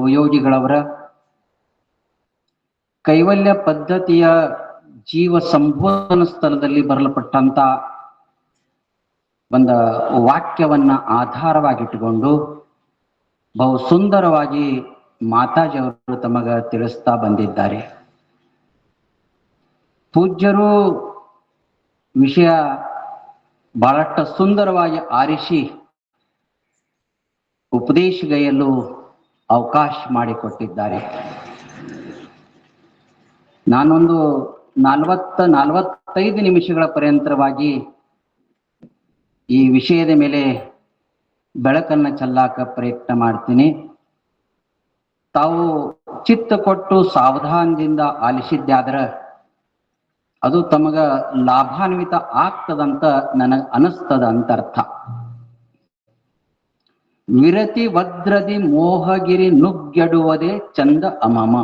ಶಿವಯೋಗಿಗಳವರ ಕೈವಲ್ಯ ಪದ್ಧತಿಯ ಜೀವ ಸಂಬೋಧನ ಸ್ಥಳದಲ್ಲಿ ಬರಲ್ಪಟ್ಟಂತ ಒಂದು ವಾಕ್ಯವನ್ನ ಆಧಾರವಾಗಿಟ್ಟುಕೊಂಡು ಬಹು ಸುಂದರವಾಗಿ ಮಾತಾಜಿಯವರು ತಮಗ ತಿಳಿಸ್ತಾ ಬಂದಿದ್ದಾರೆ. ಪೂಜ್ಯರು ವಿಷಯ ಬಹಳಷ್ಟು ಸುಂದರವಾಗಿ ಆರಿಸಿ ಉಪದೇಶಗೈಯಲು ಅವಕಾಶ ಮಾಡಿಕೊಟ್ಟಿದ್ದಾರೆ. ನಾನೊಂದು 45 ನಿಮಿಷಗಳ ಪರ್ಯಂತರವಾಗಿ ಈ ವಿಷಯದ ಮೇಲೆ ಬೆಳಕನ್ನ ಚೆಲ್ಲಾಕ ಪ್ರಯತ್ನ ಮಾಡ್ತೀನಿ. ತಾವು ಚಿತ್ತ ಕೊಟ್ಟು ಸಾವಧಾನದಿಂದ ಆಲಿಸಿದ್ದಾದ್ರ ಅದು ತಮಗ ಲಾಭಾನ್ವಿತ ಆಗ್ತದಂತ ನನಗೆ ಅನಿಸ್ತದ ಅಂತ ಅರ್ಥ. ವಿರತಿ ವಜ್ರದಿ ಮೋಹಗಿರಿ ನುಗ್ಗೆಡುವುದೇ ಚಂದ ಅಮಮ.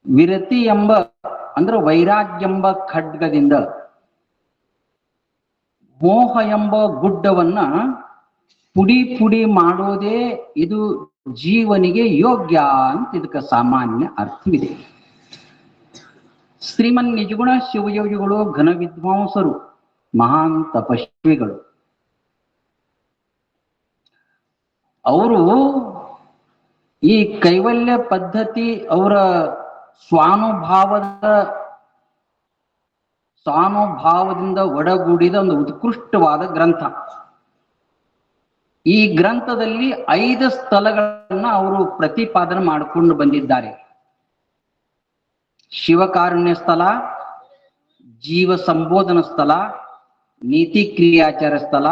ವಿರತಿ ಎಂಬ ಅಂದ್ರೆ ವೈರಾಗ್ಯ ಎಂಬ ಖಡ್ಗದಿಂದ ಮೋಹ ಎಂಬ ಗುಡ್ಡವನ್ನ ಪುಡಿ ಪುಡಿ ಮಾಡೋದೇ ಇದು ಜೀವನಿಗೆ ಯೋಗ್ಯ ಅಂತ ಇದಕ್ಕೆ ಸಾಮಾನ್ಯ ಅರ್ಥವಿದೆ. ಶ್ರೀಮನ್ ನಿಜಗುಣ ಶಿವಯೋಗಿಗಳು ಘನ ವಿದ್ವಾಂಸರು, ಮಹಾನ್ ತಪಸ್ವಿಗಳು. ಅವರು ಈ ಕೈವಲ್ಯ ಪದ್ಧತಿ ಅವರ ಸ್ವಾನುಭಾವದಿಂದ ಒಡಗೂಡಿದ ಒಂದು ಉತ್ಕೃಷ್ಟವಾದ ಗ್ರಂಥ. ಈ ಗ್ರಂಥದಲ್ಲಿ 5 ಸ್ಥಳಗಳನ್ನ ಅವರು ಪ್ರತಿಪಾದನೆ ಮಾಡಿಕೊಂಡು ಬಂದಿದ್ದಾರೆ. ಶಿವಕಾರುಣ್ಯ ಸ್ಥಳ, ಜೀವ ಸಂಬೋಧನ ಸ್ಥಳ, ನೀತಿ ಕ್ರಿಯಾಚಾರ ಸ್ಥಳ,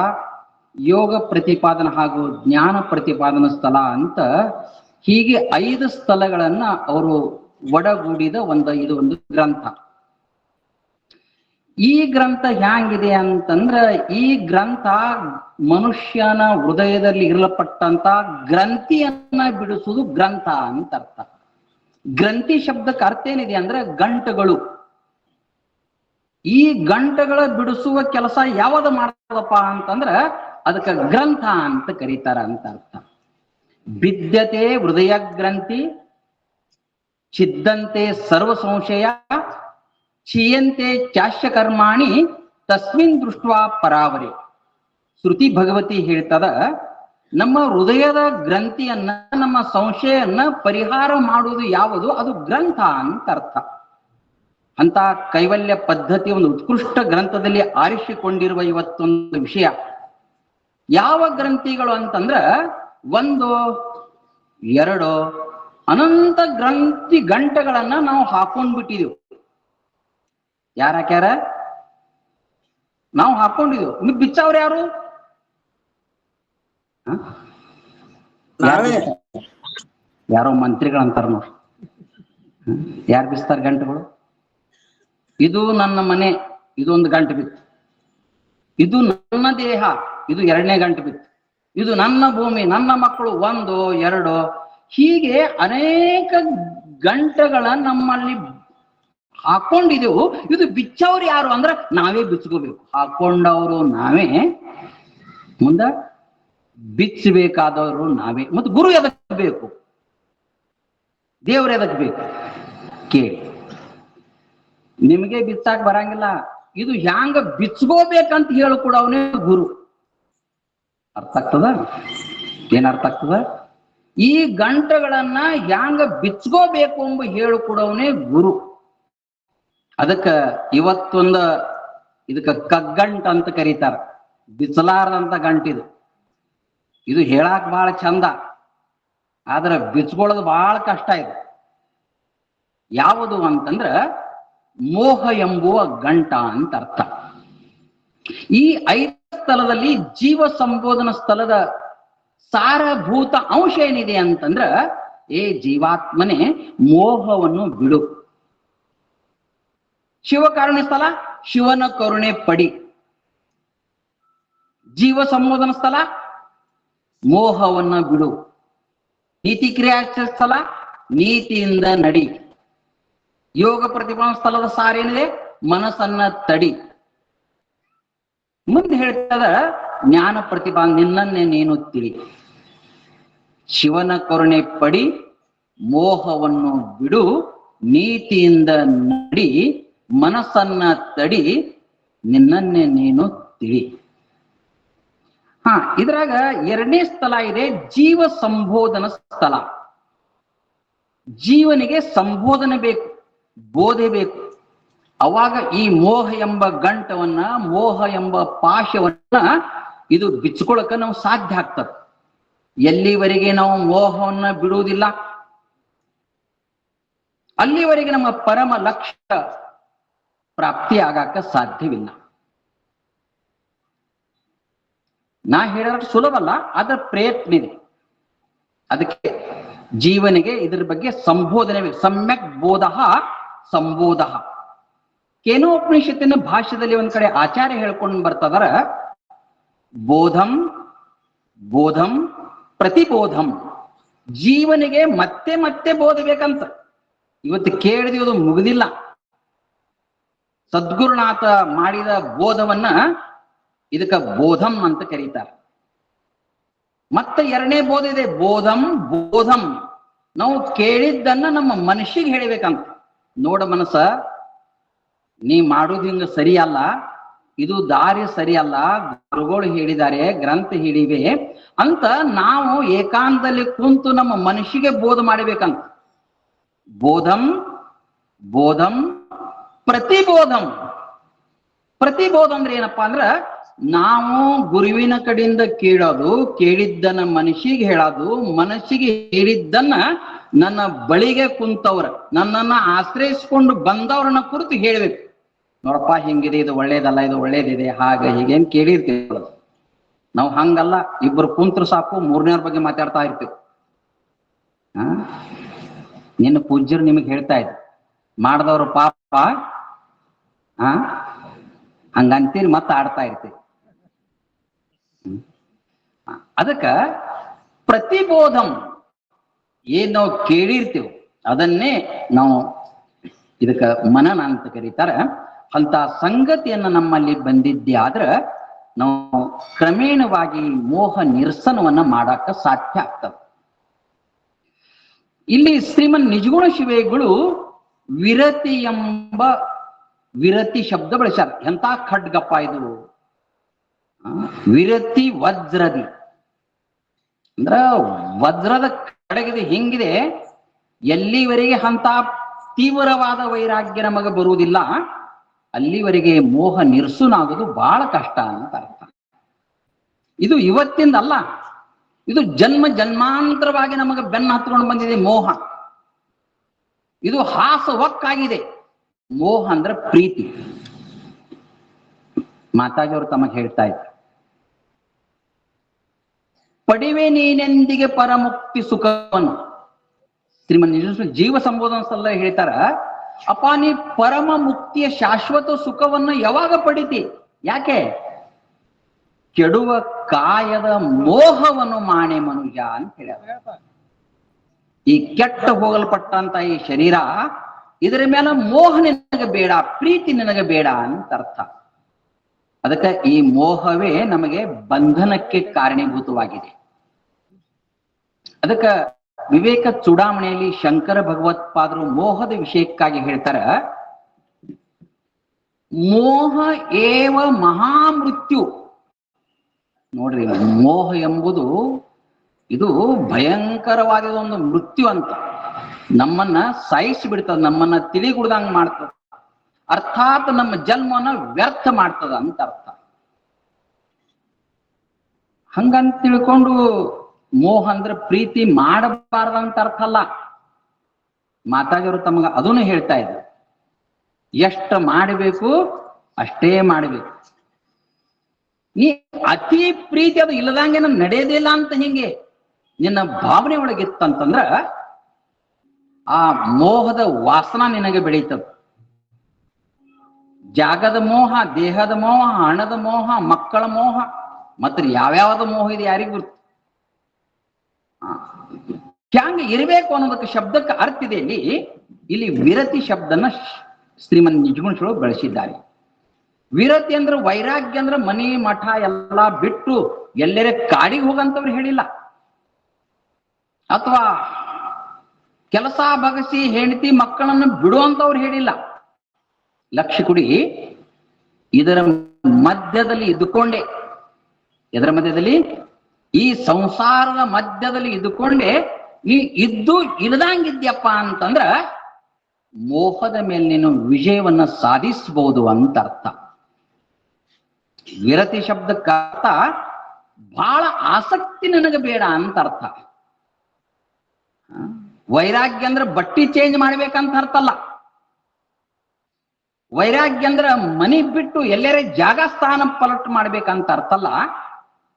ಯೋಗ ಪ್ರತಿಪಾದನ ಹಾಗೂ ಜ್ಞಾನ ಪ್ರತಿಪಾದನ ಸ್ಥಳ ಅಂತ ಹೀಗೆ 5 ಸ್ಥಳಗಳನ್ನ ಅವರು ಒಡಗೂಡಿದ ಇದು ಒಂದು ಗ್ರಂಥ. ಈ ಗ್ರಂಥ ಹ್ಯಾಂಗಿದೆ ಅಂತಂದ್ರ ಈ ಗ್ರಂಥ ಮನುಷ್ಯನ ಹೃದಯದಲ್ಲಿ ಇರಲ್ಪಟ್ಟಂತ ಗ್ರಂಥಿಯನ್ನ ಬಿಡಿಸುವುದು ಗ್ರಂಥ ಅಂತ ಅರ್ಥ. ಗ್ರಂಥಿ ಶಬ್ದಕ್ಕೆ ಅರ್ಥ ಏನಿದೆ ಅಂದ್ರೆ ಗಂಟುಗಳು. ಈ ಗಂಟುಗಳ ಬಿಡಿಸುವ ಕೆಲಸ ಯಾವುದು ಮಾಡ್ತದಪ್ಪ ಅಂತಂದ್ರ ಅದಕ್ಕೆ ಗ್ರಂಥ ಅಂತ ಕರೀತಾರ ಅಂತ ಅರ್ಥ. ಬಿದ್ಯತೆ ಹೃದಯ ಗ್ರಂಥಿ, ಛಿದ್ದಂತೆ ಸರ್ವ ಸಂಶಯ, ಕ್ಷೀಯಂತೆ ಚಾಶ್ಯ ಕರ್ಮಾಣಿ ತಸ್ಮಿನ್ ದೃಷ್ಟ್ವಾ ಪರಾವರೆ. ಶ್ರುತಿ ಭಗವತಿ ಹೇಳ್ತದ, ನಮ್ಮ ಹೃದಯದ ಗ್ರಂಥಿಯನ್ನ, ನಮ್ಮ ಸಂಶಯವನ್ನ ಪರಿಹಾರ ಮಾಡುವುದು ಯಾವುದು? ಅದು ಗ್ರಂಥ ಅಂತ ಅರ್ಥ. ಅಂತ ಕೈವಲ್ಯ ಪದ್ಧತಿ ಒಂದು ಉತ್ಕೃಷ್ಟ ಗ್ರಂಥದಲ್ಲಿ ಆರಿಸಿಕೊಂಡಿರುವ ಇವತ್ತೊಂದು ವಿಷಯ. ಯಾವ ಗ್ರಂಥಿಗಳು ಅಂತಂದ್ರ 1, 2 ಅನಂತ ಗ್ರಂಥಿ ಗಂಟೆಗಳನ್ನ ನಾವು ಹಾಕೊಂಡ್ಬಿಟ್ಟಿದೆವು. ಯಾರ್ಯಾರ ನಾವು ಹಾಕೊಂಡಿದೆವು. ನೀವು ಬಿಚ್ಚವ್ರು ಯಾರು? ಯಾರೋ ಮಂತ್ರಿಗಳಂತಾರ ನೋಡಿ. ಯಾರು ಬಿಸ್ತಾರ ಗಂಟೆಗಳು? ಇದು ನನ್ನ ಮನೆ, ಇದೊಂದು ಗಂಟೆ ಬಿತ್ತು. ಇದು ನನ್ನ ದೇಹ, ಇದು 2ನೇ ಗಂಟೆ ಬಿತ್ತು. ಇದು ನನ್ನ ಭೂಮಿ, ನನ್ನ ಮಕ್ಕಳು 1, 2 ಹೀಗೆ ಅನೇಕ ಗಂಟೆಗಳ ನಮ್ಮಲ್ಲಿ ಹಾಕೊಂಡಿದೆವು. ಇದು ಬಿಚ್ಚವ್ರು ಯಾರು ಅಂದ್ರೆ ನಾವೇ ಬಿಚ್ಕೋಬೇಕು. ಹಾಕೊಂಡವರು ನಾವೇ, ಮುಂದ ಬಿಚ್ಚಬೇಕಾದವರು ನಾವೇ. ಮತ್ತು ಗುರು ಎದಕ್ಕೆ ಬೇಕು? ದೇವ್ರು ಎದಕ್ಕೆ ಬೇಕು? ಕೇಳಿ. ನಿಮಗೆ ಬಿಚ್ಚಾಕ್ ಬರಂಗಿಲ್ಲ. ಇದು ಹ್ಯಾಂಗ ಬಿಚ್ಕೋಬೇಕಂತ ಹೇಳು ಕೂಡ ಅವನೇ ಗುರು. ಅರ್ಥ ಆಗ್ತದ? ಏನ್ ಅರ್ಥ ಆಗ್ತದ? ಈ ಗಂಟೆಗಳನ್ನ ಹ್ಯಾಂಗ ಬಿಚ್ಕೋಬೇಕು ಎಂಬ ಹೇಳು ಕೂಡವನೇ ಗುರು. ಅದಕ್ಕ ಇದಕ್ಕ ಕಗ್ಗಂಟ ಅಂತ ಕರೀತಾರ. ಬಿಚ್ಚಲಾರದಂತ ಗಂಟಿದು. ಇದು ಹೇಳಾಕ್ ಬಹಳ ಚಂದ, ಆದ್ರೆ ಬಿಚ್ಕೊಳ್ಳೋದು ಬಹಳ ಕಷ್ಟ ಇದೆ. ಯಾವುದು ಅಂತಂದ್ರ ಮೋಹ ಎಂಬುವ ಗಂಟ ಅಂತ ಅರ್ಥ. ಈ 5 ಸ್ಥಳದಲ್ಲಿ ಜೀವ ಸಂಬೋಧನ ಸ್ಥಳದ ಸಾರಭೂತ ಅಂಶ ಏನಿದೆ ಅಂತಂದ್ರ, ಏ ಜೀವಾತ್ಮನೆ ಮೋಹವನ್ನು ಬಿಡು. ಶಿವಕಾರುಣ್ಯ ಸ್ಥಳ, ಶಿವನ ಕರುಣೆ ಪಡಿ. ಜೀವ ಸಂಬೋಧನ ಸ್ಥಳ, ಮೋಹವನ್ನ ಬಿಡು. ನೀತಿ ಕ್ರಿಯಾಚಾರ ಸ್ಥಳ, ನೀತಿಯಿಂದ ನಡಿ. ಯೋಗ ಪ್ರತಿಪಾದನ ಸ್ಥಳದ ಸಾರೇನಿದೆ? ಮನಸ್ಸನ್ನ ತಡಿ. ಮುಂದೆ ಹೇಳ್ತದ ಜ್ಞಾನ ಪ್ರತಿಪಾದನೆ, ನಿನ್ನನ್ನೇ ನೀನು ತಿಳಿ. ಶಿವನ ಕರುಣೆ ಪಡಿ, ಮೋಹವನ್ನು ಬಿಡು, ನೀತಿಯಿಂದ ನಡಿ, ಮನಸ್ಸನ್ನ ತಡಿ, ನಿನ್ನನ್ನೇ ನೀನು ತಿಳಿ. ಇದ್ರಾಗ ಎರಡನೇ ಸ್ಥಳ ಇದೆ ಜೀವ ಸಂಬೋಧನ ಸ್ಥಳ. ಜೀವನಿಗೆ ಸಂಬೋಧನೆ ಬೇಕು, ಬೋಧೆ ಬೇಕು. ಅವಾಗ ಈ ಮೋಹ ಎಂಬ ಗಂಟವನ್ನ, ಮೋಹ ಎಂಬ ಪಾಶವನ್ನ ಇದು ಬಿಚ್ಕೊಳಕ ನಾವು ಸಾಧ್ಯ ಆಗ್ತದೆ. ಎಲ್ಲಿವರೆಗೆ ನಾವು ಮೋಹವನ್ನ ಬಿಡುವುದಿಲ್ಲ, ಅಲ್ಲಿವರೆಗೆ ನಮ್ಮ ಪರಮ ಲಕ್ಷ್ಯ ಪ್ರಾಪ್ತಿ ಆಗಾಕ ಸಾಧ್ಯವಿಲ್ಲ. ನಾ ಹೇಳೋದು ಸುಲಭಲ್ಲ, ಅದರ ಪ್ರಯತ್ನ ಇದೆ. ಅದಕ್ಕೆ ಜೀವನಿಗೆ ಇದ್ರ ಬಗ್ಗೆ ಸಂಬೋಧನೆ, ಸಮ್ಯಕ್ ಬೋಧ ಸಂಬೋಧ. ಕೇನೋಪನಿಷತ್ತಿನ ಭಾಷ್ಯದಲ್ಲಿ ಒಂದ್ ಕಡೆ ಆಚಾರ್ಯ ಹೇಳ್ಕೊಂಡು ಬರ್ತದರ, ಬೋಧಂ ಬೋಧಂ ಪ್ರತಿಬೋಧಂ. ಜೀವನಿಗೆ ಮತ್ತೆ ಮತ್ತೆ ಬೋಧಬೇಕಂತ. ಇವತ್ತು ಕೇಳಿದೀವಿ, ಅದು ಮುಗಿದಿಲ್ಲ. ಸದ್ಗುರುನಾಥ ಮಾಡಿದ ಬೋಧವನ್ನ ಇದಕ್ಕ ಬೋಧಂ ಅಂತ ಕರೀತಾರೆ. ಮತ್ತೆ ಎರಡನೇ ಬೋಧ ಇದೆ, ಬೋಧಂ ಬೋಧಂ. ನಾವು ಕೇಳಿದ್ದನ್ನ ನಮ್ಮ ಮನಸ್ಸಿಗೆ ಹೇಳಬೇಕಂತ. ನೋಡ ಮನಸ್ಸ, ನೀ ಮಾಡೋದು ಹಿಂಗ ಸರಿಯಲ್ಲ, ಇದು ದಾರಿ ಸರಿಯಲ್ಲ, ಗುರುಗಳು ಹೇಳಿದ್ದಾರೆ, ಗ್ರಂಥ ಹೇಳಿವೆ ಅಂತ ನಾವು ಏಕಾಂತದಲ್ಲಿ ಕುಂತು ನಮ್ಮ ಮನಸ್ಸಿಗೆ ಬೋಧ ಮಾಡಬೇಕಂತ. ಬೋಧಂ ಬೋಧಂ ಪ್ರತಿಬೋಧಂ. ಪ್ರತಿಬೋಧ ಅಂದ್ರೆ ಏನಪ್ಪಾ ಅಂದ್ರ, ನಾವು ಗುರುವಿನ ಕಡೆಯಿಂದ ಕೇಳೋದು, ಕೇಳಿದ್ದನ್ನ ಮನಸ್ಸಿಗೆ ಹೇಳೋದು, ಮನಸ್ಸಿಗೆ ಹೇಳಿದ್ದನ್ನ ನನ್ನ ಬಳಿಗೆ ಕುಂತವ್ರ, ನನ್ನನ್ನ ಆಶ್ರಯಿಸ್ಕೊಂಡು ಬಂದವ್ರನ್ನ ಕುರಿತು ಹೇಳ್ಬೇಕು. ನೋಡಪ್ಪ ಹಿಂಗಿದೆ, ಇದು ಒಳ್ಳೇದಲ್ಲ, ಇದು ಒಳ್ಳೇದಿದೆ, ಹಾಗೆ ಹೀಗೆ ಅಂತ ಕೇಳಿರ್ತೀವಿ. ನಾವು ಹಂಗಲ್ಲ, ಇಬ್ಬರು ಕುಂತ್ರು ಸಾಕು, ಮೂರನೇವ್ರ ಬಗ್ಗೆ ಮಾತಾಡ್ತಾ ಇರ್ತೀವಿ. ನಿನ್ನ ಪೂಜ್ಯರು ನಿಮಗೆ ಹೇಳ್ತಾ ಇದ್ರು, ಮಾಡ್ದವ್ರು ಪಾಪ ಹಂಗಂತೀರಿ, ಮತ್ತೆ ಆಡ್ತಾ ಇರ್ತೀವಿ. ಅದಕ್ಕ ಪ್ರತಿಬೋಧಂ, ಏನ್ ನಾವು ಕೇಳಿರ್ತೀವಿ ಅದನ್ನೇ ನಾವು ಇದಕ್ಕ ಮನನ ಅಂತ ಕರೀತಾರ. ಅಂತ ಸಂಗತಿಯನ್ನ ನಮ್ಮಲ್ಲಿ ಬಂದಿದ್ದೆ ಆದ್ರ ನಾವು ಕ್ರಮೇಣವಾಗಿ ಮೋಹ ನಿರಸನವನ್ನ ಮಾಡಾಕ ಸಾಧ್ಯ ಆಗ್ತದೆ. ಇಲ್ಲಿ ಶ್ರೀಮನ್ ನಿಜಗುಣ ಶಿವೇಗಳು ವಿರತಿ ಎಂಬ ವಿರತಿ ಶಬ್ದ ಬಳಸ್ಯಾರ. ಎಂತ ಖಡ್ಗಪ್ಪ ಇದು! ವಿರತಿ ವಜ್ರದಿ ಅಂದ್ರ ವಜ್ರದ ಕಡೆಗಿದೆ, ಹಿಂಗಿದೆ. ಎಲ್ಲಿವರೆಗೆ ಅಂತ ತೀವ್ರವಾದ ವೈರಾಗ್ಯ ನಮಗ ಬರುವುದಿಲ್ಲ, ಅಲ್ಲಿವರೆಗೆ ಮೋಹ ನಿರಸುನಾಗೋದು ಬಹಳ ಕಷ್ಟ ಅಂತ ಅರ್ಥ. ಇದು ಇವತ್ತಿಂದಲ್ಲ, ಇದು ಜನ್ಮ ಜನ್ಮಾಂತರವಾಗಿ ನಮಗೆ ಬೆನ್ನ ಹತ್ಕೊಂಡು ಬಂದಿದೆ ಮೋಹ. ಇದು ಹಾಸವಕ್ಕಾಗಿದೆ. ಮೋಹ ಅಂದ್ರೆ ಪ್ರೀತಿ. ಮಾತಾಜಿಯವರು ತಮಗೆ ಹೇಳ್ತಾ ಇದ್ರು, ಪಡಿವೆ ನೀನೆಂದಿಗೆ ಪರಮುಕ್ತಿ ಸುಖವನ್ನು. ಶ್ರೀಮನ್ ನಿಜ ಜೀವ ಸಂಬೋಧನ ಸಲ್ಲ ಹೇಳ್ತಾರ, ಅಪ್ಪ ನೀ ಪರಮ ಮುಕ್ತಿಯ ಶಾಶ್ವತ ಸುಖವನ್ನು ಯಾವಾಗ ಪಡಿತಿ? ಯಾಕೆ? ಕೆಡುವ ಕಾಯದ ಮೋಹವನ್ನು ಮಾಣೆ ಮನುಜ ಅಂತ ಹೇಳ್ಯಾರ. ಈ ಕೆಟ್ಟ ಹೋಗಲ್ಪಟ್ಟಂತ ಈ ಶರೀರ, ಇದರ ಮೇಲೆ ಮೋಹ ನಿನಗೆ ಬೇಡ, ಪ್ರೀತಿ ನಿನಗೆ ಬೇಡ ಅಂತ ಅರ್ಥ. ಅದಕ್ಕೆ ಈ ಮೋಹವೇ ನಮಗೆ ಬಂಧನಕ್ಕೆ ಕಾರಣೀಭೂತವಾಗಿದೆ. ಅದಕ್ಕೆ ವಿವೇಕ ಚೂಡಾಮಣಿಯಲ್ಲಿ ಶಂಕರ ಭಗವತ್ಪಾದರು ಮೋಹದ ವಿಷಯಕ್ಕಾಗಿ ಹೇಳ್ತಾರ, ಮೋಹ ಏವ ಮಹಾಮೃತ್ಯು. ನೋಡ್ರಿ, ಮೋಹ ಎಂಬುದು ಇದು ಭಯಂಕರವಾದ ಒಂದು ಮೃತ್ಯು ಅಂತ. ನಮ್ಮನ್ನ ಸಾಯಿಸಿ ಬಿಡ್ತದ, ನಮ್ಮನ್ನ ತಿಳಿಗುಡ್ದಂಗ್ ಮಾಡ್ತದ, ಅರ್ಥಾತ್ ನಮ್ಮ ಜನ್ಮನ ವ್ಯರ್ಥ ಮಾಡ್ತದ ಅಂತ ಅರ್ಥ. ಹಂಗಂತ ತಿಳ್ಕೊಂಡು ಮೋಹ ಅಂದ್ರೆ ಪ್ರೀತಿ ಮಾಡಬಾರ್ದಂತ ಅರ್ಥ ಅಲ್ಲ. ಮಾತಾಜಿಯವರು ತಮಗ ಅದನ್ನು ಹೇಳ್ತಾ ಇದ್ರು, ಎಷ್ಟು ಮಾಡಬೇಕು ಅಷ್ಟೇ ಮಾಡಬೇಕು. ನೀ ಅತಿ ಪ್ರೀತಿ ಅದು ಇಲ್ಲದಂಗೆ ನಡೆಯೋದಿಲ್ಲ ಅಂತ ಹಿಂಗೆ ನಿನ್ನ ಭಾವನೆ ಒಳಗಿತ್ತಂತಂದ್ರ ಆ ಮೋಹದ ವಾಸನ ನಿನಗೆ ಬೆಳೀತದ. ಜಾಗದ ಮೋಹ, ದೇಹದ ಮೋಹ, ಹಣದ ಮೋಹ, ಮಕ್ಕಳ ಮೋಹ, ಮತ್ತೆ ಯಾವ್ಯಾವ್ದ ಮೋಹ ಇದೆ ಯಾರಿಗೂ ಗೊತ್ತು. ಹ್ಯಾಂಗ ಇರಬೇಕು ಅನ್ನೋದಕ್ಕೆ ಶಬ್ದಕ್ಕೆ ಅರ್ಥ ಇದೆ. ಇಲ್ಲಿ ವಿರತಿ ಶಬ್ದನ ಶ್ರೀಮನ್ ನಿಜಗುಣ ಬಳಸಿದ್ದಾರೆ. ವಿರತಿ ಅಂದ್ರೆ ವೈರಾಗ್ಯ ಅಂದ್ರೆ ಮನಿ ಮಠ ಎಲ್ಲಾ ಬಿಟ್ಟು ಎಲ್ಲರೇ ಕಾಡಿಗೆ ಹೋಗಂತವ್ರು ಹೇಳಿಲ್ಲ. ಅಥವಾ ಕೆಲಸ ಬಗಸಿ ಹೆಂಡತಿ ಮಕ್ಕಳನ್ನು ಬಿಡುವಂತವ್ರು ಹೇಳಿಲ್ಲ. ಲಕ್ಷ್ಯ ಕೊಡಿ, ಇದರ ಮಧ್ಯದಲ್ಲಿ ಇದ್ದುಕೊಂಡೆ, ಇದರ ಮಧ್ಯದಲ್ಲಿ ಈ ಸಂಸಾರದ ಮಧ್ಯದಲ್ಲಿ ಇದ್ದುಕೊಂಡೆ ನೀ ಇದ್ದು ಇಲ್ದಂಗಿದ್ಯಪ್ಪ ಅಂತಂದ್ರ ಮೋಹದ ಮೇಲೆ ನೀನು ವಿಜಯವನ್ನ ಸಾಧಿಸಬಹುದು ಅಂತ ಅರ್ಥ. ವಿರತಿ ಶಬ್ದಕ್ಕ ಅರ್ಥ ಬಹಳ ಆಸಕ್ತಿ ನನಗೆ ಬೇಡ ಅಂತ ಅರ್ಥ. ವೈರಾಗ್ಯ ಅಂದ್ರೆ ಬಟ್ಟಿ ಚೇಂಜ್ ಮಾಡ್ಬೇಕಂತ ಅರ್ಥ ಅಲ್ಲ. ವೈರಾಗ್ಯ ಅಂದ್ರೆ ಮನಿ ಬಿಟ್ಟು ಎಲ್ಲರೇ ಜಾಗ ಸ್ಥಾನ ಪಲಟ್ ಮಾಡ್ಬೇಕಂತ ಅರ್ಥ ಅಲ್ಲ.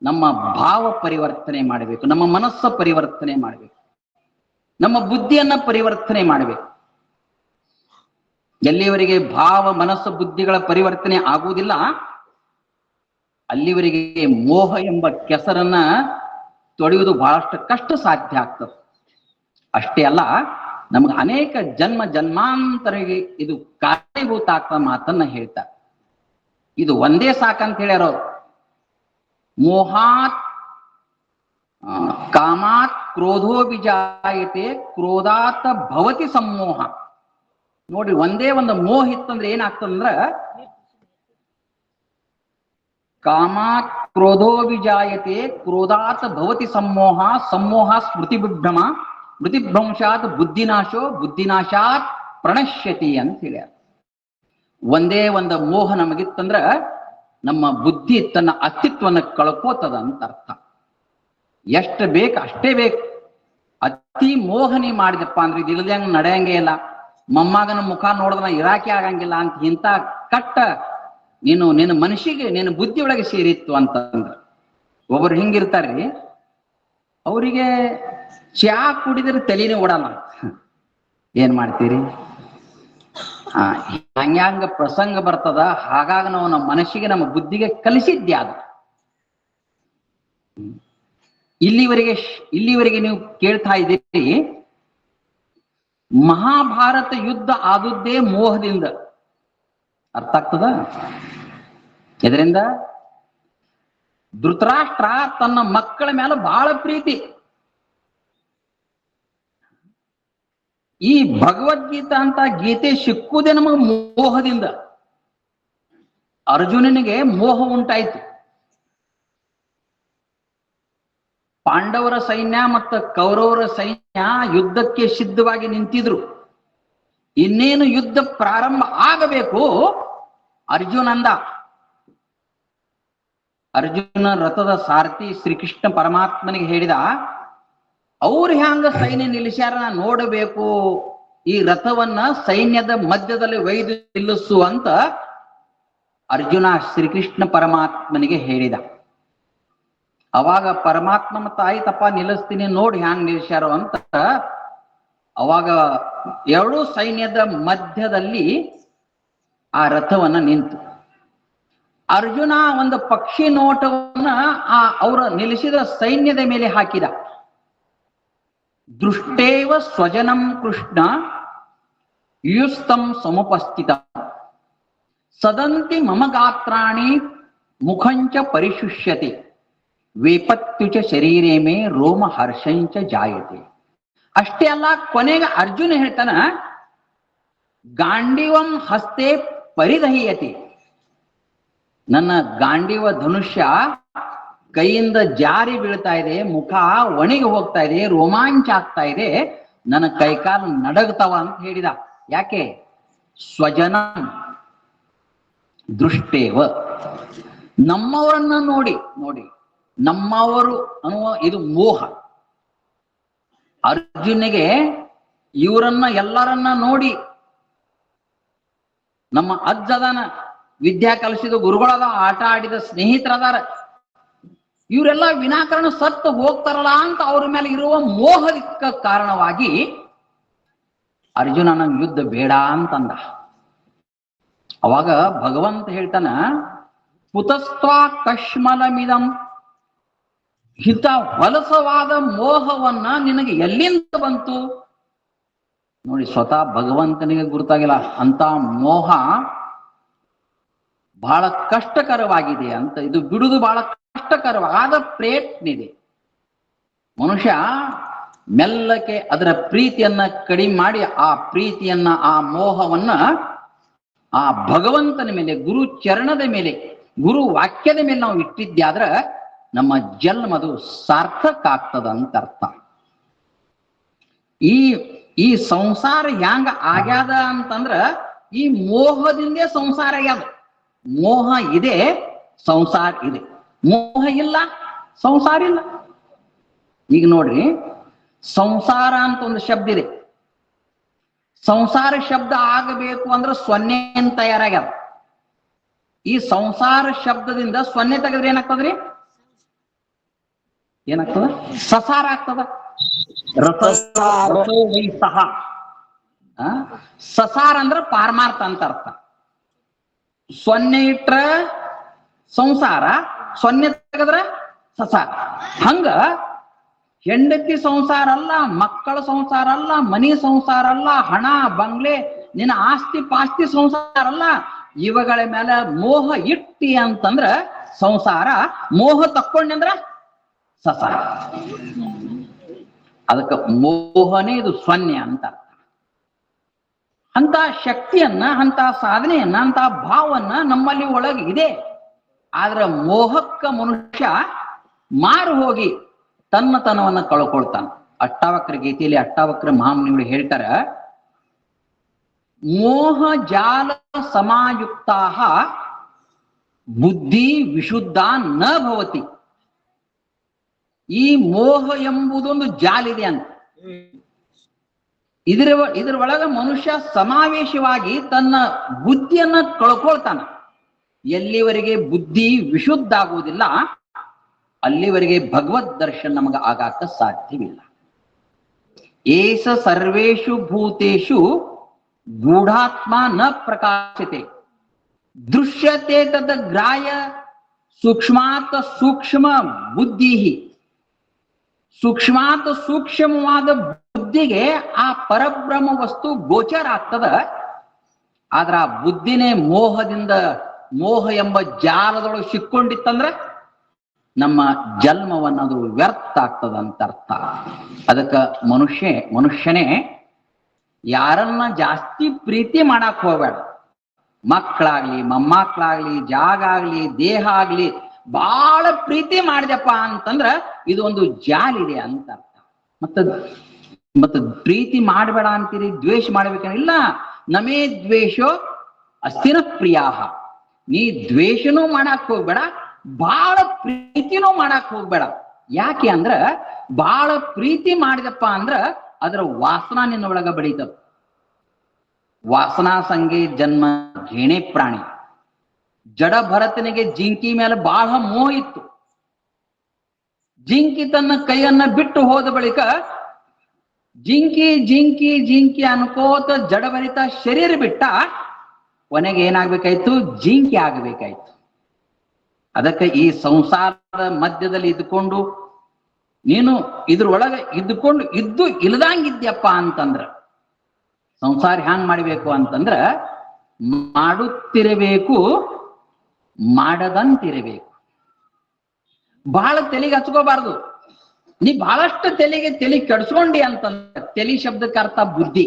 ನಮ್ಮ ಭಾವ ಪರಿವರ್ತನೆ ಮಾಡಬೇಕು, ನಮ್ಮ ಮನಸ್ಸ ಪರಿವರ್ತನೆ ಮಾಡಬೇಕು, ನಮ್ಮ ಬುದ್ಧಿಯನ್ನ ಪರಿವರ್ತನೆ ಮಾಡಬೇಕು. ಎಲ್ಲಿವರೆಗೆ ಭಾವ ಮನಸ್ಸು ಬುದ್ಧಿಗಳ ಪರಿವರ್ತನೆ ಆಗುವುದಿಲ್ಲ ಅಲ್ಲಿವರೆಗೆ ಮೋಹ ಎಂಬ ಕೆಸರನ್ನ ತೊಳೆಯುವುದು ಬಹಳಷ್ಟು ಕಷ್ಟ ಸಾಧ್ಯ ಆಗ್ತದೆ. ಅಷ್ಟೇ ಅಲ್ಲ, ನಮ್ಗೆ ಅನೇಕ ಜನ್ಮ ಜನ್ಮಾಂತರಿಗೆ ಇದು ಕಾರಣೀಭೂತ ಆಗ್ತದ ಮಾತನ್ನ ಹೇಳ್ತಾರೆ. ಇದು ಒಂದೇ ಸಾಕಂತ ಹೇಳ್ಯಾರ ಅವರು. ಮೋಹಾತ್ ಕಾಮಾತ್ ಕ್ರೋಧೋ ವಿಜಾಯತೆ ಕ್ರೋಧಾತ್ ಭವತಿ ಸಮ್ಮೋಹ. ನೋಡ್ರಿ, ಒಂದೇ ಒಂದು ಮೋಹ ಇತ್ತಂದ್ರೆ ಏನಾಗ್ತದಂದ್ರ ಕಾಮಾತ್ ಕ್ರೋಧೋ ವಿಜಾಯತೆ ಕ್ರೋಧಾತ್ ಭವತಿ ಸಮ್ಮೋಹ ಸಮ್ಮೋಹ ಸ್ಮೃತಿವಿಭ್ರಮ ಸ್ಮೃತಿಭ್ರಂಶಾತ್ ಬುದ್ಧಿನಾಶೋ ಬುದ್ಧಿನಾಶಾತ್ ಪ್ರಣಶ್ಯತಿ ಅಂತ ಹೇಳ್ಯಾರ. ಒಂದೇ ಒಂದು ಮೋಹ ನಮಗಿತ್ತಂದ್ರ ನಮ್ಮ ಬುದ್ಧಿ ತನ್ನ ಅಸ್ತಿತ್ವವನ್ನು ಕಳ್ಕೋತದ ಅಂತ ಅರ್ಥ. ಎಷ್ಟು ಬೇಕು ಅಷ್ಟೇ ಬೇಕು. ಅತಿ ಮೋಹನಿ ಮಾಡಿದಪ್ಪ ಅಂದ್ರೆ ಇದು ಇಲ್ದಂಗ ನಡೆಯಂಗೇ ಇಲ್ಲ. ಮೊಮ್ಮಗನ ಮುಖ ನೋಡಿದ್ರೆ ಇರಾಕೆ ಆಗಂಗಿಲ್ಲ ಅಂತ ಇಂಥ ಕಟ್ಟ ನಿನ್ನ ಮನಸ್ಸಿಗೆ ನಿನ್ನ ಬುದ್ಧಿ ಒಳಗೆ ಸೇರಿತ್ತು ಅಂತಂದ್ರ ಒಬ್ಬರು ಹಿಂಗಿರ್ತಾರ್ರಿ, ಅವರಿಗೆ ಚಾ ಕುಡಿದ್ರೆ ತಲೆನೇ ಓಡಲ್ಲ. ಏನ್ ಮಾಡ್ತೀರಿ? ಹಂಗ್ಯಾಂಗ ಪ್ರಸಂಗ ಬರ್ತದ, ಹಾಗಾಗಿ ನಾವು ನಮ್ಮ ಮನಸ್ಸಿಗೆ ನಮ್ಮ ಬುದ್ಧಿಗೆ ಕಲಿಸಿದ್ದೆ ಅದು. ಇಲ್ಲಿವರೆಗೆ ನೀವು ಕೇಳ್ತಾ ಇದ್ದೀರಿ, ಮಹಾಭಾರತ ಯುದ್ಧ ಆದದ್ದೇ ಮೋಹದಿಂದ. ಅರ್ಥ ಆಗ್ತದ? ಇದರಿಂದ ಧೃತರಾಷ್ಟ್ರ ತನ್ನ ಮಕ್ಕಳ ಮೇಲೆ ಬಹಳ ಪ್ರೀತಿ. ಈ ಭಗವದ್ಗೀತಾ ಅಂತ ಗೀತೆ ಸಿಕ್ಕುವುದೇ ನಮಗೆ ಮೋಹದಿಂದ. ಅರ್ಜುನನಿಗೆ ಮೋಹ ಉಂಟಾಯ್ತು. ಪಾಂಡವರ ಸೈನ್ಯ ಮತ್ತು ಕೌರವರ ಸೈನ್ಯ ಯುದ್ಧಕ್ಕೆ ಸಿದ್ಧವಾಗಿ ನಿಂತಿದ್ರು. ಇನ್ನೇನು ಯುದ್ಧ ಪ್ರಾರಂಭ ಆಗಬೇಕು, ಅರ್ಜುನ ರಥದ ಸಾರಥಿ ಶ್ರೀಕೃಷ್ಣ ಪರಮಾತ್ಮನಿಗೆ ಹೇಳಿದ, ಅವ್ರು ಹ್ಯಾಂಗ ಸೈನ್ಯ ನಿಲ್ಲಿಸ್ಯಾರ ನೋಡಬೇಕು, ಈ ರಥವನ್ನ ಸೈನ್ಯದ ಮಧ್ಯದಲ್ಲಿ ಒಯ್ದು ನಿಲ್ಲಿಸು ಅಂತ ಅರ್ಜುನ ಶ್ರೀಕೃಷ್ಣ ಪರಮಾತ್ಮನಿಗೆ ಹೇಳಿದ. ಅವಾಗ ಪರಮಾತ್ಮ ಮತ್ತ ಆಯ್ತಪ್ಪ ನಿಲ್ಲಿಸ್ತೀನಿ, ನೋಡಿ ಹ್ಯಾಂಗ್ ನಿಲ್ಲಿಸ್ಯಾರೋ ಅಂತ. ಅವಾಗ ಎರಡೂ ಸೈನ್ಯದ ಮಧ್ಯದಲ್ಲಿ ಆ ರಥವನ್ನ ನಿಂತು ಅರ್ಜುನ ಒಂದು ಪಕ್ಷಿ ನೋಟವನ್ನ ಅವರ ನಿಲ್ಲಿಸಿದ ಸೈನ್ಯದ ಮೇಲೆ ಹಾಕಿದ. ದೃಷ್ಟೇವ ಸ್ವಜನಂ ಕೃಷ್ಣ ಯುಸ್ತಂ ಸಮುಪಸ್ಥಿತ ಸದಂತಿ ಮಮ ಗಾತ್ರಾಣಿ ಮುಖಂಚ ಪರಿಶುಷ್ಯತೆ ವೇಪತ್ಯುಚ ಶರೀರೇ ಮೇ ರೋಮ ಹರ್ಷಂಚ ಜಾಯತೆ. ಅಷ್ಟೇ ಅಲ್ಲ, ಕೊನೆಗೆ ಅರ್ಜುನ ಹೇಳ್ತಾನ, ಗಾಂಡಿವಂ ಹಸ್ತೆ ಪರಿದಹೀಯತೆ, ನನ್ನ ಗಾಂಡಿವ ಧನುಷ್ಯ ಕೈಯಿಂದ ಜಾರಿ ಬೀಳ್ತಾ ಇದೆ, ಮುಖ ಒಣಗಿ ಹೋಗ್ತಾ ಇದೆ, ರೋಮಾಂಚ ಆಗ್ತಾ ಇದೆ, ನನ್ನ ಕೈಕಾಲು ನಡಗ್ತಾವ ಅಂತ ಹೇಳಿದ. ಯಾಕೆ? ಸ್ವಜನ ದೃಷ್ಟೇವ, ನಮ್ಮವರನ್ನ ನೋಡಿ ನಮ್ಮವರು ಅನ್ನುವ ಇದು ಮೋಹ. ಅರ್ಜುನಿಗೆ ಇವರನ್ನ ಎಲ್ಲರನ್ನ ನೋಡಿ, ನಮ್ಮ ಅಜ್ಜದಾನ, ವಿದ್ಯಾ ಕಲಿಸಿದ ಗುರುಗಳದ, ಆಟ ಆಡಿದ ಸ್ನೇಹಿತರದಾರ, ಇವರೆಲ್ಲ ವಿನಾಕಾರಣ ಸತ್ತು ಹೋಗ್ತಾರಲ್ಲ ಅಂತ ಅವ್ರ ಮೇಲೆ ಇರುವ ಮೋಹಕ್ಕೆ ಕಾರಣವಾಗಿ ಅರ್ಜುನ ನಂಗೆ ಯುದ್ಧ ಬೇಡ ಅಂತಂದ. ಅವಾಗ ಭಗವಂತ ಹೇಳ್ತಾನ, ಕುತಸ್ತ್ವಾ ಕಶ್ಮಲಮಿದಂ, ಇಂಥ ಹೊಲಸವಾದ ಮೋಹವನ್ನ ನಿನಗೆ ಎಲ್ಲಿಂದ ಬಂತು? ನೋಡಿ, ಸ್ವತಃ ಭಗವಂತನಿಗೆ ಗುರುತಾಗಿಲ್ಲ ಅಂತ ಮೋಹ ಬಹಳ ಕಷ್ಟಕರವಾಗಿದೆ ಅಂತ. ಇದು ಬಿಡುವುದು ಬಹಳ ಕಷ್ಟಕರವಾದ ಪ್ರಯತ್ನ ಇದೆ. ಮನುಷ್ಯ ಮೆಲ್ಲಕ್ಕೆ ಅದರ ಪ್ರೀತಿಯನ್ನ ಕಡಿಮೆ ಮಾಡಿ ಆ ಪ್ರೀತಿಯನ್ನ, ಆ ಮೋಹವನ್ನ ಆ ಭಗವಂತನ ಮೇಲೆ, ಗುರು ಚರಣದ ಮೇಲೆ, ಗುರು ವಾಕ್ಯದ ಮೇಲೆ ನಾವು ಇಟ್ಟಿದ್ಯಾದ್ರ ನಮ್ಮ ಜನ್ಮದು ಸಾರ್ಥಕ ಆಗ್ತದ ಅಂತ ಅರ್ಥ. ಈ ಸಂಸಾರ ಹ್ಯಾಂಗ ಆಗ್ಯಾದ ಅಂತಂದ್ರ ಈ ಮೋಹದಿಂದೇ ಸಂಸಾರ ಆಗ್ಯಾದ. ಮೋಹ ಇದೆ, ಸಂಸಾರ ಇದೆ. ಮೋಹ ಇಲ್ಲ, ಸಂಸಾರ ಇಲ್ಲ. ಈಗ ನೋಡ್ರಿ, ಸಂಸಾರ ಅಂತ ಒಂದು ಶಬ್ದ ಇದೆ. ಸಂಸಾರ ಶಬ್ದ ಆಗಬೇಕು ಅಂದ್ರೆ ಸೊನ್ನೆ ಅಂತ ತಯಾರಾಗ್ಯಾದ. ಈ ಸಂಸಾರ ಶಬ್ದದಿಂದ ಸೊನ್ನೆ ತೆಗೆದ್ರೆ ಏನಾಗ್ತದ್ರಿ? ಏನಾಗ್ತದ? ಸಸಾರ ಆಗ್ತದ. ಸಹ ಸಸಾರ ಅಂದ್ರ ಪಾರಮಾರ್ಥ ಅಂತ ಅರ್ಥ. ಸೊನ್ನೆ ಇಟ್ರ ಸಂಸಾರ, ಸೊನ್ನೆ ತೆಗೆದ್ರ ಸಸಾರ. ಹಂಗ ಹೆಂಡತಿ ಸಂಸಾರ ಅಲ್ಲ, ಮಕ್ಕಳ ಸಂಸಾರ ಅಲ್ಲ, ಮನಿ ಸಂಸಾರ ಅಲ್ಲ, ಹಣ ಬಂಗ್ಲೆ ನಿನ್ನ ಆಸ್ತಿ ಪಾಸ್ತಿ ಸಂಸಾರ ಅಲ್ಲ. ಇವುಗಳ ಮೇಲೆ ಮೋಹ ಇಟ್ಟಿ ಅಂತಂದ್ರ ಸಂಸಾರ, ಮೋಹ ತಕ್ಕೊಂಡೆ ಅಂದ್ರ ಸಸಾರ. ಅದಕ್ಕೆ ಮೋಹನೇ ಇದು ಸೊನ್ನೆ ಅಂತ ಅರ್ಥ. ಅಂತ ಶಕ್ತಿಯನ್ನ, ಅಂತ ಸಾಧನೆಯನ್ನ, ಅಂತ ಭಾವನ್ನ ನಮ್ಮಲ್ಲಿ ಒಳಗೆ ಇದೆ. ಆದ್ರೆ ಮೋಹಕ್ಕ ಮನುಷ್ಯ ಮಾರು ಹೋಗಿ ತನ್ನತನವನ್ನ ಕಳ್ಕೊಳ್ತಾನ. ಅಷ್ಟಾವಕ್ರ ಗೀತೆಯಲ್ಲಿ ಅಷ್ಟಾವಕ್ರ ಮಹಾಮುನಿಗಳು ಹೇಳ್ತಾರ, ಮೋಹ ಜಾಲ ಸಮಾಯುಕ್ತಾ ಬುದ್ಧಿ ವಿಶುದ್ಧ ನ ಭವತಿ. ಈ ಮೋಹ ಎಂಬುದೊಂದು ಜಾಲಿದೆ ಅಂತ. ಇದರ ಒಳಗ ಮನುಷ್ಯ ಸಮಾವೇಶವಾಗಿ ತನ್ನ ಬುದ್ಧಿಯನ್ನ ಕಳ್ಕೊಳ್ತಾನ. ಎಲ್ಲಿವರೆಗೆ ಬುದ್ಧಿ ವಿಶುದ್ಧ ಆಗುವುದಿಲ್ಲ ಅಲ್ಲಿವರೆಗೆ ಭಗವದ್ ದರ್ಶನ ನಮಗೆ ಆಗಾಕ ಸಾಧ್ಯವಿಲ್ಲ. ಏಸ ಸರ್ವೇಷು ಭೂತೇಷು ಗೂಢಾತ್ಮ ನ ಪ್ರಕಾಶತೆ ದೃಶ್ಯತೆ ತದ್ ಗ್ರಾಯ ಸೂಕ್ಷ್ಮಾತ್ ಸೂಕ್ಷ್ಮ ಬುದ್ಧಿ. ಸೂಕ್ಷ್ಮಾತ್ ಸೂಕ್ಷ್ಮವಾದ ಬುದ್ಧಿಗೆ ಆ ಪರಬ್ರಹ್ಮ ವಸ್ತು ಗೋಚರ ಆಗ್ತದ. ಆದ್ರ ಆ ಬುದ್ಧಿನೇ ಮೋಹದಿಂದ, ಮೋಹ ಎಂಬ ಜಾಲದೊಳಗೆ ಸಿಕ್ಕೊಂಡಿತ್ತಂದ್ರ ನಮ್ಮ ಜನ್ಮವನ್ನದು ವ್ಯರ್ಥ ಆಗ್ತದ ಅಂತ ಅರ್ಥ. ಅದಕ್ಕ ಮನುಷ್ಯನೇ ಯಾರನ್ನ ಜಾಸ್ತಿ ಪ್ರೀತಿ ಮಾಡಕ್ ಹೋಗ್ಬೇಡ. ಮಕ್ಕಳಾಗ್ಲಿ, ಮೊಮ್ಮಕ್ಕಳಾಗ್ಲಿ, ಜಾಗ ಆಗ್ಲಿ, ದೇಹ ಆಗ್ಲಿ, ಬಹಳ ಪ್ರೀತಿ ಮಾಡಿದಪ್ಪ ಅಂತಂದ್ರ ಇದು ಒಂದು ಜಾಲಿದೆ ಅಂತ ಅರ್ಥ. ಮತ್ತ ಪ್ರೀತಿ ಮಾಡಬೇಡ ಅಂತೀರಿ, ದ್ವೇಷ ಮಾಡ್ಬೇಕ ಇಲ್ಲ. ನಮೇ ದ್ವೇಷೋ ಅಸ್ತಿನ ಪ್ರಿಯಾಹ. ನೀ ದ್ವೇಷನೂ ಮಾಡಕ್ ಹೋಗ್ಬೇಡ, ಬಹಳ ಪ್ರೀತಿನೂ ಮಾಡಕ್ ಹೋಗ್ಬೇಡ. ಯಾಕೆ ಅಂದ್ರ ಬಹಳ ಪ್ರೀತಿ ಮಾಡಿದಪ್ಪ ಅಂದ್ರ ಅದರ ವಾಸನಾ ನಿನ್ನ ಒಳಗ ಬೆಳೀತದ. ವಾಸನಾ ಸಂಗೆ ಜನ್ಮ ಘೇಣೆ ಪ್ರಾಣಿ. ಜಡ ಭರತನಿಗೆ ಜಿಂಕಿ ಮೇಲೆ ಬಹಳ ಮೋಹ ಇತ್ತು. ಜಿಂಕಿ ತನ್ನ ಕೈಯನ್ನ ಬಿಟ್ಟು ಹೋದ ಬಳಿಕ ಜಿಂಕಿ ಜಿಂಕಿ ಜಿಂಕಿ ಅನ್ಕೋತ ಜಡಭರಿತ ಶರೀರ ಬಿಟ್ಟ. ಕೊನೆಗೆ ಏನಾಗ್ಬೇಕಾಯ್ತು? ಜಿಂಕಿ ಆಗ್ಬೇಕಾಯ್ತು. ಅದಕ್ಕೆ ಈ ಸಂಸಾರದ ಮಧ್ಯದಲ್ಲಿ ಇದ್ದುಕೊಂಡು ನೀನು ಇದ್ರೊಳಗೆ ಇದ್ದುಕೊಂಡು ಇದ್ದು ಇಲ್ದಂಗಿದ್ಯಪ್ಪ ಅಂತಂದ್ರ ಸಂಸಾರ ಹ್ಯಾಂಗ್ ಮಾಡಬೇಕು ಅಂತಂದ್ರ ಮಾಡುತ್ತಿರಬೇಕು, ಮಾಡದಂತಿರಬೇಕು. ಬಹಳ ತೆಲಿಗೆ ಹಚ್ಕೋಬಾರ್ದು. ನೀ ಬಹಳಷ್ಟು ತಲೆ ಕೆಡ್ಸ್ಕೊಂಡಿ ಅಂತಂದ್ರೆ, ತಲೆ ಶಬ್ದಕ್ಕೆ ಅರ್ಥ ಬುದ್ಧಿ.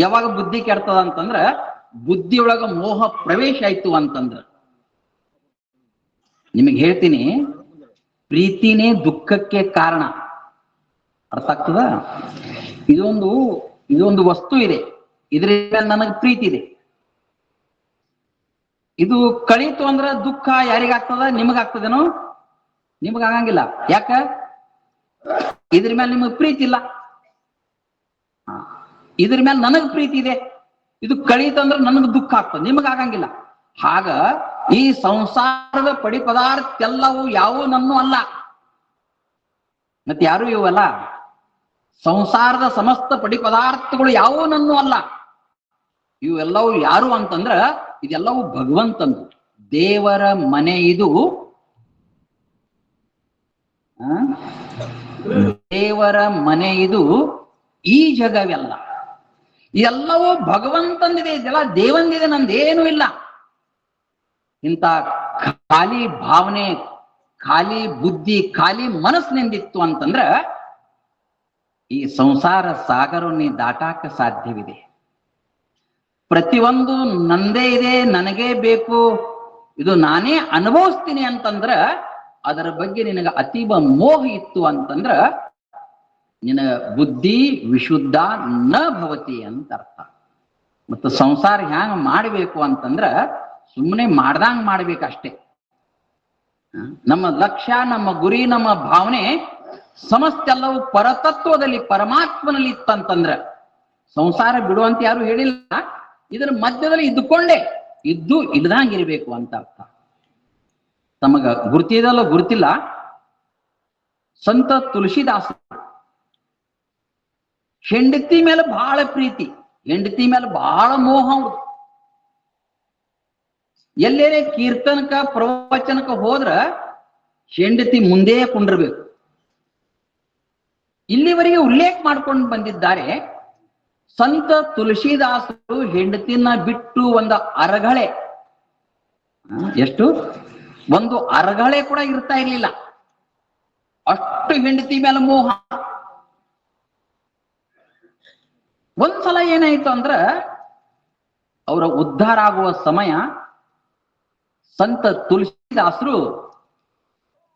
ಯಾವಾಗ ಬುದ್ಧಿ ಕೆಡ್ತದ ಅಂತಂದ್ರ ಬುದ್ಧಿಯೊಳಗ ಮೋಹ ಪ್ರವೇಶ ಆಯ್ತು ಅಂತಂದ್ರ. ನಿಮಗೆ ಹೇಳ್ತೀನಿ, ಪ್ರೀತಿನೇ ದುಃಖಕ್ಕೆ ಕಾರಣ. ಅರ್ಥ ಆಗ್ತದ? ಇದೊಂದು ವಸ್ತು ಇದೆ, ಇದರಿಂದ ನನಗೆ ಪ್ರೀತಿ ಇದೆ. ಇದು ಕಳೀತು ಅಂದ್ರ ದುಃಖ ಯಾರಿಗಾಗ್ತದ? ನಿಮಗಾಗ್ತದೇನೋ? ನಿಮಗಾಗಂಗಿಲ್ಲ. ಯಾಕ? ಇದ್ರ ಮೇಲೆ ನಿಮಗ್ ಪ್ರೀತಿ ಇಲ್ಲ. ಇದ್ರ ಮೇಲೆ ನನಗ್ ಪ್ರೀತಿ ಇದೆ. ಇದು ಕಳೀತಂದ್ರ ನನಗ್ ದುಃಖ ಆಗ್ತದೆ, ನಿಮಗಾಗಂಗಿಲ್ಲ. ಹಾಗ ಈ ಸಂಸಾರದ ಪಡಿ ಪದಾರ್ಥ ಎಲ್ಲವೂ ಯಾವೂ ನನ್ನೂ ಅಲ್ಲ, ಮತ್ತೆ ಯಾರು ಇವಲ್ಲ. ಸಂಸಾರದ ಸಮಸ್ತ ಪಡಿ ಪದಾರ್ಥಗಳು ಯಾವೂ ನನ್ನೂ ಅಲ್ಲ. ಇವೆಲ್ಲವೂ ಯಾರು ಅಂತಂದ್ರ ಇದೆಲ್ಲವೂ ಭಗವಂತಂದು. ದೇವರ ಮನೆ ಇದು. ದೇವರ ಮನೆ ಇದು, ಈ ಜಗವೆಲ್ಲ. ಎಲ್ಲವೂ ಭಗವಂತಂದಿದೆ, ಇದೆಲ್ಲ ದೇವಂದಿದೆ, ನಂದೇನೂ ಇಲ್ಲ. ಇಂಥ ಖಾಲಿ ಭಾವನೆ ಖಾಲಿ ಬುದ್ಧಿ ಖಾಲಿ ಮನಸ್ಸಿನಿಂದಿತ್ತು ಅಂತಂದ್ರ ಈ ಸಂಸಾರ ಸಾಗರವನ್ನ ದಾಟಾಕ ಸಾಧ್ಯವಿದೆ. ಪ್ರತಿಯೊಂದು ನಂದೇ ಇದೆ, ನನಗೇ ಬೇಕು, ಇದು ನಾನೇ ಅನುಭವಿಸ್ತೀನಿ ಅಂತಂದ್ರ ಅದರ ಬಗ್ಗೆ ನಿನಗ ಅತೀವ ಮೋಹ ಇತ್ತು ಅಂತಂದ್ರ ನಿನ ಬುದ್ಧಿ ವಿಶುದ್ಧ ನ ಭವತಿ ಅಂತ ಅರ್ಥ. ಮತ್ತು ಸಂಸಾರ ಹ್ಯಾಂಗ ಮಾಡಬೇಕು ಅಂತಂದ್ರ ಸುಮ್ಮನೆ ಮಾಡ್ದಂಗ ಮಾಡ್ಬೇಕಷ್ಟೇ. ನಮ್ಮ ಲಕ್ಷ್ಯ, ನಮ್ಮ ಗುರಿ, ನಮ್ಮ ಭಾವನೆ ಸಮಸ್ತೆಲ್ಲವೂ ಪರತತ್ವದಲ್ಲಿ ಪರಮಾತ್ಮನಲ್ಲಿ ಇತ್ತಂತಂದ್ರ ಸಂಸಾರ ಬಿಡುವಂತ ಯಾರು ಹೇಳಿಲ್ಲ. ಇದರ ಮಧ್ಯದಲ್ಲಿ ಇದ್ದುಕೊಂಡೇ ಇದ್ದು ಇಲ್ದಂಗಿರ್ಬೇಕು ಅಂತ ಅರ್ಥ. ತಮಗ ಗುರ್ತಿದಲ್ಲ ಗುರ್ತಿಲ್ಲ, ಸಂತ ತುಳಸಿದಾಸ ಹೆಂಡತಿ ಮೇಲೆ ಬಹಳ ಪ್ರೀತಿ, ಹೆಂಡತಿ ಮೇಲೆ ಬಹಳ ಮೋಹ. ಎಲ್ಲೇ ಕೀರ್ತನಕ ಪ್ರವಚನಕ ಹೋದ್ರ ಹೆಂಡತಿ ಮುಂದೆ ಕುಂಡಿರ್ಬೇಕು. ಇಲ್ಲಿವರೆಗೆ ಉಲ್ಲೇಖ ಮಾಡ್ಕೊಂಡು ಬಂದಿದ್ದಾರೆ. ಸಂತ ತುಳಸಿದಾಸರು ಹೆಂಡತಿನ ಬಿಟ್ಟು ಒಂದು ಅರಗಳೆ, ಎಷ್ಟು ಒಂದು ಅರಗಳೆ ಕೂಡ ಇರ್ತಾ ಇರ್ಲಿಲ್ಲ, ಅಷ್ಟು ಹೆಂಡತಿ ಮೇಲೆ ಮೋಹ. ಒಂದ್ಸಲ ಏನಾಯ್ತು ಅಂದ್ರ ಅವರ ಉದ್ಧಾರ ಆಗುವ ಸಮಯ, ಸಂತ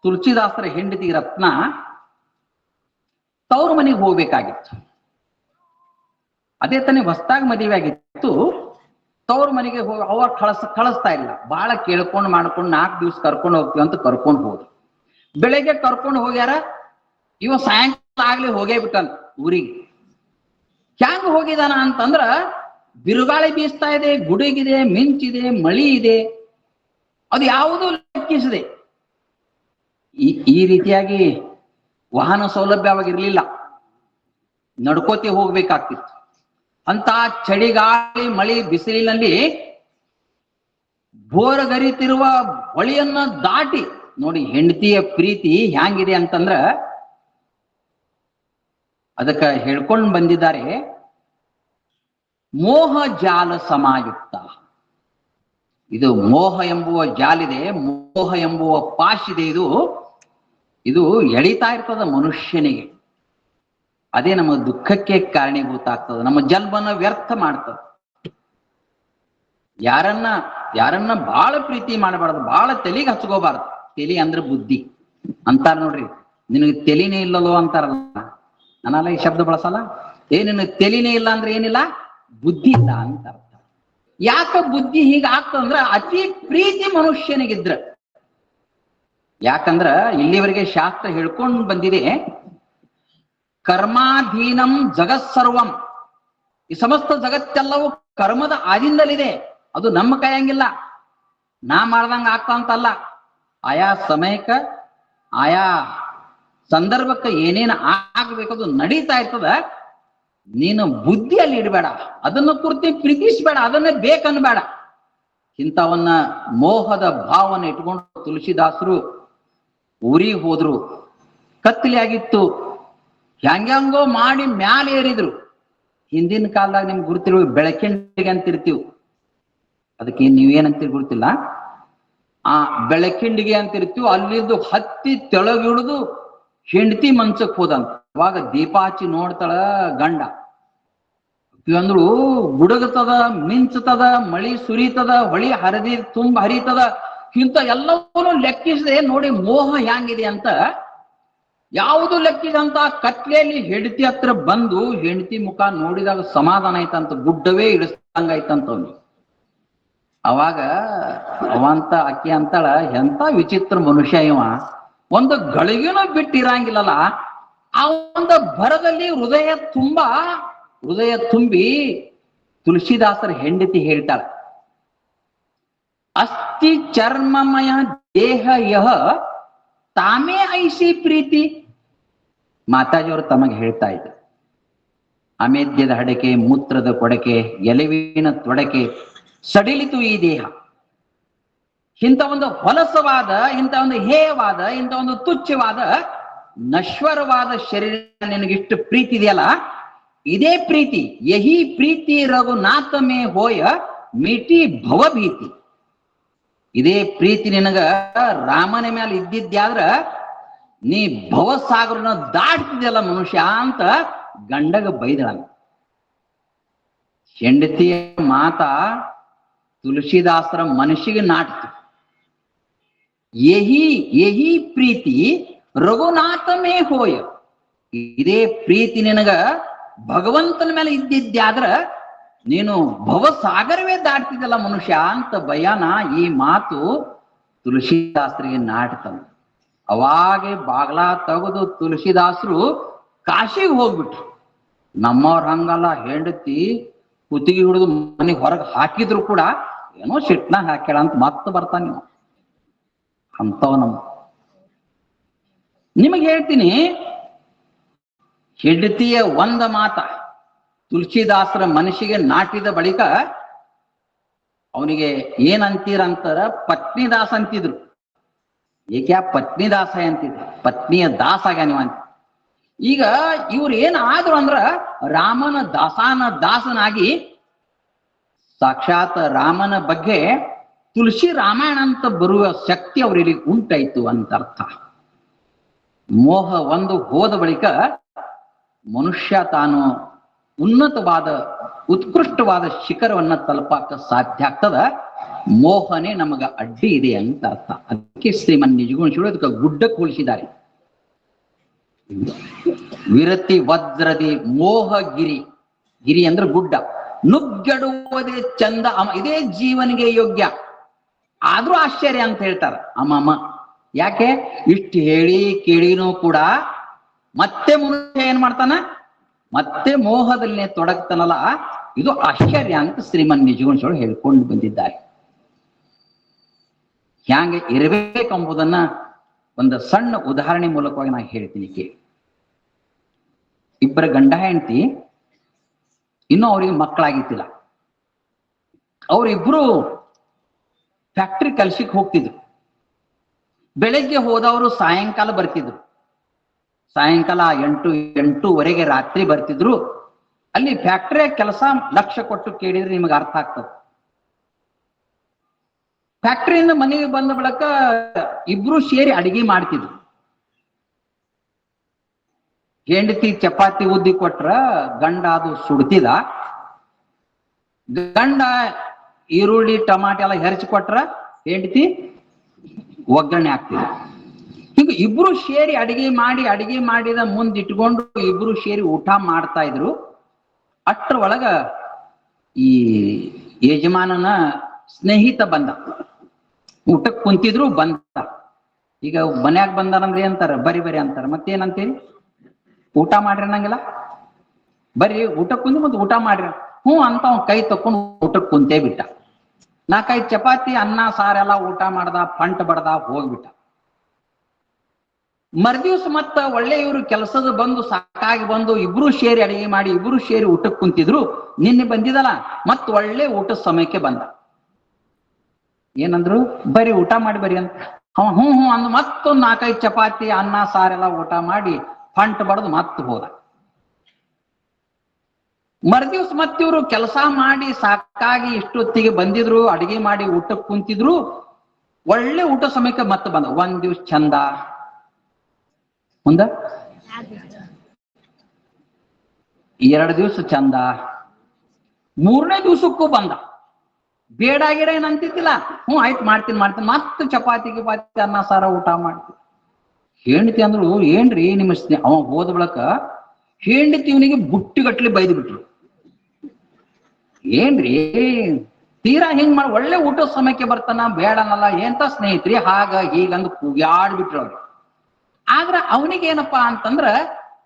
ತುಳಸಿದಾಸರ ಹೆಂಡತಿ ರತ್ನ ತವ್ರ ಮನೆಗೆ ಹೋಗ್ಬೇಕಾಗಿತ್ತು. ಅದೇ ತಾನೇ ಹೊಸದಾಗಿ ಮದುವೆ ಆಗಿತ್ತು. ತವ್ರ ಮನೆಗೆ ಹೋಗಿ ಅವ್ರ ಕಳಿಸ್ತಾ ಇಲ್ಲ. ಬಹಳ ಕೇಳ್ಕೊಂಡು ಮಾಡ್ಕೊಂಡು 4 ದಿವಸ ಕರ್ಕೊಂಡು ಹೋಗ್ತೀವಿ ಅಂತ ಕರ್ಕೊಂಡು ಹೋದ್ರು. ಬೆಳಗ್ಗೆ ಕರ್ಕೊಂಡು ಹೋಗ್ಯಾರ, ಇವ ಸಾಯಂಕಾಲ ಆಗ್ಲಿ ಹೋಗೇ ಬಿಟ್ಟಂತ ಊರಿಗೆ. ಹ್ಯಾಂಗ ಹೋಗಿದಾನ ಅಂತಂದ್ರ ಬಿರುಗಾಳಿ ಬೀಸ್ತಾ ಇದೆ, ಗುಡುಗಿದೆ, ಮಿಂಚಿದೆ, ಮಳಿ ಇದೆ, ಅದು ಯಾವುದೂ ಲೆಕ್ಕಿಸದೆ. ಈ ರೀತಿಯಾಗಿ ವಾಹನ ಸೌಲಭ್ಯವಾಗಿರ್ಲಿಲ್ಲ, ನಡ್ಕೋತಿ ಹೋಗ್ಬೇಕಾಗ್ತಿತ್ತು. ಅಂತ ಚಳಿಗಾಳಿ ಮಳಿ ಬಿಸಿಲಿನಲ್ಲಿ ಬೋರಗರಿತಿರುವ ಹೊಳಿಯನ್ನ ದಾಟಿ ನೋಡಿ ಹೆಂಡತಿಯ ಪ್ರೀತಿ ಹ್ಯಾಂಗಿದೆ ಅಂತಂದ್ರ ಅದಕ್ಕ ಹೇಳ್ಕೊಂಡು ಬಂದಿದ್ದಾರೆ, ಮೋಹ ಜಾಲ ಸಮಾಯುಕ್ತ. ಇದು ಮೋಹ ಎಂಬುವ ಜಾಲಿದೆ, ಮೋಹ ಎಂಬುವ ಪಾಶಿದೆ, ಇದು ಎಳಿತಾ ಇರ್ತದ ಮನುಷ್ಯನಿಗೆ. ಅದೇ ನಮ್ಮ ದುಃಖಕ್ಕೆ ಕಾರಣೀಭೂತ ಆಗ್ತದೆ, ನಮ್ಮ ಜನ್ಮನ ವ್ಯರ್ಥ ಮಾಡ್ತದೆ. ಯಾರನ್ನ ಬಹಳ ಪ್ರೀತಿ ಮಾಡಬಾರ್ದು, ಬಹಳ ತಲೆಗೆ ಹಚ್ಕೋಬಾರ್ದು. ತಲೆ ಅಂದ್ರೆ ಬುದ್ಧಿ ಅಂತಾರ ನೋಡ್ರಿ. ನಿನಗೆ ತಲೆನೇ ಇಲ್ಲಲ್ಲೋ ಅಂತಾರಲ್ಲ, ನಾನಲ್ಲ ಈ ಶಬ್ದ ಬಳಸಲ್ಲ. ನಿನಗೆ ತಲೆನೇ ಇಲ್ಲ ಅಂದ್ರೆ ಏನಿಲ್ಲ, ಬುದ್ಧಿ ಇಲ್ಲ ಅಂತ ಅರ್ಥ. ಯಾಕ ಬುದ್ಧಿ ಹೀಗ ಆಗ್ತದಂದ್ರ ಅತಿ ಪ್ರೀತಿ ಮನುಷ್ಯನಿಗಿದ್ರ. ಯಾಕಂದ್ರ ಇಲ್ಲಿವರೆಗೆ ಶಾಸ್ತ್ರ ಹೇಳ್ಕೊಂಡು ಬಂದಿದೆ, ಕರ್ಮಾಧೀನಂ ಜಗತ್ಸರ್ವಂ. ಈ ಸಮಸ್ತ ಜಗತ್ತೆಲ್ಲವೂ ಕರ್ಮದ ಆದಿಂದಲಿದೆ, ಅದು ನಮ್ಮ ಕೈಯಂಗಿಲ್ಲ, ನಾ ಮಾಡ್ದಂಗ ಆಗ್ತಂತಲ್ಲ. ಆಯಾ ಸಮಯಕ್ಕ ಆಯಾ ಸಂದರ್ಭಕ್ಕೆ ಏನೇನು ಆಗ್ಬೇಕದು ನಡೀತಾ ಇರ್ತದ. ನೀನು ಬುದ್ಧಿಯಲ್ಲಿ ಇಡಬೇಡ, ಅದನ್ನು ಕುರಿತು ಪ್ರೀತಿಸ್ಬೇಡ, ಅದನ್ನೇ ಬೇಕನ್ಬೇಡ. ಇಂಥವನ್ನ ಮೋಹದ ಭಾವನೆ ಇಟ್ಕೊಂಡು ತುಳಸಿದಾಸರು ಊರಿಗೆ ಹೋದ್ರು. ಕತ್ತಲೆ ಆಗಿತ್ತು, ಹೆಂಗೋ ಮಾಡಿ ಮ್ಯಾಲೆ ಏರಿದ್ರು. ಹಿಂದಿನ ಕಾಲದಾಗ ನಿಮ್ಗೆ ಗುರುತಿರುವ ಬೆಳಕಿಂಡಿಗೆ ಅಂತಿರ್ತೀವಿ, ಅದಕ್ಕೆ ನೀವೇನಂತೀರಿ ಗುರುತಿಲ್ಲ. ಆ ಬೆಳಕಿಂಡಿಗೆ ಅಂತಿರ್ತೀವಿ. ಅಲ್ಲಿದ್ದು ಹತ್ತಿ ತೆಳಗಿಳಿದು ಹೆಂಡತಿ ಮಂಚಕ್ ಹೋದಂತ. ಅವಾಗ ದೀಪಾಚಿ ನೋಡ್ತಾಳ ಗಂಡ. ಅಂದ್ರು ಗುಡುಗತದ, ಮಿಂಚತದ, ಮಳಿ ಸುರಿತದ, ಹೊಳಿ ತುಂಬ ಹರಿತದ. ಇಂಥ ಎಲ್ಲವನ್ನೂ ಲೆಕ್ಕಿಸದೆ ನೋಡಿ ಮೋಹ ಹ್ಯಾಂಗಿದೆ ಅಂತ. ಯಾವುದು ಲೆಕ್ಕಿದಂತ ಕತ್ಲೆಯಲ್ಲಿ ಹೆಂಡತಿ ಹತ್ರ ಬಂದು ಹೆಂಡತಿ ಮುಖ ನೋಡಿದಾಗ ಸಮಾಧಾನ ಆಯ್ತಂತ, ಗುಡ್ಡವೇ ಇಳಿಸ್ದಂಗಾಯ್ತಂತ ಅವ್ನಿಗೆ. ಅವಾಗ ಅವಂತ ಅಕ್ಕಿ ಅಂತಾಳ, ಎಂತ ವಿಚಿತ್ರ ಮನುಷ್ಯ ಇವ, ಒಂದು ಗಳಿಗೆನೂ ಬಿಟ್ಟಿರಂಗಿಲ್ಲಲ್ಲ. ಆ ಒಂದು ಭರದಲ್ಲಿ ಹೃದಯ ತುಂಬಿ ತುಳಸಿದಾಸರ ಹೆಂಡತಿ ಹೇಳ್ತಾಳ, ಅಸ್ಥಿ ಚರ್ಮಮಯ ದೇಹ ಯಹ ತಾಮೇ ಐಸಿ ಪ್ರೀತಿ. ಮಾತಾಜಿಯವರು ತಮಗೆ ಹೇಳ್ತಾ ಇದ್ರು, ಅಮೇದ್ಯದ ಹಡಕೆ, ಮೂತ್ರದ ಕೊಡಕೆ, ಎಲುವಿನ ತೊಡಕೆ ಸಡಿಲಿತು ಈ ದೇಹ. ಇಂಥ ಒಂದು ಹೊಲಸವಾದ, ಇಂಥ ಒಂದು ಹೇಯವಾದ, ಇಂಥ ಒಂದು ತುಚ್ಛವಾದ ನಶ್ವರವಾದ ಶರೀರ ನಿನಗಿಷ್ಟು ಪ್ರೀತಿ ಇದೆಯಲ್ಲ, ಇದೇ ಪ್ರೀತಿ ಯಹಿ ಪ್ರೀತಿ ರಘುನಾಥ ಮೇ ಹೋಯ ಮಿಟಿ ಭವಭೀತಿ. ಇದೇ ಪ್ರೀತಿ ನಿನಗ ರಾಮನ ಮೇಲೆ ಇದ್ದಿದ್ಯಾದ್ರ ನೀ ಭವಸಾಗರನ ದಾಟ್ತಿದ್ಯಲ್ಲ ಮನುಷ್ಯ ಅಂತ ಗಂಡಗ ಬೈದಳ. ಹೆಂಡತಿಯ ಮಾತ ತುಳಸಿದಾಸರ ಮನಸ್ಸಿಗೆ ನಾಟಿತು. ಯಹಿ ಪ್ರೀತಿ ರಘುನಾಥಮೇ ಹೋಯ. ಇದೇ ಪ್ರೀತಿ ನಿನಗ ಭಗವಂತನ ಮೇಲೆ ಇದ್ದಿದ್ಯಾದ್ರ ನೀನು ಭವಸಾಗರವೇ ದಾಟ್ತಿದ್ದಲ್ಲ ಮನುಷ್ಯ ಅಂತ ಭಯಾನ ಈ ಮಾತು ತುಳಸಿದಾಸರಿಗೆ ನಾಟ್ತಂತ. ಅವಾಗೆ ಬಾಗ್ಲಾ ತೆಗೆದು ತುಳಸಿದಾಸರು ಕಾಶಿಗೆ ಹೋಗ್ಬಿಟ್ರು. ನಮ್ಮವ್ರ ಹಂಗಲ್ಲ, ಹೆಂಡತಿ ಕುತ್ತಿಗೆ ಹಿಡಿದು ಮನೆಗೆ ಹೊರಗೆ ಹಾಕಿದ್ರು ಕೂಡ ಏನೋ ಸಿಟ್ನಾಗ ಹಾಕ್ಯಾಳ ಅಂತ ಮತ್ತೆ ಬರ್ತಾನೆ ನೀವು ಅಂತವ. ನಿಮಗೆ ಹೇಳ್ತೀನಿ, ಹೆಂಡತಿಯ ಒಂದ ಮಾತ ತುಳಸಿದಾಸರ ಮನಸ್ಸಿಗೆ ನಾಟಿದ ಬಳಿಕ ಅವನಿಗೆ ಏನಂತೀರಂತಾರ, ಪತ್ನಿದಾಸ ಅಂತಿದ್ರು. ಏಕೆ ಪತ್ನಿದಾಸ ಅಂತಿದ್ರು, ಪತ್ನಿಯ ದಾಸ ಆಗ ನೀವು ಅಂತ. ಈಗ ಇವ್ರು ಏನಾದ್ರು ಅಂದ್ರ ರಾಮನ ದಾಸನಾಗಿ ಸಾಕ್ಷಾತ್ ರಾಮನ ಬಗ್ಗೆ ತುಳಸಿ ರಾಮಾಯಣ ಅಂತ ಬರುವ ಶಕ್ತಿ ಅವರಿಗೆ ಉಂಟಾಯ್ತು ಅಂತ ಅರ್ಥ. ಮೋಹ ಒಂದು ಹೋದ ಬಳಿಕ ಮನುಷ್ಯ ತಾನು ಉನ್ನತವಾದ ಉತ್ಕೃಷ್ಟವಾದ ಶಿಖರವನ್ನ ತಲುಪಾಕ ಸಾಧ್ಯ ಆಗ್ತದ. ಮೋಹನೆ ನಮಗ ಅಡ್ಡಿ ಇದೆ ಅಂತ ಅರ್ಥ. ಅದಕ್ಕೆ ಶ್ರೀಮನ್ ನಿಜಗುಣ ಅದಕ್ಕೆ ಗುಡ್ಡಕ್ಕೆ ಹೋಲಿಸಿದ್ದಾರೆ. ವಿರತಿ ವಜ್ರದಿ ಮೋಹಗಿರಿ, ಗಿರಿ ಅಂದ್ರೆ ಗುಡ್ಡ, ನುಗ್ಗೆಡುವುದೇ ಚಂದ ಇದೇ ಜೀವನಿಗೆ ಯೋಗ್ಯ. ಆದ್ರೂ ಆಶ್ಚರ್ಯ ಅಂತ ಹೇಳ್ತಾರ ಅಮ್ಮಮ್ಮ. ಯಾಕೆ ಇಷ್ಟು ಹೇಳಿ ಕೇಳಿನೂ ಕೂಡ ಮತ್ತೆ ಮನುಷ್ಯ ಏನ್ ಮಾಡ್ತಾನ, ಮತ್ತೆ ಮೋಹದಲ್ಲೇ ತೊಡಗ್ತಾನಲ್ಲ, ಇದು ಆಶ್ಚರ್ಯ ಅಂತ ಶ್ರೀಮನ್ ನಿಜಗುಣ ಹೇಳ್ಕೊಂಡು ಬಂದಿದ್ದಾರೆ. ಹ್ಯಾಂಗೆ ಇರಬೇಕೆಂಬುದನ್ನ ಒಂದು ಸಣ್ಣ ಉದಾಹರಣೆ ಮೂಲಕವಾಗಿ ನಾನು ಹೇಳ್ತೀನಿ ಕೇಳಿ. ಇಬ್ಬರ ಗಂಡ ಹೆಂಡತಿ, ಇನ್ನೂ ಅವ್ರಿಗೆ ಮಕ್ಕಳಾಗಿತ್ತಿಲ್ಲ. ಅವರಿಬ್ರು ಫ್ಯಾಕ್ಟ್ರಿ ಕೆಲ್ಸಕ್ಕೆ ಹೋಗ್ತಿದ್ರು. ಬೆಳಗ್ಗೆ ಹೋದವರು ಸಾಯಂಕಾಲ ಬರ್ತಿದ್ರು. ಸಾಯಂಕಾಲ 8-8:30 ರಾತ್ರಿ ಬರ್ತಿದ್ರು. ಅಲ್ಲಿ ಫ್ಯಾಕ್ಟ್ರಿಯ ಕೆಲಸ ಲಕ್ಷ ಕೊಟ್ಟು ಕೇಳಿದ್ರೆ ನಿಮಗೆ ಅರ್ಥ ಆಗ್ತದೆ. ಫ್ಯಾಕ್ಟ್ರಿಯಿಂದ ಮನೆಗೆ ಬಂದ ಬಳಿಕ ಇಬ್ರು ಸೇರಿ ಅಡಿಗೆ ಮಾಡ್ತಿದ್ರು. ಹೆಂಡತಿ ಚಪಾತಿ ಉದ್ದಿ ಕೊಟ್ರ ಗಂಡ ಅದು ಸುಡ್ತಿದ. ಗಂಡ ಈರುಳ್ಳಿ ಟಮಾಟೆ ಎಲ್ಲ ಹೆರಚಿ ಕೊಟ್ರ ಹೆಂಡತಿ ಒಗ್ಗರಣೆ ಹಾಕ್ತಿದ್ರು. ಈಗ ಇಬ್ರು ಸೇರಿ ಅಡಿಗೆ ಮಾಡಿದ ಮುಂದಿಟ್ಕೊಂಡು ಇಬ್ರು ಸೇರಿ ಊಟ ಮಾಡ್ತಾ ಇದ್ರು. ಅಷ್ಟ್ರ ಒಳಗ ಈ ಯಜಮಾನನ ಸ್ನೇಹಿತ ಬಂದ. ಊಟಕ್ಕೆ ಕುಂತಿದ್ರು, ಬಂದ. ಈಗ ಮನ್ಯಾಗ ಬಂದಾರಂದ್ರೆ ಅಂತಾರ, ಬರಿ ಅಂತಾರ. ಮತ್ತೇನಂತೀರಿ, ಊಟ ಮಾಡ್ರಿ ಅನ್ನಂಗಿಲ್ಲ. ಬರ್ರಿ ಊಟಕ್ಕೆ ಕುಂದು ಮತ್ತೆ ಊಟ ಮಾಡ್ರಿ ಅಂತ ಅವ್ನ ಕೈ ತಕೊಂಡು ಊಟಕ್ಕೆ ಕುಂತೇ ಬಿಟ್ಟ. 4-5 ಚಪಾತಿ ಅನ್ನ ಸಾರೆಲ್ಲ ಊಟ ಮಾಡ್ದ, ಪಂಟ್ ಬಡ್ದ, ಹೋಗ್ಬಿಟ್ಟ. ಮರ್ದಿವ್ಸ ಮತ್ತ ಒಳ್ಳೆ ಇವ್ರು ಕೆಲಸದ ಬಂದು ಸಾಕಾಗಿ ಬಂದು ಇಬ್ರು ಸೇರಿ ಅಡಿಗೆ ಮಾಡಿ ಇಬ್ರು ಸೇರಿ ಊಟಕ್ಕೆ ಕುಂತಿದ್ರು. ನಿನ್ನೆ ಬಂದಿದಲ್ಲ, ಮತ್ ಒಳ್ಳೆ ಊಟದ ಸಮಯಕ್ಕೆ ಬಂದ. ಏನಂದ್ರು, ಬರೀ ಊಟ ಮಾಡಿ ಬರಿ ಅಂತ. ಹ್ಞೂ ಅಂದ್ ಮತ್ತೊಂದು 4-5 ಚಪಾತಿ ಅನ್ನ ಸಾರೆಲ್ಲ ಊಟ ಮಾಡಿ ಫಂಟ್ ಬಡದು ಮತ್ತೆ ಹೋದ. ಮರ್ದಿವ್ಸ ಮತ್ತಿವ್ರು ಕೆಲಸ ಮಾಡಿ ಸಾಕಾಗಿ ಇಷ್ಟೊತ್ತಿಗೆ ಬಂದಿದ್ರು, ಅಡಿಗೆ ಮಾಡಿ ಊಟಕ್ಕೆ ಕುಂತಿದ್ರು. ಒಳ್ಳೆ ಊಟ ಸಮಯಕ್ಕೆ ಮತ್ತೆ ಬಂದ. 1 ದಿವ್ಸ ಚಂದ, ಮುಂದ 2 ದಿವ್ಸ ಚಂದ, 3ನೇ ದಿವ್ಸಕ್ಕೂ ಬಂದ. ಬೇಡ ಗಿಡ ಏನಂತಿದ್ದಿಲ್ಲ, ಆಯ್ತು ಮಾಡ್ತೀನಿ ಮತ್ತೆ ಚಪಾತಿ ಅನ್ನ ಸಾರ ಊಟ ಮಾಡ್ತೀನಿ. ಹೆಂಡತಿ ಅಂದ್ರು, ಏನ್ರಿ ನಿಮ್ಮ ಅವ ಹೋದ ಬಳಕ ಹೆಂಡತಿ ಇವನಿಗೆ ಬುಟ್ಟಿಗಟ್ಲೆ ಬೈದು ಬಿಟ್ರು. ಏನ್ರಿ ತೀರಾ ಹಿಂಗ್ ಮಾಡಿ ಒಳ್ಳೆ ಊಟದ ಸಮಯಕ್ಕೆ ಬರ್ತಾನ, ಬೇಡನಲ್ಲ, ಎಂತ ಸ್ನೇಹಿತರಿ ಹಾಗ ಹೀಗಂದು ಕೂಗ್ಯಾಡ್ಬಿಟ್ರು ಅವ್ರು. ಆದ್ರ ಅವನಿಗೇನಪ್ಪಾ ಅಂತಂದ್ರ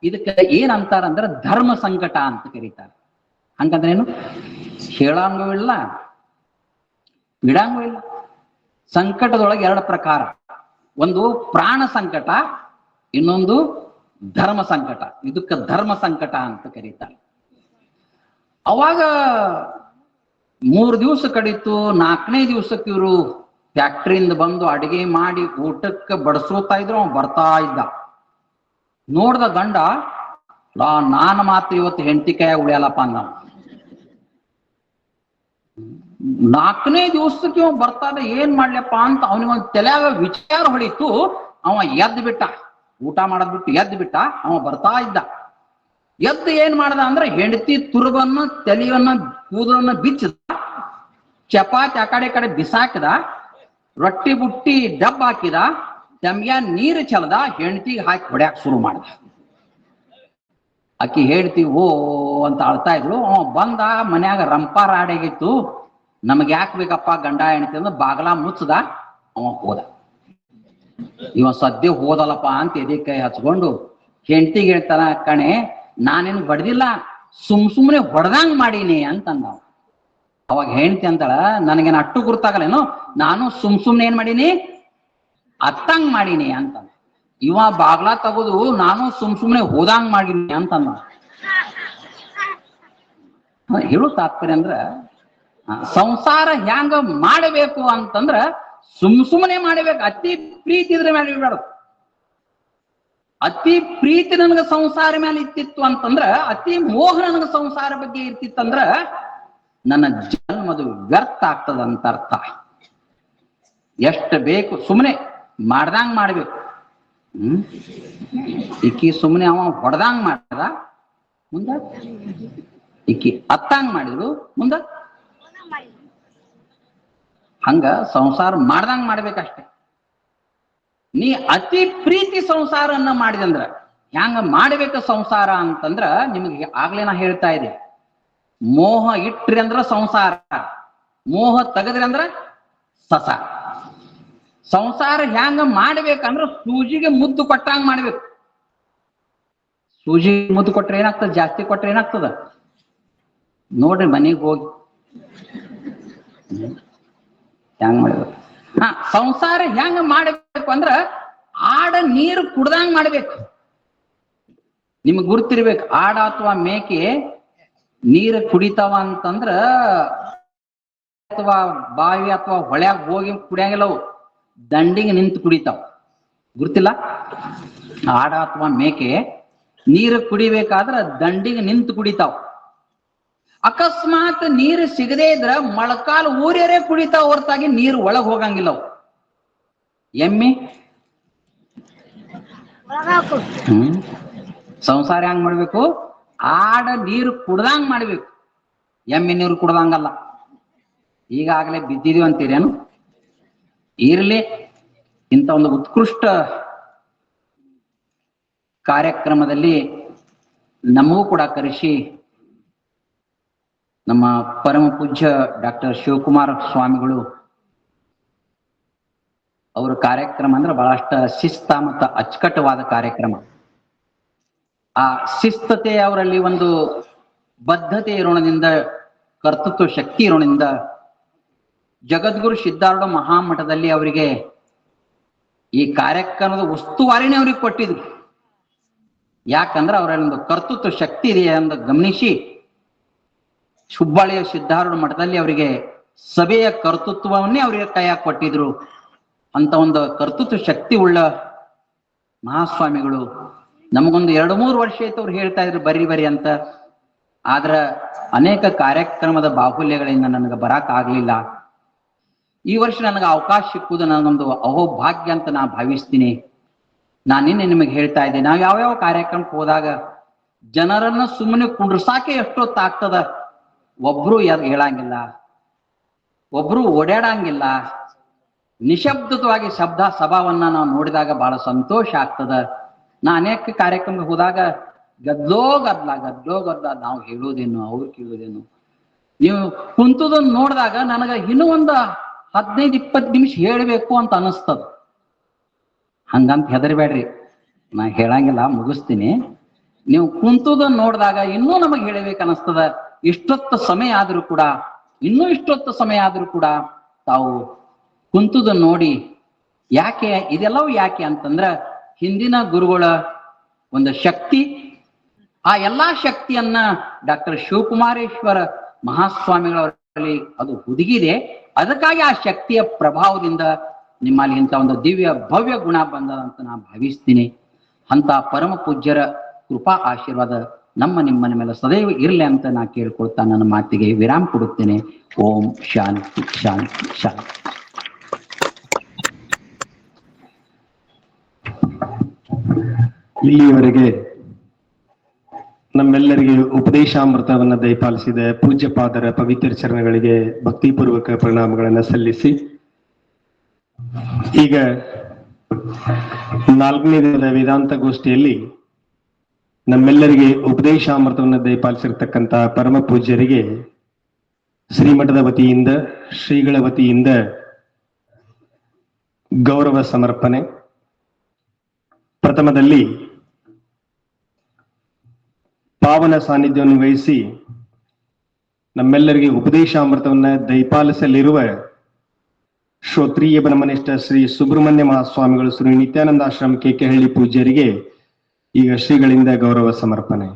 ಇದಕ್ಕೆ ಏನಂತಾರಂದ್ರ ಧರ್ಮ ಸಂಕಟ ಅಂತ ಕರೀತಾರೆ. ಹಂಗಂದ್ರೆ ಏನು, ಹೇಳಂಗೂ ಇಲ್ಲ ಬಿಡಂಗೂ ಇಲ್ಲ. ಸಂಕಟದೊಳಗೆ 2 ಪ್ರಕಾರ, ಒಂದು ಪ್ರಾಣ ಸಂಕಟ, ಇನ್ನೊಂದು ಧರ್ಮ ಸಂಕಟ. ಇದಕ್ಕೆ ಧರ್ಮ ಸಂಕಟ ಅಂತ ಕರೀತಾರೆ. ಅವಾಗ 3 ದಿವಸ ಕಡಿತು. 4ನೇ ದಿವಸಕ್ಕೆ ಇವರು ಫ್ಯಾಕ್ಟ್ರಿಯಿಂದ ಬಂದು ಅಡಿಗೆ ಮಾಡಿ ಊಟಕ್ಕೆ ಬಡಿಸೋತಾ ಇದ್ರು. ಅವ್ನು ಬರ್ತಾ ಇದ್ದ. ನೋಡ್ದ ಗಂಡ, ನಾನು ಮಾತ್ರ ಇವತ್ತು ಹೆಂಡತಿ ಕೈಯಾಗ ಉಳಿಯಲ್ಲಪ್ಪ ಅಂದ. 4ನೇ ದಿವಸಕ್ಕೆ ಇವ ಬರ್ತಾನೆ, ಏನ್ ಮಾಡ್ಲಪ್ಪ ಅಂತ ಅವನಿಗೊಂದು ತಲೆಯಾಗ ವಿಚಾರ ಹೊಳಿತು. ಅವ ಎದ್ದು ಬಿಟ್ಟ, ಊಟ ಮಾಡೋದ್ ಬಿಟ್ಟು ಎದ್ದು ಬಿಟ್ಟ. ಅವ ಬರ್ತಾ ಇದ್ದ. ಎದ್ದು ಏನ್ ಮಾಡ್ದ ಅಂದ್ರೆ ಹೆಂಡತಿ ತುರುಬನ್ನ, ತಲೆಯನ್ನ, ಕೂದಲನ್ನ ಬಿಚ್ಚಿದ, ಚಪಾತಿ ಆ ಕಡೆ ಬಿಸಾಕಿದ, ರೊಟ್ಟಿ ಬುಟ್ಟಿ ಡಬ್ಬ ಹಾಕಿದ, ತಮ್ಯ ನೀರು ಚೆಲ್ದ, ಹೆಂಡತಿಗೆ ಹಾಕಿ ಹೊಡ್ಯಾಕ್ ಶುರು ಮಾಡ್ದ. ಆಕಿ ಹೇಳ್ತಿ ಓ ಅಂತ ಅಳ್ತಾ ಇದ್ಲು. ಅವ ಬಂದ, ಮನ್ಯಾಗ ರಂಪಾರ ಆಡಾಗಿತ್ತು. ನಮಗ್ ಯಾಕೆ ಬೇಕಪ್ಪ ಗಂಡ ಹೆಂಡತಿ ಅಂದ್ರೆ ಬಾಗಲ ಮುಚ್ಚದ. ಅವ ಹೋದ. ಇವ ಸದ್ಯ ಹೋದಲ್ಲಪ್ಪ ಅಂತ ಎದೆ ಕೈ ಹಚ್ಕೊಂಡು ಹೆಂಡತಿಗೆ ಹೇಳ್ತಾನ, ಕಣೆ ನಾನೇನು ಹೊಡೆದಿಲ್ಲ, ಸುಮ್ನೆ ಹೊಡೆದಂಗ್ ಮಾಡೀನಿ ಅಂತಂದ. ಅವಾಗ ಹೆಂಡತಿ ಅಂತಾಳ, ನನಗೇನು ಅಟ್ಟು ಗುರ್ತಾಗಲ್ಲೇನು, ನಾನು ಸುಮ್ನೆ ಏನ್ ಮಾಡೀನಿ, ಅತ್ತಂಗ್ ಮಾಡೀನಿ ಅಂತ. ಇವ ಬಾಗ್ಲಾ ತಗೋದು ನಾನು ಸುಮ್ನೆ ಹೋದಂಗ್ ಮಾಡೀನಿ ಅಂತಂದ. ಹೇಳು ತಾತ್ಪರ್ಯ ಅಂದ್ರ, ಸಂಸಾರ ಹ್ಯಾಂಗ ಮಾಡಬೇಕು ಅಂತಂದ್ರ ಸುಮ್ನೆ ಮಾಡಬೇಕು. ಅತಿ ಪ್ರೀತಿ ಇದ್ರೆ ಮೇಲೆ ಇಡಬಾರ್ದು. ಅತಿ ಪ್ರೀತಿ ನನಗ ಸಂಸಾರ ಮೇಲೆ ಇತ್ತಿತ್ತು ಅಂತಂದ್ರ, ಅತಿ ಮೋಹ ನನಗ ಸಂಸಾರ ಬಗ್ಗೆ ಇರ್ತಿತ್ತಂದ್ರ ನನ್ನ ಜನ್ಮದು ವ್ಯರ್ಥ ಆಗ್ತದಂತ ಅರ್ಥ. ಎಷ್ಟು ಬೇಕು ಸುಮ್ಮನೆ ಮಾಡ್ದಂಗ್ ಮಾಡ್ಬೇಕು. ಇಕ್ಕಿ ಸುಮ್ಮನೆ ಅವ ಹೊಡೆದಂಗ್ ಮಾಡ್ದ, ಮುಂದ ಇಕ್ಕಿ ಅತ್ತಂಗ್ ಮಾಡಿದ್ರು, ಮುಂದ ಹಂಗ ಸಂಸಾರ ಮಾಡ್ದಂಗ್ ಮಾಡ್ಬೇಕಷ್ಟೆ. ನೀ ಅತಿ ಪ್ರೀತಿ ಸಂಸಾರನ್ನ ಮಾಡಿದಂದ್ರ ಹ್ಯಾಂಗ ಮಾಡ್ಬೇಕ ಸಂಸಾರ ಅಂತಂದ್ರ, ನಿಮಗೆ ಆಗ್ಲೇ ನಾ ಹೇಳ್ತಾ ಇದೆ, ಮೋಹ ಇಟ್ರಿ ಅಂದ್ರ ಸಂಸಾರ, ಮೋಹ ತೆಗದ್ರಿ ಅಂದ್ರ ಸಸ. ಸಂಸಾರ ಹ್ಯಾಂಗ ಮಾಡ್ಬೇಕಂದ್ರ ಸೂಜಿಗೆ ಮುದ್ದು ಕೊಟ್ಟಂಗ ಮಾಡ್ಬೇಕು. ಸೂಜಿ ಮುದ್ದು ಕೊಟ್ರೆ ಏನಾಗ್ತದ, ಜಾಸ್ತಿ ಕೊಟ್ರೆ ಏನಾಗ್ತದ ನೋಡ್ರಿ, ಮನೆಗೆ ಹೋಗಿ ಹೆಂಗ್ ಮಾಡ್ಬೇಕು. ಸಂಸಾರ ಹೆಂಗ ಮಾಡ್ಬೇಕು ಅಂದ್ರ ಆಡ ನೀರು ಕುಡ್ದಂಗ್ ಮಾಡ್ಬೇಕು. ನಿಮಗ್ ಗುರ್ತಿರ್ಬೇಕು, ಆಡ ಅಥವಾ ಮೇಕೆ ನೀರು ಕುಡಿತಾವ ಅಂತಂದ್ರ ಅಥವಾ ಬಾವಿ ಅಥವಾ ಹೊಳ್ಯಾಗ ಹೋಗಿ ಕುಡಿಯಂಗಿಲ್ಲವು, ದಂಡಿಗೆ ನಿಂತು ಕುಡಿತಾವ. ಗುರ್ತಿಲ್ಲ? ಆಡ ಅಥವಾ ಮೇಕೆ ನೀರು ಕುಡಿಬೇಕಾದ್ರ ದಂಡಿಗೆ ನಿಂತು ಕುಡಿತಾವ. ಅಕಸ್ಮಾತ್ ನೀರು ಸಿಗದೇ ಇದ್ರ ಮೊಳಕಾಲು ಊರ್ಯರೇ ಕುಡಿತಾವ, ಹೊರತಾಗಿ ನೀರು ಒಳಗ್ ಹೋಗಂಗಿಲ್ಲವು. ಎಮ್ಮಿ ಸಂಸಾರ ಹೆಂಗ್ ಮಾಡ್ಬೇಕು, ಆಡ ನೀರು ಕುಡ್ದಂಗ್ ಮಾಡ್ಬೇಕು, ಎಮ್ಮೆ ನೀರು ಕುಡ್ದಂಗಲ್ಲ. ಈಗಾಗಲೇ ಬಿದ್ದಿದೀವಿ ಅಂತೀರೇನು? ಇರ್ಲಿ, ಇಂಥ ಒಂದು ಉತ್ಕೃಷ್ಟ ಕಾರ್ಯಕ್ರಮದಲ್ಲಿ ನಮಗೂ ಕೂಡ ಕರೆಸಿ ನಮ್ಮ ಪರಮ ಪೂಜ್ಯ ಡಾಕ್ಟರ್ ಶಿವಕುಮಾರ ಸ್ವಾಮಿಗಳು ಅವರ ಕಾರ್ಯಕ್ರಮ ಅಂದ್ರೆ ಬಹಳಷ್ಟ ಶಿಸ್ತ ಮತ್ತು ಅಚ್ಚುಕಟ್ಟವಾದ ಕಾರ್ಯಕ್ರಮ. ಆ ಶಿಸ್ತತೆ ಅವರಲ್ಲಿ ಒಂದು ಬದ್ಧತೆ ಇರೋಣದಿಂದ, ಕರ್ತೃತ್ವ ಶಕ್ತಿ ಇರೋಣದಿಂದ ಜಗದ್ಗುರು ಸಿದ್ಧಾರೂಢ ಮಹಾಮಠದಲ್ಲಿ ಅವರಿಗೆ ಈ ಕಾರ್ಯಕ್ರಮದ ಉಸ್ತುವಾರಿನೇ ಅವ್ರಿಗೆ ಕೊಟ್ಟಿದ್ರು. ಯಾಕಂದ್ರೆ ಅವರಲ್ಲೊಂದು ಕರ್ತೃತ್ವ ಶಕ್ತಿ ಇದೆ ಅಂತ ಗಮನಿಸಿ ಹುಬ್ಬಳ್ಳಿಯ ಸಿದ್ಧಾರೂಢ ಮಠದಲ್ಲಿ ಅವರಿಗೆ ಸಭೆಯ ಕರ್ತೃತ್ವವನ್ನೇ ಅವರಿಗೆ ಕೈಯಾಗ ಕೊಟ್ಟಿದ್ರು. ಅಂತ ಒಂದು ಕರ್ತೃತ್ವ ಶಕ್ತಿ ಉಳ್ಳ ಮಹಾಸ್ವಾಮಿಗಳು ನಮಗೊಂದು 2-3 ವರ್ಷ ಆಯ್ತು ಅವ್ರು ಹೇಳ್ತಾ ಇದ್ರು ಬರ್ರಿ ಅಂತ. ಆದ್ರ ಅನೇಕ ಕಾರ್ಯಕ್ರಮದ ಬಾಹುಲ್ಯಗಳಿಂದ ನನಗೆ ಬರಾಕ್ ಆಗ್ಲಿಲ್ಲ. ಈ ವರ್ಷ ನನಗೆ ಅವಕಾಶ ಸಿಕ್ಕುವುದು ನನಗೊಂದು ಅಹೋಭಾಗ್ಯ ಅಂತ ನಾ ಭಾವಿಸ್ತೀನಿ. ನಾನು ನಿನ್ನೆ ನಿಮಗೆ ಹೇಳ್ತಾ ಇದ್ದೆ, ನಾವು ಯಾವ್ಯಾವ ಕಾರ್ಯಕ್ರಮಕ್ಕೆ ಹೋದಾಗ ಜನರನ್ನ ಸುಮ್ಮನೆ ಕುಂಡ್ರಸಾಕೆ ಎಷ್ಟೊತ್ತಾಗ್ತದ, ಒಬ್ರು ಹೇಳಂಗಿಲ್ಲ, ಒಬ್ರು ಓಡಾಡಂಗಿಲ್ಲ, ನಿಶಬ್ದವಾಗಿ ಶಬ್ದ ಸಭಾವನ್ನ ನಾವು ನೋಡಿದಾಗ ಬಹಳ ಸಂತೋಷ ಆಗ್ತದ. ನಾ ಅನೇಕ ಕಾರ್ಯಕ್ರಮಕ್ಕೆ ಹೋದಾಗ ಗದ್ಲೋ ಗದ್ಲ ನಾವು ಹೇಳೋದೇನು ಅವ್ರು ಕೇಳೋದೇನು. ನೀವು ಕುಂತದನ್ನು ನೋಡಿದಾಗ ನನಗ ಇನ್ನೂ ಒಂದು 15-20 ನಿಮಿಷ ಹೇಳ್ಬೇಕು ಅಂತ ಅನಿಸ್ತದ. ಹಂಗಂತ ಹೆದರ್ಬೇಡ್ರಿ, ನಾ ಹೇಳಂಗಿಲ್ಲ, ಮುಗಿಸ್ತೀನಿ. ನೀವು ಕುಂತದನ್ನು ನೋಡಿದಾಗ ಇನ್ನೂ ನಮಗೆ ಹೇಳಬೇಕು ಅನಿಸ್ತದ. ಇಷ್ಟೊತ್ತು ಸಮಯ ಆದ್ರೂ ಕೂಡ, ಇನ್ನೂ ಇಷ್ಟೊತ್ತು ಸಮಯ ಆದ್ರೂ ಕೂಡ ತಾವು ಕುಂತದನ್ನು ನೋಡಿ ಯಾಕೆ ಇದೆಲ್ಲವೂ ಯಾಕೆ ಅಂತಂದ್ರ ಹಿಂದಿನ ಗುರುಗಳ ಒಂದು ಶಕ್ತಿ, ಆ ಎಲ್ಲಾ ಶಕ್ತಿಯನ್ನ ಡಾಕ್ಟರ್ ಶಿವಕುಮಾರೇಶ್ವರ ಮಹಾಸ್ವಾಮಿಗಳವರಲ್ಲಿ ಅದು ಹುದುಗಿದೆ. ಅದಕ್ಕಾಗಿ ಆ ಶಕ್ತಿಯ ಪ್ರಭಾವದಿಂದ ನಿಮ್ಮಲ್ಲಿ ಇಂಥ ಒಂದು ದಿವ್ಯ ಭವ್ಯ ಗುಣ ಬಂದದಂತ ನಾನು ಭಾವಿಸ್ತೀನಿ. ಅಂತ ಪರಮ ಪೂಜ್ಯರ ಕೃಪಾ ಆಶೀರ್ವಾದ ನಮ್ಮ ನಿಮ್ಮನ ಮೇಲೆ ಸದೈವ ಇರಲಿ ಅಂತ ನಾ ಕೇಳ್ಕೊಳ್ತಾ ನನ್ನ ಮಾತಿಗೆ ವಿರಾಮ ಕೊಡುತ್ತೇನೆ. ಓಂ ಶಾಂತಿ ಶಾಂತಿ ಶಾಂತಿ. ಇಲ್ಲಿಯವರೆಗೆ ನಮ್ಮೆಲ್ಲರಿಗೆ ಉಪದೇಶಾಮೃತವನ್ನ ದಯಪಾಲಿಸಿದ ಪೂಜ್ಯಪಾದರ ಪವಿತ್ರ ಚರಣಗಳಿಗೆ ಭಕ್ತಿಪೂರ್ವಕ ಪ್ರಣಾಮಗಳನ್ನು ಸಲ್ಲಿಸಿ, ಈಗ 4ನೇ ದಿನದ ವೇದಾಂತ ಗೋಷ್ಠಿಯಲ್ಲಿ ನಮ್ಮೆಲ್ಲರಿಗೆ ಉಪದೇಶಾಮೃತವನ್ನು ದಯಪಾಲಿಸಿರ್ತಕ್ಕಂಥ ಪರಮ ಪೂಜ್ಯರಿಗೆ ಶ್ರೀಮಠದ ವತಿಯಿಂದ, ಶ್ರೀಗಳ ವತಿಯಿಂದ ಗೌರವ ಸಮರ್ಪಣೆ. ಪ್ರಥಮದಲ್ಲಿ ಪಾವನ ಸಾನ್ನಿಧ್ಯವನ್ನು ವಹಿಸಿ ನಮ್ಮೆಲ್ಲರಿಗೆ ಉಪದೇಶಾಮೃತವನ್ನ ದಯಪಾಲಿಸಲಿರುವ ಶ್ರೋತ್ರಿಯ ಬ್ರಹ್ಮನಿಷ್ಠ ಶ್ರೀ ಸುಬ್ರಹ್ಮಣ್ಯ ಮಹಾಸ್ವಾಮಿಗಳು, ಶ್ರೀ ನಿತ್ಯಾನಂದ ಆಶ್ರಮ ಕೆಕೆಹಳ್ಳಿ ಪೂಜ್ಯರಿಗೆ ಈಗ ಶ್ರೀಗಳಿಂದ ಗೌರವ ಸಮರ್ಪಣೆ.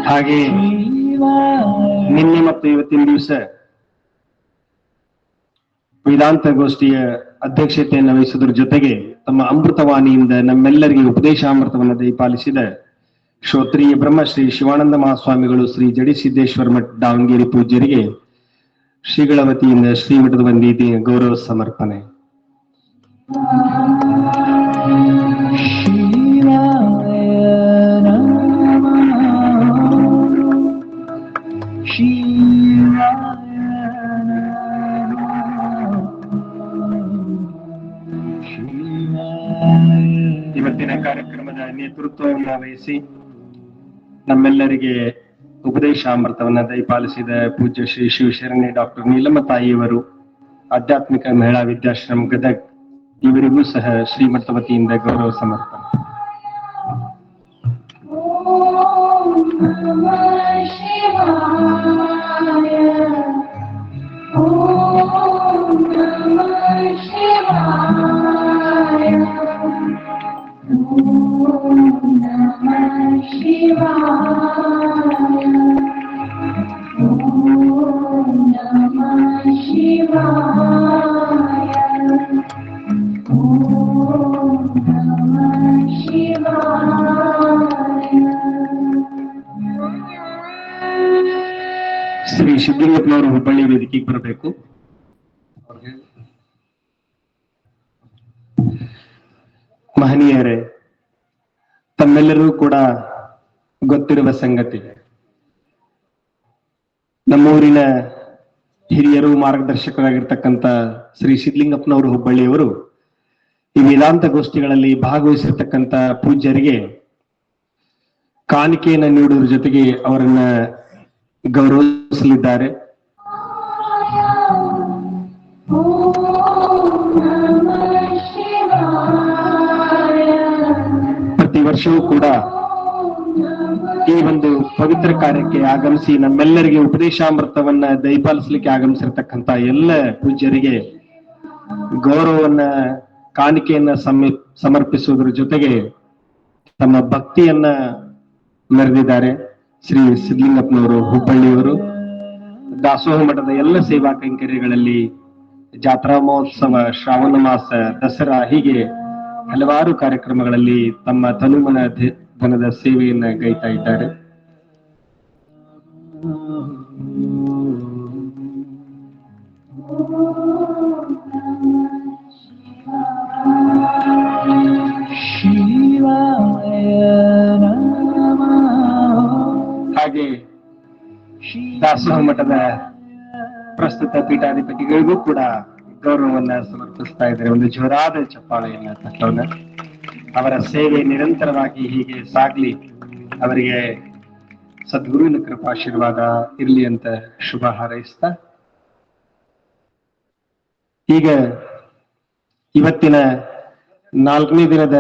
ಹಾಗೆ ನಿನ್ನೆ ಮತ್ತು ಇವತ್ತಿನ ದಿವಸ ವೇದಾಂತ ಗೋಷ್ಠಿಯ ಅಧ್ಯಕ್ಷತೆಯನ್ನು ವಹಿಸುವುದರ ಜೊತೆಗೆ ತಮ್ಮ ಅಮೃತವಾಣಿಯಿಂದ ನಮ್ಮೆಲ್ಲರಿಗೆ ಉಪದೇಶಾಮೃತವನ್ನು ದಯಪಾಲಿಸಿದ ಶ್ರೋತ್ರಿಯ ಬ್ರಹ್ಮಶ್ರೀ ಶಿವಾನಂದ ಮಹಾಸ್ವಾಮಿಗಳು, ಶ್ರೀ ಜಡಿ ಸಿದ್ದೇಶ್ವರ ಮಠ ದಾವಣಗೆರೆ ಪೂಜ್ಯರಿಗೆ ಶ್ರೀಗಳ ವತಿಯಿಂದ ಶ್ರೀಮಠದ ವಂದಿತ ಗೌರವ ಸಮರ್ಪಣೆ. ಇವತ್ತಿನ ಕಾರ್ಯಕ್ರಮದ ನೇತೃತ್ವವನ್ನು ವಹಿಸಿ ನಮ್ಮೆಲ್ಲರಿಗೆ ಉಪದೇಶಾಮೃತವನ್ನ ದಯಪಾಲಿಸಿದ ಪೂಜ್ಯ ಶ್ರೀ ಶಿವಶರಣೆ ಡಾಕ್ಟರ್ ನೀಲಮ್ಮ ತಾಯಿಯವರು, ಆಧ್ಯಾತ್ಮಿಕ ಮಹಿಳಾ ವಿದ್ಯಾಶ್ರಮ ಗದಗ್, ಇವರಿಗೂ ಸಹ ಶ್ರೀಮಠದ ವತಿಯಿಂದ ಗೌರವ ಸಮರ್ಪಣೆ. ಶ್ರೀ ಸಿದ್ಧಲಿಂಗಪ್ಪನವರು ಹುಬ್ಬಳ್ಳಿ ವೇದಿಕೆಗೆ ಬರಬೇಕು. ಮಹನೀಯರೇ, ತಮ್ಮೆಲ್ಲರೂ ಕೂಡ ಗೊತ್ತಿರುವ ಸಂಗತಿ, ನಮ್ಮೂರಿನ ಹಿರಿಯರು ಮಾರ್ಗದರ್ಶಕರಾಗಿರ್ತಕ್ಕಂಥ ಶ್ರೀ ಸಿದ್ಧಲಿಂಗಪ್ಪನವರು ಹುಬ್ಬಳ್ಳಿಯವರು ಈ ವೇದಾಂತ ಗೋಷ್ಠಿಗಳಲ್ಲಿ ಭಾಗವಹಿಸಿರ್ತಕ್ಕಂಥ ಪೂಜ್ಯರಿಗೆ ಕಾಣಿಕೆಯನ್ನು ನೀಡುವುದರ ಜೊತೆಗೆ ಅವರನ್ನ ಗೌರವಿಸಲಿದ್ದಾರೆ. ಪ್ರತಿ ವರ್ಷವೂ ಕೂಡ ಈ ಒಂದು ಪವಿತ್ರ ಕಾರ್ಯಕ್ಕೆ ಆಗಮಿಸಿ ನಮ್ಮೆಲ್ಲರಿಗೆ ಉಪದೇಶಾಮೃತವನ್ನ ದಯಪಾಲಿಸಲಿಕ್ಕೆ ಆಗಮಿಸಿರ್ತಕ್ಕಂಥ ಎಲ್ಲ ಪೂಜ್ಯರಿಗೆ ಗೌರವವನ್ನ, ಕಾಣಿಕೆಯನ್ನ ಸಮರ್ಪಿಸುವುದರ ಜೊತೆಗೆ ತಮ್ಮ ಭಕ್ತಿಯನ್ನ ಮೆರೆದಿದ್ದಾರೆ. ಶ್ರೀ ಸಿದ್ಧಲಿಂಗಪ್ಪನವರು ಹುಬ್ಬಳ್ಳಿಯವರು ದಾಸೋಹ ಮಠದ ಎಲ್ಲ ಸೇವಾ ಕೈಂಕರ್ಯಗಳಲ್ಲಿ ಜಾತ್ರಾ ಮಹೋತ್ಸವ, ಶ್ರಾವಣ ಮಾಸ, ದಸರಾ, ಹೀಗೆ ಹಲವಾರು ಕಾರ್ಯಕ್ರಮಗಳಲ್ಲಿ ತಮ್ಮ ತನುಮನ ಧನದ ಸೇವೆಯನ್ನ ಗೈತಾ ಇದ್ದಾರೆ. ಹಾಗೆ ದಾಸೋಹ ಮಠದ ಪ್ರಸ್ತುತ ಪೀಠಾಧಿಪತಿಗಳಿಗೂ ಕೂಡ ಗೌರವವನ್ನ ಸಮರ್ಪಿಸ್ತಾ ಇದ್ದಾರೆ. ಒಂದು ಜೋರಾದ ಚಪ್ಪಾಳೆಯನ್ನ ತಟ್ಟೋಣ. ಅವರ ಸೇವೆ ನಿರಂತರವಾಗಿ ಹೀಗೆ ಸಾಗ್ಲಿ, ಅವರಿಗೆ ಸದ್ಗುರುವಿನ ಕೃಪಾಶೀರ್ವಾದ ಇರ್ಲಿ ಅಂತ ಶುಭ ಹಾರೈಸ್ತಾ, ಈಗ ಇವತ್ತಿನ 4ನೇ ದಿನದ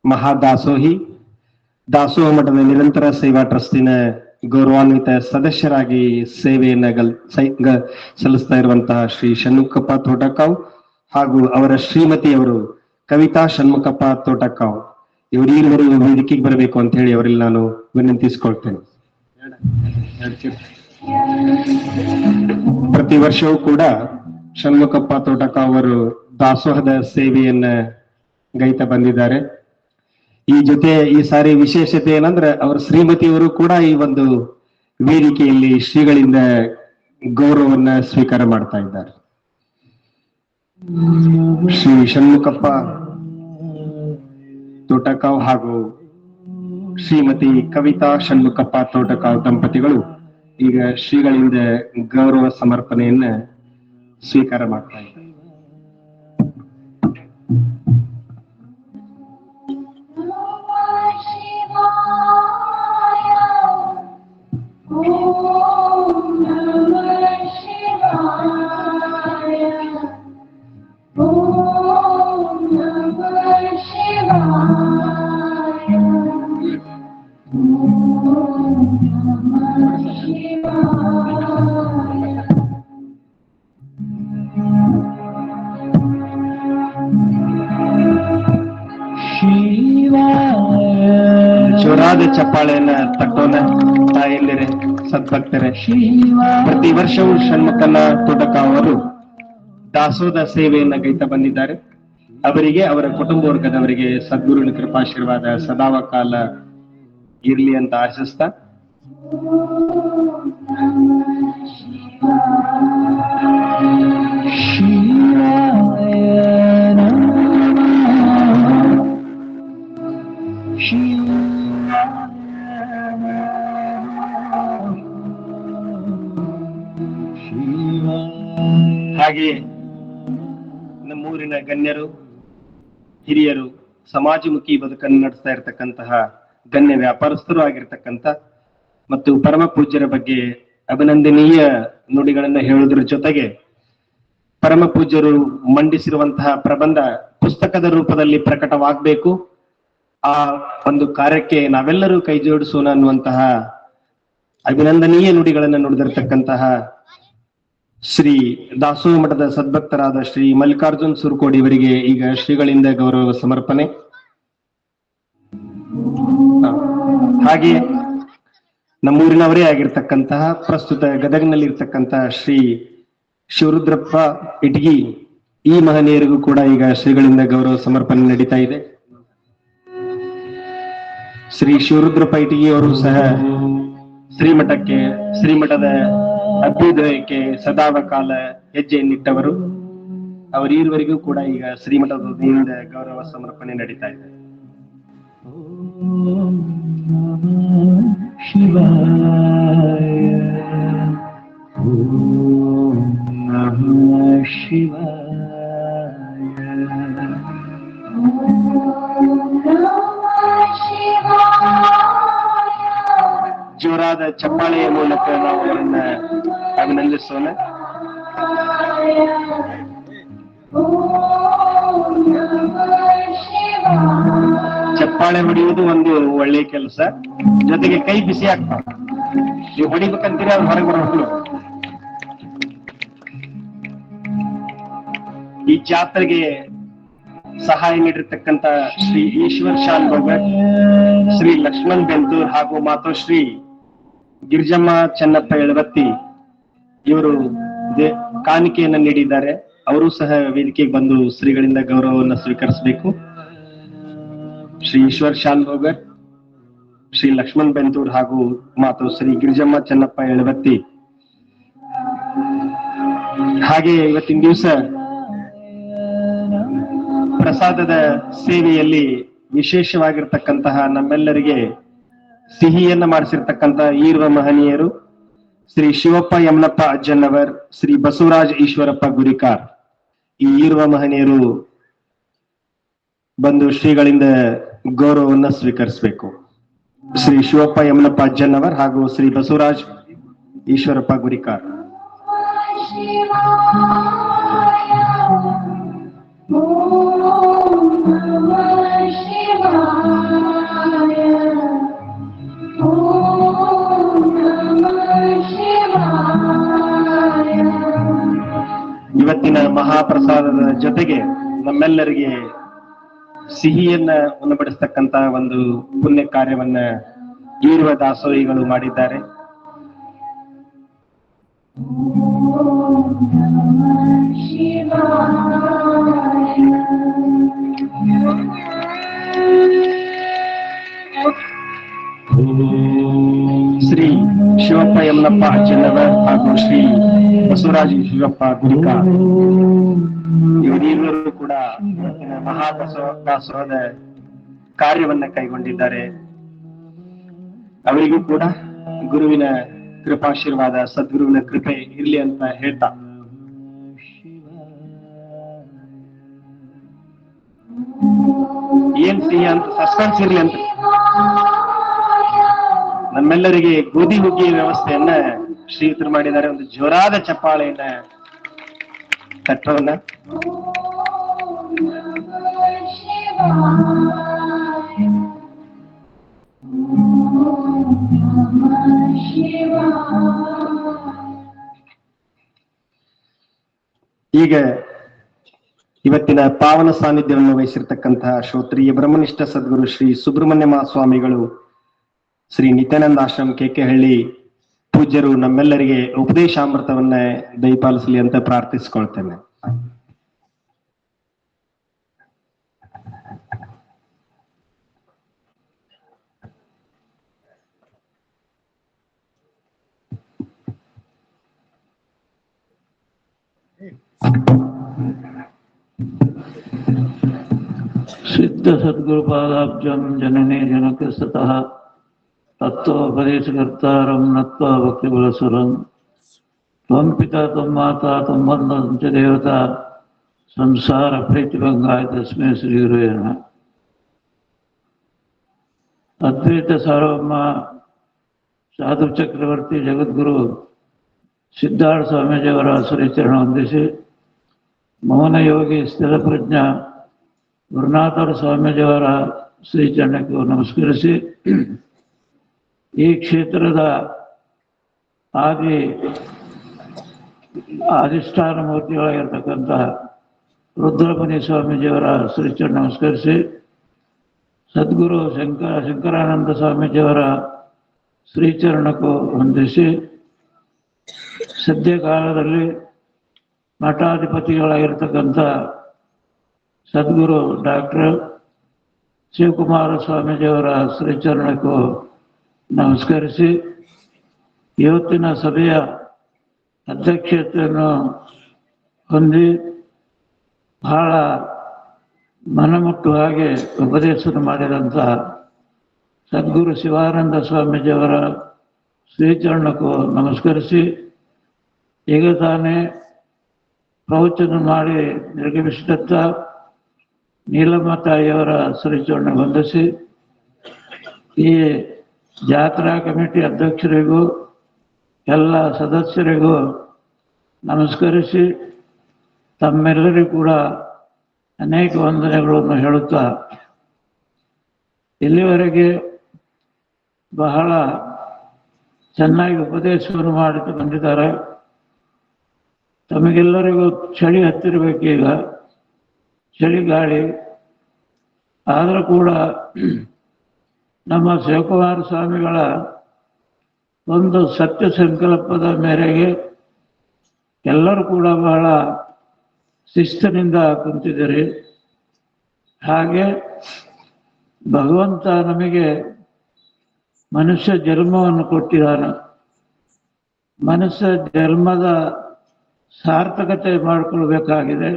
ಮಹಾದಾಸೋಹಿ, ದಾಸೋಹ ಮಠದ ನಿರಂತರ ಸೇವಾ ಟ್ರಸ್ಟಿನ ಗೌರವಾನ್ವಿತ ಸದಸ್ಯರಾಗಿ ಸೇವೆಯನ್ನ ಸಲ್ಲಿಸ್ತಾ ಇರುವಂತಹ ಶ್ರೀ ಷಣ್ಮುಖಪ್ಪ ತೋಟಕಾವ್ ಹಾಗೂ ಅವರ ಶ್ರೀಮತಿಯವರು ಕವಿತಾ ಷಣ್ಮುಖಪ್ಪ ತೋಟಕಾವ್ ಇವರೀರುವರು ವೇದಿಕೆಗೆ ಬರಬೇಕು ಅಂತ ಹೇಳಿ ಅವರಲ್ಲಿ ನಾನು ವಿನಂತಿಸಿಕೊಳ್ತೇನೆ. ಪ್ರತಿ ವರ್ಷವೂ ಕೂಡ ಷಣ್ಮುಖಪ್ಪ ತೋಟಕಾವ್ ಅವರು ದಾಸೋಹದ ಸೇವೆಯನ್ನ ಗೈತಾ ಬಂದಿದ್ದಾರೆ. ಈ ಸಾರಿ ವಿಶೇಷತೆ ಏನಂದ್ರೆ ಅವರ ಶ್ರೀಮತಿಯವರು ಕೂಡ ಈ ಒಂದು ವೇದಿಕೆಯಲ್ಲಿ ಶ್ರೀಗಳಿಂದ ಗೌರವವನ್ನ ಸ್ವೀಕಾರ ಮಾಡ್ತಾ ಇದ್ದಾರೆ. ಶ್ರೀ ಷಣ್ಮುಖಪ್ಪ ತೋಟಕಾವ್ ಹಾಗೂ ಶ್ರೀಮತಿ ಕವಿತಾ ಷಣ್ಮುಖಪ್ಪ ತೋಟಕಾವ್ ದಂಪತಿಗಳು ಈಗ ಶ್ರೀಗಳಿಂದ ಗೌರವ ಸಮರ್ಪಣೆಯನ್ನ ಸ್ವೀಕಾರ ಮಾಡ್ತಾ ಇದ್ದಾರೆ. ಜೋರಾದ ಚಪ್ಪಾಳೆಯನ್ನ ತಟ್ಟೋಣ ತಾಯಂದಿರೆ, ಸದ್ಭಕ್ತರೆ. ಪ್ರತಿ ವರ್ಷವೂ ಷಣ್ಮುಖನ ತೋಟಕಾವ್ ಅವರು ದಾಸೋಹದ ಸೇವೆಯನ್ನ ಗೈತಾ ಬಂದಿದ್ದಾರೆ. ಅವರಿಗೆ, ಅವರ ಕುಟುಂಬ ವರ್ಗದವರಿಗೆ ಸದ್ಗುರುವಿನ ಕೃಪಾಶೀರ್ವಾದ ಸದಾವ ಕಾಲ ಇರ್ಲಿ ಅಂತ ಆಶಿಸ್ತಾ ಹಾಗೆಯೇ ನಮ್ಮೂರಿನ ಗಣ್ಯರು, ಹಿರಿಯರು, ಸಮಾಜಮುಖಿ ಬದುಕನ್ನು ನಡೆಸ್ತಾ ಇರತಕ್ಕಂತಹ ಗಣ್ಯ ವ್ಯಾಪಾರಸ್ಥರು ಆಗಿರ್ತಕ್ಕಂಥ ಮತ್ತು ಪರಮ ಪೂಜ್ಯರ ಬಗ್ಗೆ ಅಭಿನಂದನೀಯ ನುಡಿಗಳನ್ನ ಹೇಳುವುದರ ಜೊತೆಗೆ ಪರಮ ಪೂಜ್ಯರು ಮಂಡಿಸಿರುವಂತಹ ಪ್ರಬಂಧ ಪುಸ್ತಕದ ರೂಪದಲ್ಲಿ ಪ್ರಕಟವಾಗಬೇಕು, ಆ ಒಂದು ಕಾರ್ಯಕ್ಕೆ ನಾವೆಲ್ಲರೂ ಕೈ ಜೋಡಿಸೋಣ ಅನ್ನುವಂತಹ ಅಭಿನಂದನೀಯ ನುಡಿಗಳನ್ನ ನುಡಿದಿರ್ತಕ್ಕಂತಹ ಶ್ರೀ ದಾಸೋಹ ಮಠದ ಸದ್ಭಕ್ತರಾದ ಶ್ರೀ ಮಲ್ಲಿಕಾರ್ಜುನ್ ಸುರ್ಕೋಡಿ ಇವರಿಗೆ ಈಗ ಶ್ರೀಗಳಿಂದ ಗೌರವ ಸಮರ್ಪಣೆ. ಹಾಗೆ ನಮ್ಮೂರಿನವರೇ ಆಗಿರ್ತಕ್ಕಂತಹ ಪ್ರಸ್ತುತ ಗದಗ್ನಲ್ಲಿ ಇರ್ತಕ್ಕಂತಹ ಶ್ರೀ ಶಿವರುದ್ರಪ್ಪ ಇಟಗಿ, ಈ ಮಹನೀಯರಿಗೂ ಕೂಡ ಈಗ ಶ್ರೀಗಳಿಂದ ಗೌರವ ಸಮರ್ಪಣೆ ನಡೀತಾ ಇದೆ. ಶ್ರೀ ಶಿವರುದ್ರಪ್ಪ ಇಟಗಿ ಅವರು ಸಹ ಶ್ರೀಮಠದ ಅಭ್ಯುದಯಕ್ಕೆ ಸದಾವ ಕಾಲ ಹೆಜ್ಜೆಯನ್ನಿಟ್ಟವರು. ಅವರೀರುವರೆಗೂ ಕೂಡ ಈಗ ಶ್ರೀಮಠದ ವತಿಯಿಂದ ಗೌರವ ಸಮರ್ಪಣೆ ನಡೀತಾ ಇದೆ. ಜೋರಾದ ಚಪ್ಪಾಳೆಯ ಮೂಲಕ ನಾವು ಅವರನ್ನ ಅಭಿನಂದಿಸೋಣ. ಚಪ್ಪಾಳೆ ಹೊಡೆಯುವುದು ಒಂದು ಒಳ್ಳೆಯ ಕೆಲಸ, ಜೊತೆಗೆ ಕೈ ಬಿಸಿ ಆಗ್ತಾವ. ನೀವು ಹೊಡಿಬೇಕಂತೀರಿ, ಅವ್ರು ಹೊರಗೆ ಬರೋದು. ಈ ಜಾತ್ರೆಗೆ ಸಹಾಯ ನೀಡಿರ್ತಕ್ಕಂಥ ಶ್ರೀ ಈಶ್ವರ್ ಶಾಲ್ಭೋಗಟ್, ಶ್ರೀ ಲಕ್ಷ್ಮಣ್ ಬೆಂತೂರ್ ಹಾಗೂ ಮಾತೋಶ್ರೀ ಗಿರಿಜಮ್ಮ ಚೆನ್ನಪ್ಪ ಎಳವತ್ತಿ ಇವರು ಕಾಣಿಕೆಯನ್ನ ನೀಡಿದ್ದಾರೆ. ಅವರು ಸಹ ವೇದಿಕೆಗೆ ಬಂದು ಶ್ರೀಗಳಿಂದ ಗೌರವವನ್ನು ಸ್ವೀಕರಿಸಬೇಕು. ಶ್ರೀ ಈಶ್ವರ್ ಶಾಲ್ಭೋಗಟ್, ಶ್ರೀ ಲಕ್ಷ್ಮಣ್ ಬೆಂತೂರ್ ಹಾಗೂ ಮಾತು ಶ್ರೀ ಗಿರಿಜಮ್ಮ ಚೆನ್ನಪ್ಪ ಎಳವತ್ತಿ. ಹಾಗೆ ಇವತ್ತಿನ ದಿವಸ ಪ್ರಸಾದದ ಸೇವೆಯಲ್ಲಿ ವಿಶೇಷವಾಗಿರ್ತಕ್ಕಂತಹ ನಮ್ಮೆಲ್ಲರಿಗೆ ಸಿಹಿಯನ್ನ ಮಾಡಿಸಿರ್ತಕ್ಕಂಥ ಈರ್ವ ಮಹನೀಯರು ಶ್ರೀ ಶಿವಪ್ಪ ಯಮನಪ್ಪ ಅಜ್ಜನ್ನವರ್, ಶ್ರೀ ಬಸವರಾಜ್ ಈಶ್ವರಪ್ಪ ಗುರಿಕಾರ್. ಈ ಈರ್ವ ಮಹನೀಯರು ಬಂದು ಶ್ರೀಗಳಿಂದ ಗೌರವವನ್ನ ಸ್ವೀಕರಿಸಬೇಕು. ಶ್ರೀ ಶಿವಪ್ಪ ಯಮನಪ್ಪ ಅಜ್ಜನ್ನವರ್ ಹಾಗೂ ಶ್ರೀ ಬಸವರಾಜ್ ಈಶ್ವರಪ್ಪ ಗುರಿಕಾರ್. ಓಂ ನಮಃ ಶಿವಾಯ. ಮಹಾಪ್ರಸಾದದ ಜೊತೆಗೆ ನಮ್ಮೆಲ್ಲರಿಗೆ ಸಿಹಿಯನ್ನ ಉಣಬಡಿಸ್ತಕ್ಕಂತ ಒಂದು ಪುಣ್ಯ ಕಾರ್ಯವನ್ನ ಈರುವ ದಾಸೋಹಿಗಳು ಮಾಡಿದ್ದಾರೆ. ಶ್ರೀ ಶಿವಪ್ಪ ಯಮನಪ್ಪ ಅಜ್ಜನವರ್ ಹಾಗೂ ಶ್ರೀ ಬಸವರಾಜ ಶಿವಪ್ಪ ಗುರಿಕ ಇವರಿಬ್ಬರು ಕೂಡ ಇವತ್ತಿನ ಮಹಾದಾಸೋಹದ ಕಾರ್ಯವನ್ನ ಕೈಗೊಂಡಿದ್ದಾರೆ. ಅವರಿಗೂ ಕೂಡ ಗುರುವಿನ ಕೃಪಾಶೀರ್ವಾದ, ಸದ್ಗುರುವಿನ ಕೃಪೆ ಇರ್ಲಿ ಅಂತ ಹೇಳ್ತಾ ಏನ್ ಸಿಹಿ ಅಂತ ಸಸ್ಪೆನ್ಸ್ ಇರ್ಲಿ ಅಂತ ನಮ್ಮೆಲ್ಲರಿಗೆ ಗೋಧಿ ಹುಗ್ಗಿ ವ್ಯವಸ್ಥೆಯನ್ನ ಶ್ರೀಯುತರು ಮಾಡಿದ್ದಾರೆ. ಒಂದು ಜೋರಾದ ಚಪ್ಪಾಳೆಯನ್ನ ತಟ್ಟೋಣ. ಈಗ ಇವತ್ತಿನ ಪಾವನ ಸಾನ್ನಿಧ್ಯವನ್ನು ವಹಿಸಿರ್ತಕ್ಕಂತಹ ಶ್ರೋತ್ರಿಯ ಬ್ರಹ್ಮನಿಷ್ಠ ಸದ್ಗುರು ಶ್ರೀ ಸುಬ್ರಹ್ಮಣ್ಯ ಮಹಾಸ್ವಾಮಿಗಳು, ಶ್ರೀ ನಿತ್ಯಾನಂದ ಆಶ್ರಮ ಕೆಕೆಹಳ್ಳಿ ಪೂಜ್ಯರು ನಮ್ಮೆಲ್ಲರಿಗೆ ಉಪದೇಶಾಮೃತವನ್ನ ದಯಪಾಲಿಸಲಿ ಅಂತ ಪ್ರಾರ್ಥಿಸಿಕೊಳ್ತೇನೆ. ಸಿದ್ಧ ಸದ್ಗುರುಪಾದಾಬ್ಜಂ ಜನನೇ ಜನಕ ಸತಃ ತತ್ವೋಪದೇಶಕರ್ತಾರಂ ನತ್ವ ಭಕ್ತಿಬಲಸುರಂ ತ್ವಂ ಪಿತಾ ತ್ವಂ ಮಾತಾ ತ್ವಂ ಬಂಧಂ ಚ ದೇವತಾ ಸಂಸಾರ ಪ್ರೀತಿಭಂಗಾಯ ತಸ್ಮೈ ಶ್ರೀ ಗುರುವೇ ನಮಃ. ಅದ್ವೈತ ಸಾರ್ವಭೌಮ ಸಾಧು ಚಕ್ರವರ್ತಿ ಜಗದ್ಗುರು ಸಿದ್ಧಾರ್ಥ ಸ್ವಾಮೀಜಿಯವರ ಶ್ರೀಚರಣ ವಂದಿಸಿ, ಮೌನ ಯೋಗಿ ಸ್ಥಿರಪ್ರಜ್ಞ ಗುರುನಾಥರ ಸ್ವಾಮೀಜಿಯವರ ಶ್ರೀಚರಣಕ್ಕೆ ನಮಸ್ಕರಿಸಿ, ಈ ಕ್ಷೇತ್ರದ ಅಧಿಷ್ಠಾನ ಮೂರ್ತಿಗಳಾಗಿರ್ತಕ್ಕಂಥ ರುದ್ರಮುನಿ ಸ್ವಾಮೀಜಿಯವರ ಶ್ರೀಚರಣ ನಮಸ್ಕರಿಸಿ, ಸದ್ಗುರು ಶಂಕರಾನಂದ ಸ್ವಾಮೀಜಿಯವರ ಶ್ರೀಚರಣಕ್ಕೂ ವಂದಿಸಿ, ಸದ್ಯ ಕಾಲದಲ್ಲಿ ಮಠಾಧಿಪತಿಗಳಾಗಿರ್ತಕ್ಕಂಥ ಸದ್ಗುರು ಡಾಕ್ಟರ್ ಶಿವಕುಮಾರ ಸ್ವಾಮೀಜಿಯವರ ಶ್ರೀಚರಣಕ್ಕೂ ನಮಸ್ಕರಿಸಿ, ಇವತ್ತಿನ ಸಭೆಯ ಅಧ್ಯಕ್ಷತೆಯನ್ನು ಹೊಂದಿ ಬಹಳ ಮನಮುಟ್ಟು ಹಾಗೆ ಉಪದೇಶ ಮಾಡಿದಂಥ ಸದ್ಗುರು ಶಿವಾನಂದ ಸ್ವಾಮೀಜಿಯವರ ಶ್ರೀಚರಣಕ್ಕೂ ನಮಸ್ಕರಿಸಿ, ಈಗ ತಾನೇ ಪ್ರವಚನ ಮಾಡಿ ನಿರ್ಗಮಿಸಿದಂಥ ನೀಲಮ್ಮ ತಾಯಿಯವರ ಶ್ರೀಚರಣ ವಂದಿಸಿ, ಈ ಜಾತ್ರಾ ಕಮಿಟಿ ಅಧ್ಯಕ್ಷರಿಗೂ ಎಲ್ಲ ಸದಸ್ಯರಿಗೂ ನಮಸ್ಕರಿಸಿ, ತಮ್ಮೆಲ್ಲರಿಗೂ ಕೂಡ ಅನೇಕ ವಂದನೆಗಳನ್ನು ಹೇಳುತ್ತಾ, ಇಲ್ಲಿವರೆಗೆ ಬಹಳ ಚೆನ್ನಾಗಿ ಉಪದೇಶವನ್ನು ಮಾಡುತ್ತಾ ಬಂದಿದ್ದಾರೆ. ತಮಗೆಲ್ಲರಿಗೂ ಚಳಿ ಹತ್ತಿರಬೇಕೀಗ, ಚಳಿಗಾಳಿ. ಆದರೂ ಕೂಡ ನಮ್ಮ ಶಿವಕುಮಾರ ಸ್ವಾಮಿಗಳ ಒಂದು ಸತ್ಯ ಸಂಕಲ್ಪದ ಮೇರೆಗೆ ಎಲ್ಲರೂ ಕೂಡ ಬಹಳ ಶಿಸ್ತಿನಿಂದ ಕುಂತಿದ್ದೀರಿ. ಹಾಗೆ ಭಗವಂತ ನಮಗೆ ಮನುಷ್ಯ ಜನ್ಮವನ್ನು ಕೊಟ್ಟಿದ್ದಾನೆ. ಮನುಷ್ಯ ಜನ್ಮದ ಸಾರ್ಥಕತೆ ಮಾಡಿಕೊಳ್ಬೇಕಾಗಿದೆ.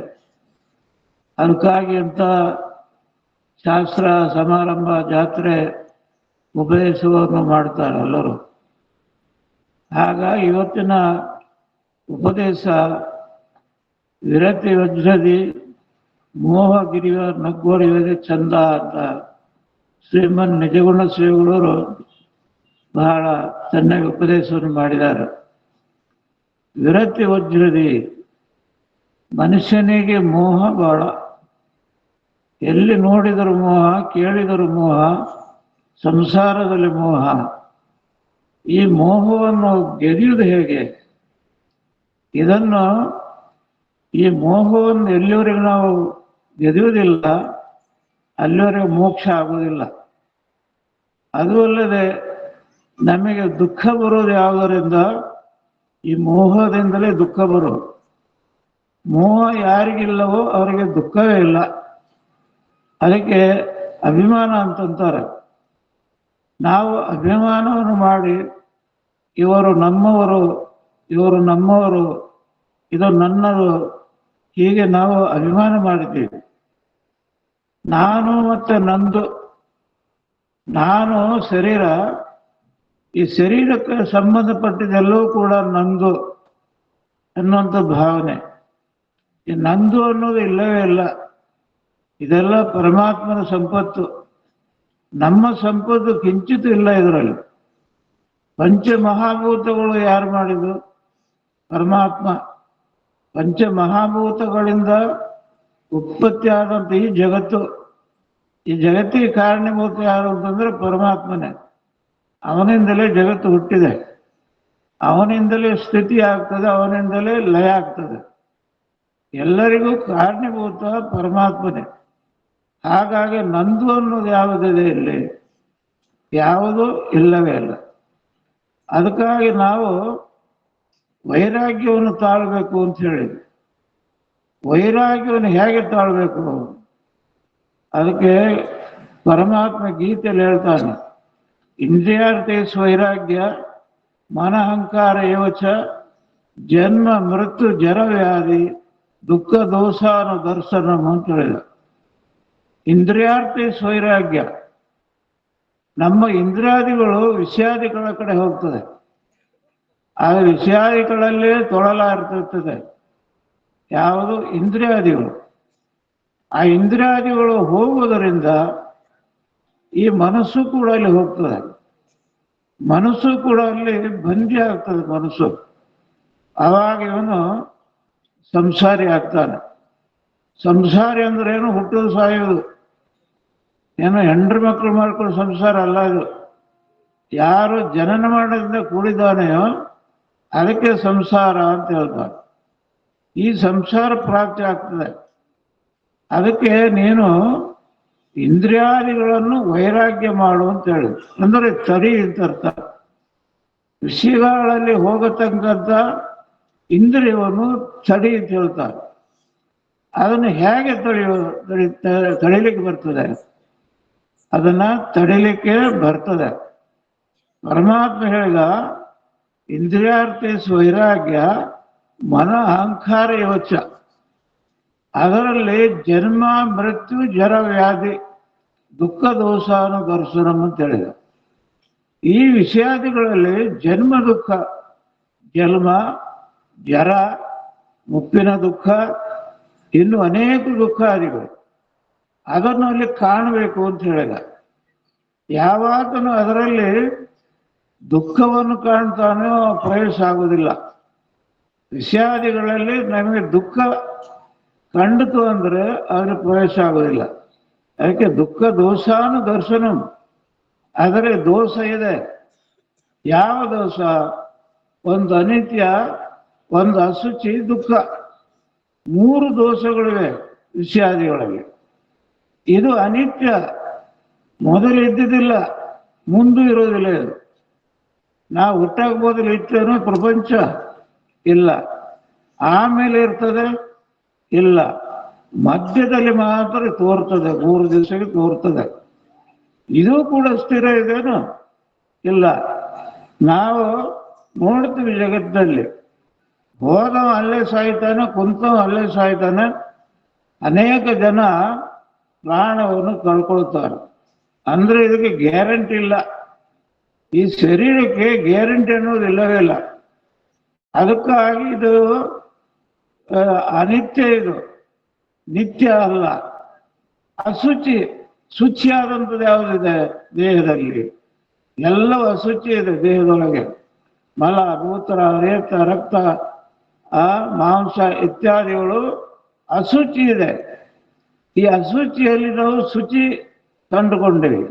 ಅದಕ್ಕಾಗಿ ಅಂತ ಶಾಸ್ತ್ರ ಸಮಾರಂಭ, ಜಾತ್ರೆ, ಉಪದೇಶವನ್ನು ಮಾಡ್ತಾರೆ ಎಲ್ಲರೂ. ಹಾಗಾಗಿ ಇವತ್ತಿನ ಉಪದೇಶ ವಿರತಿ ವಜ್ರದಿ ಮೋಹಗಿರಿಯ ನಗ್ಗೋರಿಯದೆ ಚಂದ ಅಂತ ಶ್ರೀಮನ್ ನಿಜಗುಣ ಶ್ರೀಗಳವರು ಬಹಳ ಚೆನ್ನಾಗಿ ಉಪದೇಶವನ್ನು ಮಾಡಿದ್ದಾರೆ. ವಿರತಿ ವಜ್ರದಿ ಮನುಷ್ಯನಿಗೆ ಮೋಹ ಬಹಳ. ಎಲ್ಲಿ ನೋಡಿದರೂ ಮೋಹ, ಕೇಳಿದರೂ ಮೋಹ, ಸಂಸಾರದಲ್ಲಿ ಮೋಹ. ಈ ಮೋಹವನ್ನು ಗೆದಿಯುವುದು ಹೇಗೆ? ಇದನ್ನು ಈ ಮೋಹವನ್ನು ಎಲ್ಲಿವರೆಗೆ ನಾವು ಗೆದುವುದಿಲ್ಲ ಅಲ್ಲಿವರೆಗೆ ಮೋಕ್ಷ ಆಗುವುದಿಲ್ಲ. ಅದು ಅಲ್ಲದೆ ನಮಗೆ ದುಃಖ ಬರೋದು ಯಾವುದರಿಂದ? ಈ ಮೋಹದಿಂದಲೇ ದುಃಖ ಬರೋದು. ಮೋಹ ಯಾರಿಗಿಲ್ಲವೋ ಅವರಿಗೆ ದುಃಖವೇ ಇಲ್ಲ. ಅದಕ್ಕೆ ಅಭಿಮಾನ ಅಂತಂತಾರೆ. ನಾವು ಅಭಿಮಾನವನ್ನು ಮಾಡಿ ಇವರು ನಮ್ಮವರು, ಇವರು ನಮ್ಮವರು, ಇದು ನನ್ನದು, ಹೀಗೆ ನಾವು ಅಭಿಮಾನ ಮಾಡಿದ್ದೀವಿ. ನಾನು ಮತ್ತೆ ನಂದು, ನಾನು ಶರೀರ, ಈ ಶರೀರಕ್ಕೆ ಸಂಬಂಧಪಟ್ಟಿದ್ದೆಲ್ಲವೂ ಕೂಡ ನಂದು ಅನ್ನುವಂಥ ಭಾವನೆ. ಈ ನಂದು ಅನ್ನೋದು ಇಲ್ಲವೇ ಇಲ್ಲ. ಇದೆಲ್ಲ ಪರಮಾತ್ಮನ ಸಂಪತ್ತು. ನಮ್ಮ ಸಂಪತ್ತು ಕಿಂಚಿತ್ತೂ ಇಲ್ಲ ಇದರಲ್ಲಿ. ಪಂಚಮಹಾಭೂತಗಳು ಯಾರು ಮಾಡಿದ್ರು? ಪರಮಾತ್ಮ. ಪಂಚಮಹಾಭೂತಗಳಿಂದ ಉತ್ಪತ್ತಿ ಆದಂಥ ಈ ಜಗತ್ತು, ಈ ಜಗತ್ತಿಗೆ ಕಾರಣೀಭೂತ ಯಾರು ಅಂತಂದ್ರೆ ಪರಮಾತ್ಮನೇ. ಅವನಿಂದಲೇ ಜಗತ್ತು ಹುಟ್ಟಿದೆ, ಅವನಿಂದಲೇ ಸ್ಥಿತಿ ಆಗ್ತದೆ, ಅವನಿಂದಲೇ ಲಯ ಆಗ್ತದೆ. ಎಲ್ಲರಿಗೂ ಕಾರಣೀಭೂತ ಪರಮಾತ್ಮನೇ. ಹಾಗಾಗಿ ನಂದು ಅನ್ನೋದು ಯಾವುದಿದೆ ಇಲ್ಲಿ? ಯಾವುದೂ ಇಲ್ಲವೇ ಇಲ್ಲ. ಅದಕ್ಕಾಗಿ ನಾವು ವೈರಾಗ್ಯವನ್ನು ತಾಳ್ಬೇಕು ಅಂತ ಹೇಳಿದ್ವಿ. ವೈರಾಗ್ಯವನ್ನು ಹೇಗೆ ತಾಳ್ಬೇಕು? ಅದಕ್ಕೆ ಪರಮಾತ್ಮ ಗೀತೆಯಲ್ಲಿ ಹೇಳ್ತಾನೆ, ಇಂದ್ರಿಯಾರ್ಥೇಶು ವೈರಾಗ್ಯ ಮನಹಂಕಾರ ಏವಚ ಜನ್ಮ ಮೃತ್ಯು ಜರ ವ್ಯಾಧಿ ದುಃಖ ದೋಷಾನು ದರ್ಶನಂ ಅಂತ ಹೇಳಿದ. ಇಂದ್ರಿಯಾರ್ಥೇಶು ವೈರಾಗ್ಯ, ನಮ್ಮ ಇಂದ್ರಿಯಾದಿಗಳು ವಿಷಯಾದಿಗಳ ಕಡೆ ಹೋಗ್ತದೆ. ಆ ವಿಷಯಾದಿಗಳಲ್ಲೇ ತೊಳಲಾರ್ತಿರ್ತದೆ. ಯಾವುದು? ಇಂದ್ರಿಯಾದಿಗಳು. ಆ ಇಂದ್ರಿಯಾದಿಗಳು ಹೋಗುವುದರಿಂದ ಈ ಮನಸ್ಸು ಕೂಡ ಅಲ್ಲಿ ಹೋಗ್ತದೆ. ಮನಸ್ಸು ಕೂಡ ಅಲ್ಲಿ ಬಂದಿ ಆಗ್ತದೆ ಮನಸ್ಸು. ಆವಾಗ ಇವನು ಸಂಸಾರಿ ಆಗ್ತಾನೆ. ಸಂಸಾರಿ ಅಂದ್ರೆ ಏನು? ಹುಟ್ಟೋದು ಸಾಯೋದು. ಏನೋ ಹೆಂಡ್ರ ಮಕ್ಕಳು ಮಾಡ್ಕೊಂಡು ಸಂಸಾರ ಅಲ್ಲ ಇದು. ಯಾರು ಜನನ ಮಾಡೋದ್ರಿಂದ ಕೂಡಿದಾನೆಯೋ ಅದಕ್ಕೆ ಸಂಸಾರ ಅಂತ ಹೇಳ್ತಾರೆ. ಈ ಸಂಸಾರ ಪ್ರಾಪ್ತಿ ಆಗ್ತದೆ. ಅದಕ್ಕೆ ನೀನು ಇಂದ್ರಿಯಾದಿಗಳನ್ನು ವೈರಾಗ್ಯ ಮಾಡು ಅಂತ ಹೇಳಿ, ಅಂದರೆ ತಡಿ ಅಂತ ಅರ್ಥ. ವಿಷಯಗಳಲ್ಲಿ ಹೋಗತಕ್ಕಂಥ ಇಂದ್ರಿಯವನ್ನು ತಡಿ ಅಂತ ಹೇಳ್ತಾರೆ. ಅದನ್ನು ಹೇಗೆ ತಡಿಲಿಕ್ಕೆ ಬರ್ತದೆ? ಅದನ್ನ ತಡಿಲಿಕ್ಕೆ ಬರ್ತದೆ. ಪರಮಾತ್ಮ ಹೇಳಿದ, ಇಂದ್ರಿಯಾರ್ಥೇಶು ವೈರಾಗ್ಯ ಮನ ಅಹಂಕಾರ ಯೋಚ. ಅದರಲ್ಲಿ ಜನ್ಮ ಮೃತ್ಯು ಜರ ವ್ಯಾಧಿ ದುಃಖ ದೋಷಾನು ದರ್ಶನಂ ಅಂತ ಹೇಳಿದ. ಈ ವಿಷಯಾದಿಗಳಲ್ಲಿ ಜನ್ಮ ದುಃಖ, ಜನ್ಮ, ಜರ, ಮುಪ್ಪಿನ ದುಃಖ, ಇನ್ನು ಅನೇಕ ದುಃಖಾದಿಗಳು, ಅದನ್ನು ಅಲ್ಲಿ ಕಾಣಬೇಕು ಅಂತ ಹೇಳಿದ. ಯಾವಾಗಲೂ ಅದರಲ್ಲಿ ದುಃಖವನ್ನು ಕಾಣ್ತಾನೋ ಪ್ರವೇಶ ಆಗುವುದಿಲ್ಲ. ವಿಷಯಾದಿಗಳಲ್ಲಿ ನಮಗೆ ದುಃಖ ಕಂಡಿತು ಅಂದರೆ ಅದರ ಪ್ರವೇಶ ಆಗುವುದಿಲ್ಲ. ಅದಕ್ಕೆ ದುಃಖ ದೋಷಾನು ದರ್ಶನಂ. ಆದರೆ ದೋಷ ಇದೆ. ಯಾವ ದೋಷ? ಒಂದು ಅನಿತ್ಯ, ಒಂದು ಅಶುಚಿ, ದುಃಖ. 3 ದೋಷಗಳಿವೆ ವಿಷಯಾದಿಗಳಲ್ಲಿ. ಇದು ಅನಿತ್ಯ, ಮೊದಲು ಇದ್ದಿದ್ದಿಲ್ಲ, ಮುಂದೂ ಇರೋದಿಲ್ಲ. ಇದು ನಾವು ಹುಟ್ಟಾಗ ಮೊದಲು ಇತ್ತೇನೋ ಪ್ರಪಂಚ? ಇಲ್ಲ. ಆಮೇಲೆ ಇರ್ತದೆ? ಇಲ್ಲ. ಮಧ್ಯದಲ್ಲಿ ಮಾತ್ರ ತೋರ್ತದೆ, 3 ದಿವಸಕ್ಕೆ ತೋರ್ತದೆ. ಇದು ಕೂಡ ಸ್ಥಿರ ಇದೇನು? ಇಲ್ಲ. ನಾವು ನೋಡ್ತೀವಿ ಜಗತ್ತಿನಲ್ಲಿ, ಹೋದವ ಅಲ್ಲೇ ಸಾಯ್ತಾನೆ, ಕುಂತವ ಅಲ್ಲೇ ಸಾಯ್ತಾನೆ. ಅನೇಕ ಜನ ಪ್ರಾಣವನ್ನು ಕಳ್ಕೊಳ್ತಾರೆ. ಅಂದ್ರೆ ಇದಕ್ಕೆ ಗ್ಯಾರಂಟಿ ಇಲ್ಲ. ಈ ಶರೀರಕ್ಕೆ ಗ್ಯಾರಂಟಿ ಅನ್ನೋದು ಇಲ್ಲವೇ ಇಲ್ಲ. ಅದಕ್ಕಾಗಿ ಇದು ಅನಿತ್ಯ, ಇದು ನಿತ್ಯ ಅಲ್ಲ. ಅಶುಚಿ. ಶುಚಿಯಾದಂಥದ್ದು ಯಾವುದಿದೆ ದೇಹದಲ್ಲಿ? ಎಲ್ಲವೂ ಅಶುಚಿ ಇದೆ ದೇಹದೊಳಗೆ. ಮಲ, ಮೂತ್ರ, ರೇತ, ರಕ್ತ, ಮಾಂಸ ಇತ್ಯಾದಿಗಳು ಅಶುಚಿ ಇದೆ. ಈ ಅಶುಚಿಯಲ್ಲಿ ನಾವು ಶುಚಿ ಕಂಡುಕೊಂಡೇವೆ.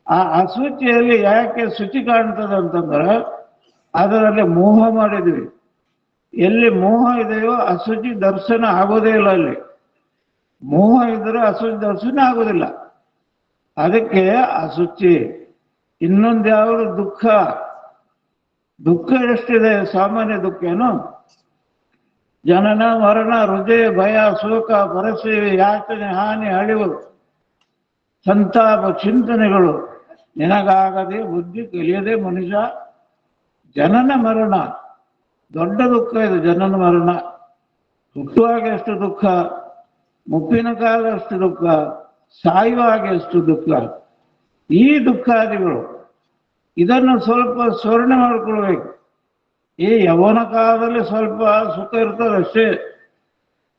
ಆ ಅಶುಚಿಯಲ್ಲಿ ಯಾಕೆ ಶುಚಿ ಕಾಣ್ತದೆ ಅಂತಂದ್ರೆ ಅದರಲ್ಲಿ ಮೋಹ ಮಾಡಿದ್ವಿ. ಎಲ್ಲಿ ಮೋಹ ಇದೆಯೋ ಅಶುಚಿ ದರ್ಶನ ಆಗೋದೇ ಇಲ್ಲ. ಅಲ್ಲಿ ಮೋಹ ಇದ್ರೆ ಅಶುಚಿ ದರ್ಶನ ಆಗೋದಿಲ್ಲ. ಅದಕ್ಕೆ ಅಶುಚಿ. ಇನ್ನೊಂದು ಯಾವುದು? ದುಃಖ. ದುಃಖ ಎಷ್ಟಿದೆ? ಸಾಮಾನ್ಯ ದುಃಖ ಏನು? ಜನನ ಮರಣ, ಹೃದಯ ಭಯ, ಶೋಕ, ಪರಸೇವೆ, ಯಾತನೆ, ಹಾನಿ, ಅಳಿವು, ಸಂತಾಪ, ಚಿಂತನೆಗಳು, ನಿನಗಾಗದೆ ಬುದ್ಧಿ ಕಲಿಯದೆ ಮನುಷ್ಯ. ಜನನ ಮರಣ ದೊಡ್ಡ ದುಃಖ ಇದು. ಜನನ ಮರಣ. ಹುಟ್ಟುವಾಗ ಎಷ್ಟು ದುಃಖ, ಮುಪ್ಪಿನ ಕಾಲ ಎಷ್ಟು ದುಃಖ, ಸಾಯುವಾಗ ಎಷ್ಟು ದುಃಖ. ಈ ದುಃಖಾದಿಗಳು ಇದನ್ನು ಸ್ವಲ್ಪ ಸ್ಮರಣೆ ಮಾಡಿಕೊಳ್ಬೇಕು. ಈ ಯೌವನ ಕಾಲದಲ್ಲಿ ಸ್ವಲ್ಪ ಸುಖ ಇರ್ತದೆ ಅಷ್ಟೇ.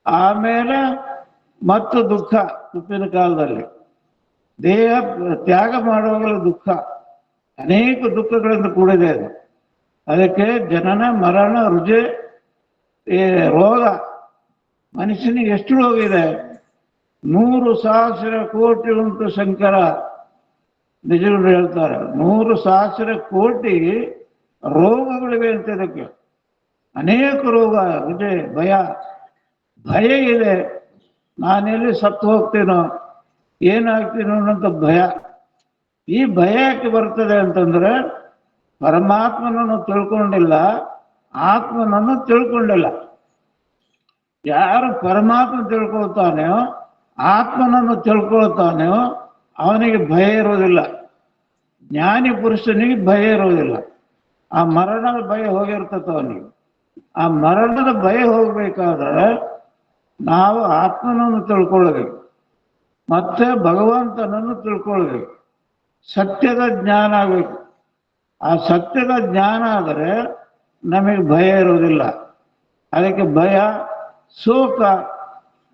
ಆಮೇಲೆ ಮತ್ತು ದುಃಖ. ಮುಪ್ಪಿನ ಕಾಲದಲ್ಲಿ ದೇಹ ತ್ಯಾಗ ಮಾಡುವಾಗಲೂ ದುಃಖ. ಅನೇಕ ದುಃಖಗಳಿಂದ ಕೂಡಿದೆ ಅದು. ಅದಕ್ಕೆ ಜನನ ಮರಣ ರುಜೆ ರೋಗ. ಮನುಷ್ಯನಿಗೆ ಎಷ್ಟು ರೋಗ ಇದೆ? 100,000 ಕೋಟಿ ಉಂಟು ಶಂಕರ. ನಿಜಗಳು ಹೇಳ್ತಾರೆ, 100,000 ಕೋಟಿ ರೋಗಗಳಿವೆ ಅಂತ. ಇದಕ್ಕೆ ಅನೇಕ ರೋಗ. ರುಜೆ ಭಯ. ಭಯ ಇದೆ. ನಾನೆಲ್ಲಿ ಸತ್ತು ಹೋಗ್ತೀನೋ, ಏನಾಗ್ತೀನೋ ಅನ್ನೋಂಥ ಭಯ. ಈ ಭಯ ಯಾಕೆ ಬರ್ತದೆ ಅಂತಂದ್ರೆ ಪರಮಾತ್ಮನನ್ನು ತಿಳ್ಕೊಂಡಿಲ್ಲ, ಆತ್ಮನನ್ನು ತಿಳ್ಕೊಂಡಿಲ್ಲ. ಯಾರು ಪರಮಾತ್ಮ ತಿಳ್ಕೊಳ್ತಾನೆಯೋ, ಆತ್ಮನನ್ನು ತಿಳ್ಕೊಳ್ತಾನೆಯೋ ಅವನಿಗೆ ಭಯ ಇರೋದಿಲ್ಲ. ಜ್ಞಾನಿ ಪುರುಷನಿಗೆ ಭಯ ಇರೋದಿಲ್ಲ. ಆ ಮರಣದ ಭಯ ಹೋಗಿರ್ತದೆ ಅವನಿಗೆ. ಆ ಮರಣದ ಭಯ ಹೋಗ್ಬೇಕಾದ್ರೆ ನಾವು ಆತ್ಮನನ್ನು ತಿಳ್ಕೊಳ್ಬೇಕು, ಮತ್ತೆ ಭಗವಂತನನ್ನು ತಿಳ್ಕೊಳ್ಬೇಕು. ಸತ್ಯದ ಜ್ಞಾನ ಆಗಬೇಕು. ಆ ಸತ್ಯದ ಜ್ಞಾನ ಆದರೆ ನಮಗೆ ಭಯ ಇರೋದಿಲ್ಲ. ಅದಕ್ಕೆ ಭಯ, ಶೋಕ,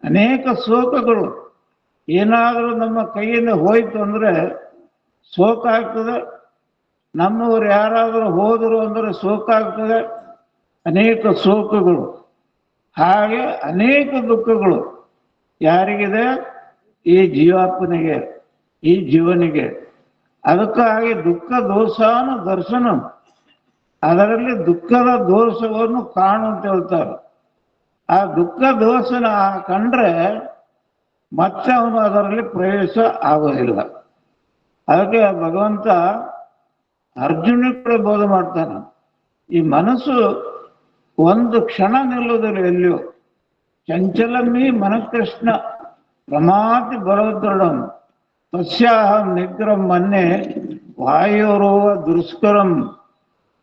ಅನೇಕ ಶೋಕಗಳು. ಏನಾದರೂ ನಮ್ಮ ಕೈಯಿಂದ ಹೋಯ್ತು ಅಂದರೆ ಶೋಕ ಆಗ್ತದೆ. ನಮ್ಮವರು ಯಾರಾದರೂ ಹೋದರು ಅಂದರೆ ಶೋಕ ಆಗ್ತದೆ. ಅನೇಕ ಶೋಕಗಳು. ಹಾಗೆ ಅನೇಕ ದುಃಖಗಳು ಯಾರಿಗಿದೆ? ಈ ಜೀವಾತ್ಮನಿಗೆ, ಈ ಜೀವನಿಗೆ. ಅದಕ್ಕಾಗಿ ದುಃಖ ದೋಷಾನ ದರ್ಶನ. ಅದರಲ್ಲಿ ದುಃಖದ ದೋಷವನ್ನು ಕಾಣು ಅಂತ ಹೇಳ್ತಾರೆ. ಆ ದುಃಖ ದೋಷನ ಕಂಡ್ರೆ ಮತ್ತೆ ಅವನು ಅದರಲ್ಲಿ ಪ್ರವೇಶ ಆಗೋದಿಲ್ಲ. ಅದಕ್ಕೆ ಭಗವಂತ ಅರ್ಜುನಿಗೆ ಕೂಡ ಬೋಧ ಮಾಡ್ತಾನೆ. ಈ ಮನಸ್ಸು ಒಂದು ಕ್ಷಣ ನಿಲ್ಲುವುದಿಲ್ಲ ಎಲ್ಲಿಯೂ. ಚಂಚಲಮ್ಮಿ ಮನಕೃಷ್ಣ ಪ್ರಮಾತಿ ಬಲೋದೃಢಂ ತಸ್ಯಾಹಂ ನಿಗ್ರಹಂ ಮನ್ನೆ ವಾಯುರೋವ ದುಷ್ಕರಂ.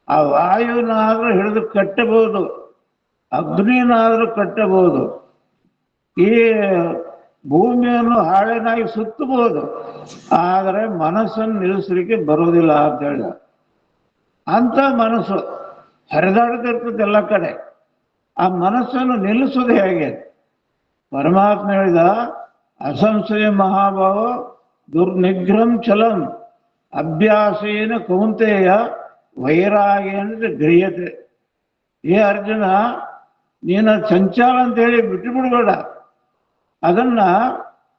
ಆ ವಾಯುನಾದರೂ ಹಿಡಿದು ಕಟ್ಟಬಹುದು, ಅಗ್ನಿನಾದರೂ ಕಟ್ಟಬಹುದು, ಈ ಭೂಮಿಯನ್ನು ಹಾಳೆನಾಗಿ ಸುತ್ತಬಹುದು, ಆದರೆ ಮನಸ್ಸನ್ನು ನಿಲ್ಲಿಸಲಿಕ್ಕೆ ಬರೋದಿಲ್ಲ ಅಂತ ಹೇಳ. ಅಂತ ಮನಸ್ಸು ಹರಿದಾಡ್ತಿರ್ತದೆ ಎಲ್ಲ ಕಡೆ. ಆ ಮನಸ್ಸನ್ನು ನಿಲ್ಲಿಸೋದು ಹೇಗೆ? ಪರಮಾತ್ಮ ಹೇಳಿದ, ಅಸಂಶಯ ಮಹಾಭಾವ ದುರ್ನಿಗ್ರಹಂ ಚಲಂ ಅಭ್ಯಾಸೇನ ಕೌಂತೆಯ ವೈರಾಗ್ಯನ ಗೃಹ್ಯತೆ. ಏ ಅರ್ಜುನ, ನೀನು ಸಂಚಾರ ಅಂತ ಹೇಳಿ ಬಿಟ್ಟು ಬಿಡಬೇಡ. ಅದನ್ನ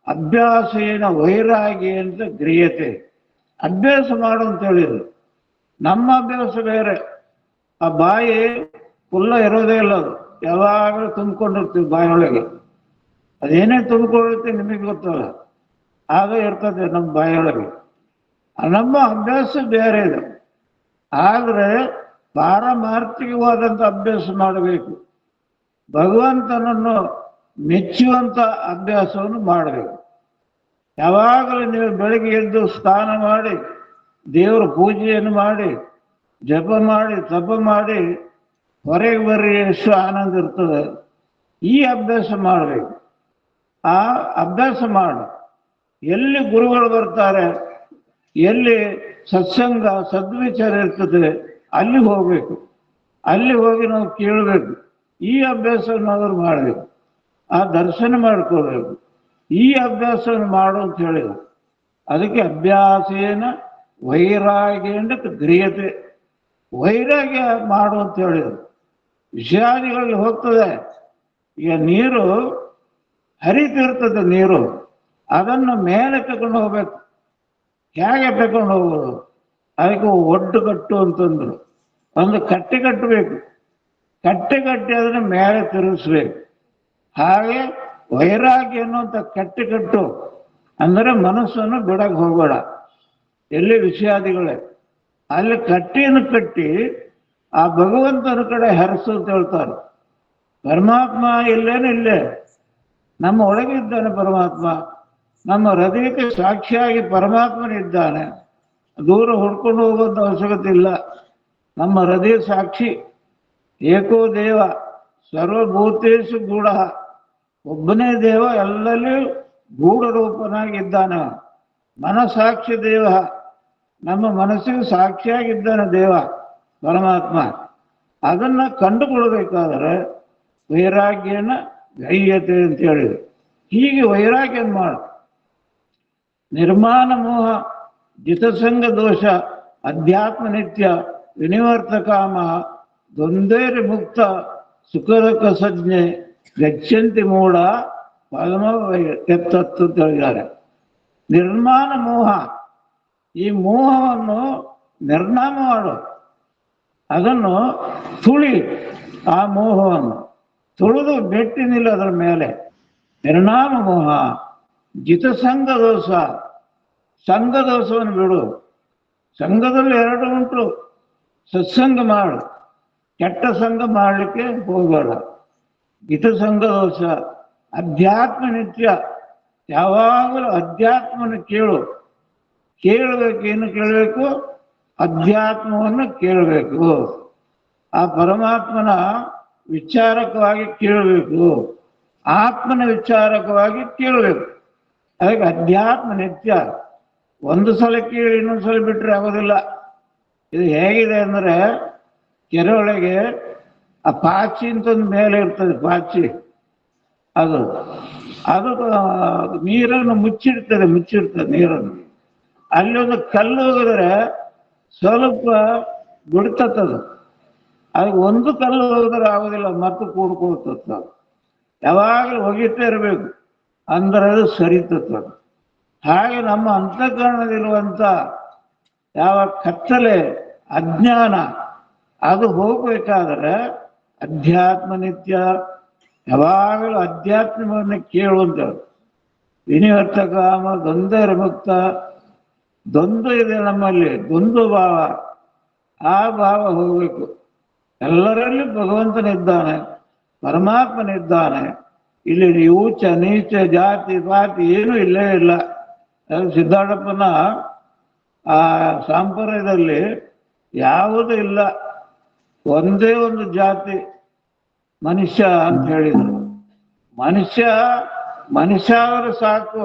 ಅಭ್ಯಾಸೇನ ವೈರಾಗ್ಯ ಅಂತ ಗೃಹ್ಯತೆ. ಅಭ್ಯಾಸ ಮಾಡು ಅಂತ ಹೇಳಿದ್ರು. ನಮ್ಮ ಅಭ್ಯಾಸ ಬೇರೆ. ಆ ಬಾಯಿ ಫುಲ್ಲ ಇರೋದೇ ಇಲ್ಲ. ಅದು ಯಾವಾಗಲೂ ತುಂಬಿಕೊಂಡಿರ್ತೀವಿ ಬಾಯಿಯೊಳಗೆ. ಅದೇನೇ ತುಂಬಿಕೊಂಡಿರ್ತೀವಿ ನಿಮಗೆ ಗೊತ್ತಲ್ಲ, ಆಗ ಇರ್ತದೆ ನಮ್ಮ ಬಾಯಿಯೊಳಗೆ. ನಮ್ಮ ಅಭ್ಯಾಸ ಬೇರೆ ಇದೆ. ಆದರೆ ಪಾರಮಾರ್ಥಿಕವಾದಂಥ ಅಭ್ಯಾಸ ಮಾಡಬೇಕು. ಭಗವಂತನನ್ನು ಮೆಚ್ಚುವಂಥ ಅಭ್ಯಾಸವನ್ನು ಮಾಡಬೇಕು. ಯಾವಾಗಲೂ ನೀವು ಬೆಳಗ್ಗೆ ಎದ್ದು ಸ್ನಾನ ಮಾಡಿ, ದೇವರ ಪೂಜೆಯನ್ನು ಮಾಡಿ, ಜಪ ಮಾಡಿ, ತಪ ಮಾಡಿ ಹೊರಗೆ ಬರ್ರಿ, ಎಷ್ಟು ಆನಂದ ಇರ್ತದೆ. ಈ ಅಭ್ಯಾಸ ಮಾಡಬೇಕು. ಆ ಅಭ್ಯಾಸ ಮಾಡು. ಎಲ್ಲಿ ಗುರುಗಳು ಬರ್ತಾರೆ, ಎಲ್ಲಿ ಸತ್ಸಂಗ ಸದ್ವಿಚಾರ ಇರ್ತದೆ, ಅಲ್ಲಿ ಹೋಗ್ಬೇಕು. ಅಲ್ಲಿ ಹೋಗಿ ನಾವು ಕೇಳಬೇಕು. ಈ ಅಭ್ಯಾಸವನ್ನು ಅವರು ಮಾಡಬೇಕು. ಆ ದರ್ಶನ ಮಾಡ್ಕೋಬೇಕು. ಈ ಅಭ್ಯಾಸವನ್ನು ಮಾಡು ಅಂತ ಹೇಳಿದ್ರು. ಅದಕ್ಕೆ ಅಭ್ಯಾಸೇನ ವೈರಾಗ್ಯಂಡ ಗೃಹ್ಯತೆ. ವೈರಾಗ್ಯ ಮಾಡು ಅಂತ ಹೇಳಿದ್ರು. ವಿಷಯಾದಿಗಳಲ್ಲಿ ಹೋಗ್ತದೆ. ಈಗ ನೀರು ಹರಿತಿರ್ತದೆ, ನೀರು ಅದನ್ನು ಮೇಲೆ ತಗೊಂಡು ಹೋಗ್ಬೇಕು. ಹೇಗೆ ತಗೊಂಡು ಹೋಗೋದು? ಅದಕ್ಕೆ ಒಡ್ಡು ಕಟ್ಟು ಅಂತಂದ್ರು. ಒಂದು ಕಟ್ಟೆ ಕಟ್ಟಬೇಕು. ಕಟ್ಟೆ ಅದನ್ನ ಮೇಲೆ ತಿರುಗಿಸ್ಬೇಕು. ಹಾಗೆ ವೈರಾಗ್ಯ ಅನ್ನುವಂಥ ಕಟ್ಟು ಅಂದರೆ ಮನಸ್ಸನ್ನು ಬಿಡಕ್ಕೆ ಹೋಗೋಣ. ಎಲ್ಲಿ ವಿಷಯಾದಿಗಳೇ ಅಲ್ಲಿ ಕಟ್ಟಿಯನ್ನು ಕಟ್ಟಿ ಆ ಭಗವಂತನ ಕಡೆ ಹರಿಸು ಅಂತ ಹೇಳ್ತಾರೆ. ಪರಮಾತ್ಮ ಇಲ್ಲೇ ನಮ್ಮ ಒಳಗಿದ್ದಾನೆ ಪರಮಾತ್ಮ. ನಮ್ಮ ಹೃದಯಕ್ಕೆ ಸಾಕ್ಷಿಯಾಗಿ ಪರಮಾತ್ಮನಿದ್ದಾನೆ. ದೂರ ಹುಡ್ಕೊಂಡು ಹೋಗುವಂಥ ಅವಶ್ಯಕತೆ ಇಲ್ಲ. ನಮ್ಮ ಹೃದಯ ಸಾಕ್ಷಿ. ಏಕೋ ದೇವ ಸರ್ವಭೂತೇಶು ಗೂಢ. ಒಬ್ಬನೇ ದೇವ, ಎಲ್ಲಲ್ಲಿ ಗೂಢ ರೂಪನಾಗಿದ್ದಾನೆ. ಮನಸಾಕ್ಷಿ ದೇವ, ನಮ್ಮ ಮನಸ್ಸಿಗೆ ಸಾಕ್ಷಿಯಾಗಿದ್ದಾನೆ ದೇವ ಪರಮಾತ್ಮ. ಅದನ್ನ ಕಂಡುಕೊಳ್ಬೇಕಾದ್ರೆ ವೈರಾಗ್ಯನ ಗೈಯತೆ ಅಂತ ಹೇಳಿದೆ. ಹೀಗೆ ವೈರಾಗ್ಯ ಮಾಡು. ನಿರ್ಮಾಣ ಮೋಹ ಜಿತಸಂಗ ದೋಷ ಅಧ್ಯಾತ್ಮ ನಿತ್ಯ ವಿನಿವರ್ತ ಕಾಮ ದ್ವಂದ್ವೇರಿ ಮುಕ್ತ ಸುಖದಕ ಸಂಜ್ಞೆ ಗಚ್ಚಂತಿ ಮೂಢ ಪರಮ ಎತ್ತತ್ತು ಅಂತ ಹೇಳಿದ್ದಾರೆ. ನಿರ್ಮಾಣ ಮೋಹ, ಈ ಮೋಹವನ್ನು ನಿರ್ನಾಮ ಮಾಡು. ಅದನ್ನು ತುಳಿ. ಆ ಮೋಹವನ್ನು ತುಳಿದು ಬೆಟ್ಟಿನಿಲ್ಲ ಅದರ ಮೇಲೆ. ನಿರ್ನಾಮ ಮೋಹ ಜಿತಸಂಗ ದೋಷ, ಸಂಘ ದೋಷವನ್ನು ಬಿಡು. ಸಂಘದಲ್ಲಿ ಎರಡು ಉಂಟು. ಸತ್ಸಂಗ ಮಾಡು, ಕೆಟ್ಟ ಸಂಘ ಮಾಡಲಿಕ್ಕೆ ಹೋಗಬೇಡ. ಜಿತಸಂಗ ದೋಷ ಅಧ್ಯಾತ್ಮ ನಿತ್ಯ, ಯಾವಾಗಲೂ ಅಧ್ಯಾತ್ಮನ ಕೇಳು. ಕೇಳಬೇಕು. ಏನು ಕೇಳಬೇಕು? ಅಧ್ಯಾತ್ಮವನ್ನು ಕೇಳಬೇಕು. ಆ ಪರಮಾತ್ಮನ ವಿಚಾರಕವಾಗಿ ಕೇಳಬೇಕು. ಆತ್ಮನ ವಿಚಾರಕವಾಗಿ ಕೇಳಬೇಕು. ಅದಕ್ಕೆ ಅಧ್ಯಾತ್ಮ ನಿತ್ಯ. ಒಂದು ಸಲ ಕೇಳಿ ಇನ್ನೊಂದು ಸಲ ಬಿಟ್ಟರೆ ಆಗೋದಿಲ್ಲ. ಇದು ಹೇಗಿದೆ ಅಂದರೆ, ಕೆರೆ ಒಳಗೆ ಆ ಪಾಚಿ ಅಂತಂದು ಮೇಲೆ ಇರ್ತದೆ. ಪಾಚಿ ಅದು ನೀರನ್ನು ಮುಚ್ಚಿರ್ತದೆ ನೀರನ್ನು. ಅಲ್ಲಿ ಒಂದು ಕಲ್ಲು ಹೋಗಿದ್ರೆ ಸ್ವಲ್ಪ ಬಿಡ್ತದ. ಅದು ಒಂದು ಕಲ್ಲು ಹೋಗಿದ್ರೆ ಆಗೋದಿಲ್ಲ, ಮತ್ತೆ ಕೂಡ್ಕೊಳ್ತದ. ಯಾವಾಗಲೂ ಒಗಿತಾ ಇರಬೇಕು, ಅಂದ್ರೆ ಅದು ಸರಿತದ. ಹಾಗೆ ನಮ್ಮ ಅಂತಃಕರಣದಲ್ಲಿರುವಂಥ ಯಾವ ಕತ್ತಲೆ ಅಜ್ಞಾನ ಅದು ಹೋಗ್ಬೇಕಾದ್ರೆ ಅಧ್ಯಾತ್ಮ ನಿತ್ಯ, ಯಾವಾಗಲೂ ಅಧ್ಯಾತ್ಮವನ್ನು ಕೇಳುವಂತ. ವಿನಿವರ್ತ ಕಾಮ ದ್ವಂದ್ವ ಮುಕ್ತ. ದ್ವಂದ್ವ ಇದೆ ನಮ್ಮಲ್ಲಿ, ದ್ವಂದ್ವ ಭಾವ. ಆ ಭಾವ ಹೋಗ್ಬೇಕು. ಎಲ್ಲರಲ್ಲಿ ಭಗವಂತನಿದ್ದಾನೆ, ಪರಮಾತ್ಮನಿದ್ದಾನೆ. ಇಲ್ಲಿ ಊಚ ನೀಚ ಜಾತಿ ಪಾತಿ ಏನೂ ಇಲ್ಲೇ ಇಲ್ಲ. ಸಿದ್ಧಾರ್ಥಪ್ಪನ ಆ ಸಂಪ್ರದಾಯದಲ್ಲಿ ಯಾವುದೂ ಇಲ್ಲ. ಒಂದೇ ಒಂದು ಜಾತಿ ಮನುಷ್ಯ ಅಂತ ಹೇಳಿದರು. ಮನುಷ್ಯ ಆದರೂ ಸಾಕು,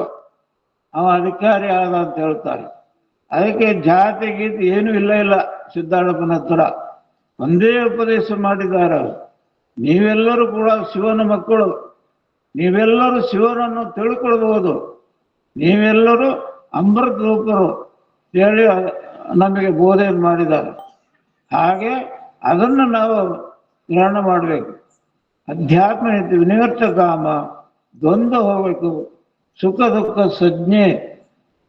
ಅವ ಅಧಿಕಾರಿ ಆದ ಅಂತ ಹೇಳ್ತಾರೆ. ಅದಕ್ಕೆ ಜಾತಿ ಗೀತಿ ಏನೂ ಇಲ್ಲ ಸಿದ್ಧಾರ್ಥಪ್ಪನ ಹತ್ರ. ಒಂದೇ ಉಪದೇಶ ಮಾಡಿದ್ದಾರೆ. ನೀವೆಲ್ಲರೂ ಕೂಡ ಶಿವನ ಮಕ್ಕಳು, ನೀವೆಲ್ಲರೂ ಶಿವನನ್ನು ತಿಳ್ಕೊಳ್ಬಹುದು, ನೀವೆಲ್ಲರೂ ಅಮೃತ ರೂಪರು ಹೇಳಿ ನಮಗೆ ಬೋಧನೆ ಮಾಡಿದ್ದಾರೆ. ಹಾಗೆ ಅದನ್ನು ನಾವು ಗ್ರಹಣ ಮಾಡಬೇಕು. ಅಧ್ಯಾತ್ಮ ವಿನಿವರ್ತ ಕಾಮ ದ್ವಂದ್ವ ಹೋಗಬೇಕು. ಸುಖ ದುಃಖ ಸಂಜ್ಞೆ.